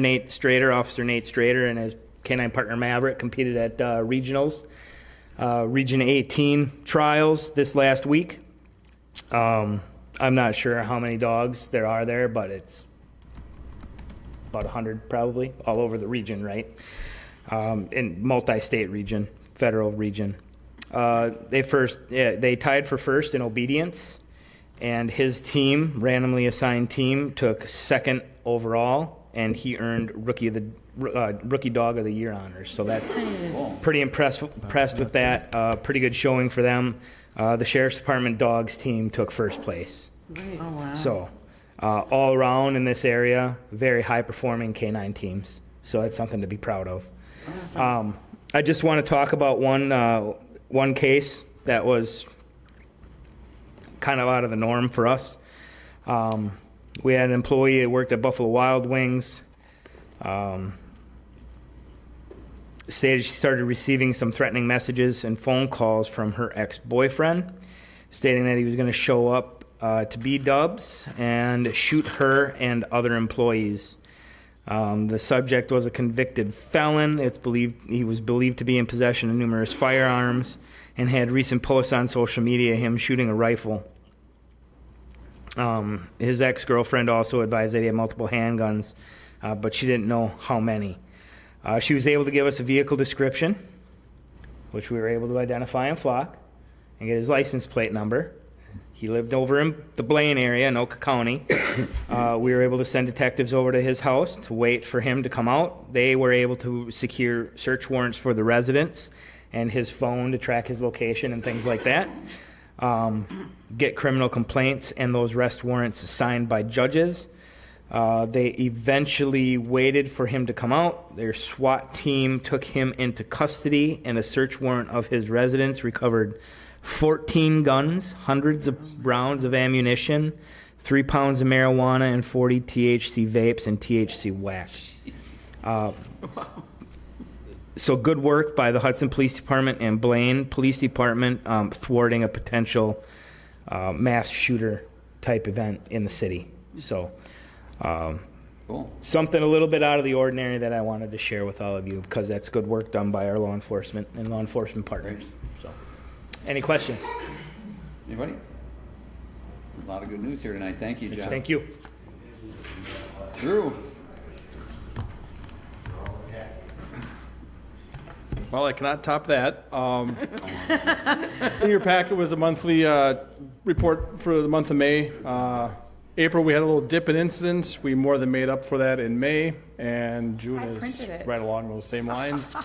Officer Nate Strader, and his canine partner Maverick competed at regionals, Region 18 trials this last week. I'm not sure how many dogs there are there, but it's about 100 probably, all over the region, right? In multi-state region, federal region. They tied for first in obedience, and his team, randomly assigned team, took second overall, and he earned Rookie Dog of the Year honors. So that's pretty impressed with that. Pretty good showing for them. The Sheriff's Department dogs team took first place. Nice. Oh, wow. So all around in this area, very high-performing canine teams. So that's something to be proud of. Awesome. I just want to talk about one case that was kind of out of the norm for us. We had an employee that worked at Buffalo Wild Wings. Stated she started receiving some threatening messages and phone calls from her ex-boyfriend, stating that he was going to show up to B-dubs and shoot her and other employees. The subject was a convicted felon. He was believed to be in possession of numerous firearms and had recent posts on social media him shooting a rifle. His ex-girlfriend also advised that he had multiple handguns, but she didn't know how many. She was able to give us a vehicle description, which we were able to identify in Flock, and get his license plate number. He lived over in the Blaine area in Oka County. We were able to send detectives over to his house to wait for him to come out. They were able to secure search warrants for the residence and his phone to track his location and things like that. Get criminal complaints and those arrest warrants signed by judges. They eventually waited for him to come out. Their SWAT team took him into custody, and a search warrant of his residence recovered 14 guns, hundreds of rounds of ammunition, 3 pounds of marijuana, and 40 THC vapes and THC wax. So good work by the Hudson Police Department and Blaine Police Department thwarting a potential mass shooter type event in the city. So cool. Something a little bit out of the ordinary that I wanted to share with all of you, because that's good work done by our law enforcement and law enforcement partners. So, any questions? Anybody? A lot of good news here tonight. Thank you, Jeff. Thank you. Drew. Well, I cannot top that. In your packet was the monthly report for the month of May. April, we had a little dip in incidents. We more than made up for that in May, and June is right along those same lines. Do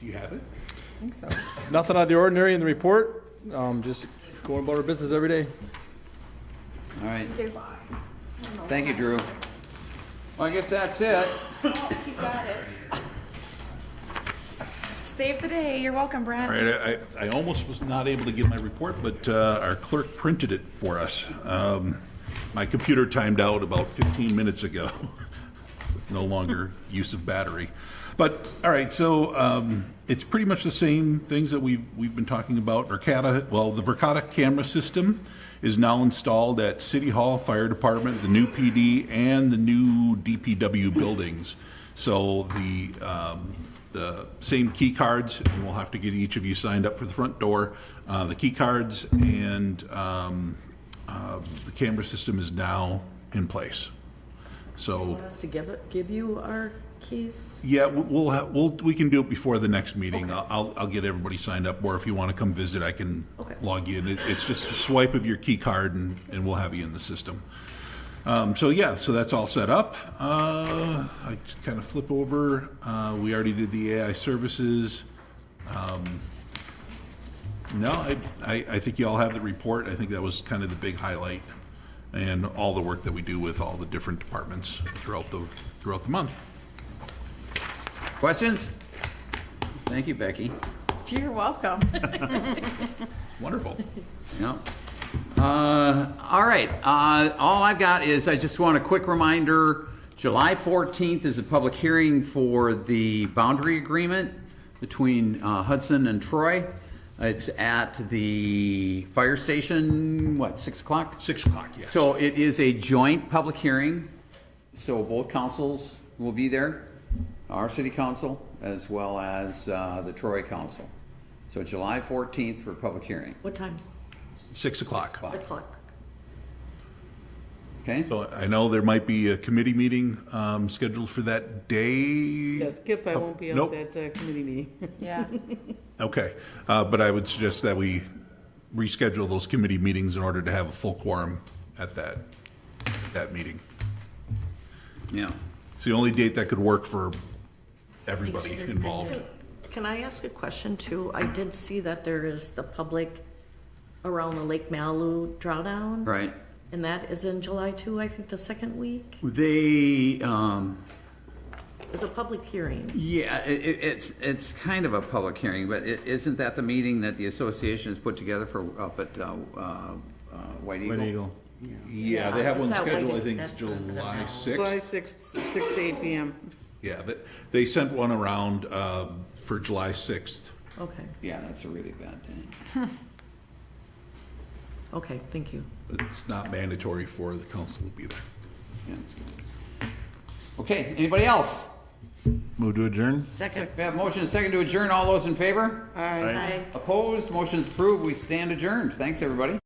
you have it? I think so. Nothing out of the ordinary in the report. Just going about our business every day. All right. Thank you, Drew. Well, I guess that's it. He's got it. Save the day. You're welcome, Brad. All right, I almost was not able to give my report, but our clerk printed it for us. My computer timed out about 15 minutes ago. No longer use of battery. But, all right, so it's pretty much the same things that we've been talking about. The Verkada camera system is now installed at City Hall, Fire Department, the new PD, and the new DPW buildings. So the same key cards, and we'll have to get each of you signed up for the front door. The key cards and the camera system is now in place. So You want us to give you our keys? yeah, we can do it before the next meeting. Okay. I'll get everybody signed up, or if you want to come visit, I can log you in. It's just a swipe of your key card, and we'll have you in the system. So that's all set up. I just kind of flip over. We already did the AI services. I think you all have the report. I think that was kind of the big highlight, and all the work that we do with all the different departments throughout the month. Questions? Thank you, Becky. You're welcome. Wonderful. Yeah. All right. All I've got is I just want a quick reminder. July 14th is a public hearing for the boundary agreement between Hudson and Troy. It's at the fire station, 6 o'clock? 6 o'clock, yes. So it is a joint public hearing. So both councils will be there, our city council as well as the Troy council. So July 14th for public hearing. What time? 6 o'clock. 6 o'clock. Okay. So I know there might be a committee meeting scheduled for that day. Yes, Kip, I won't be Nope. at that committee meeting. Yeah. Okay, but I would suggest that we reschedule those committee meetings in order to have a full quorum at that meeting. Yeah. It's the only date that could work for everybody involved. Can I ask a question too? I did see that there is the public around the Lake Malibu drawdown. Right. And that is in July too, I think the second week. They, There's a public hearing. yeah, it's kind of a public hearing, but isn't that the meeting that the association has put together for up at White Eagle? White Eagle. Yeah, they have one It's that scheduled, I White- think it's that's what July July 6th. 6th, 6 to 8 p.m. Yeah, they sent one around for July 6th. Okay, Yeah, that's a really bad day. okay, thank you. But it's not mandatory for the council to be there. Yeah. Okay, anybody else? Move to adjourn? Second. We have motion and second to adjourn. All those in favor? Aye. Aye. Opposed? Motion is approved. We stand adjourned. Thanks, everybody.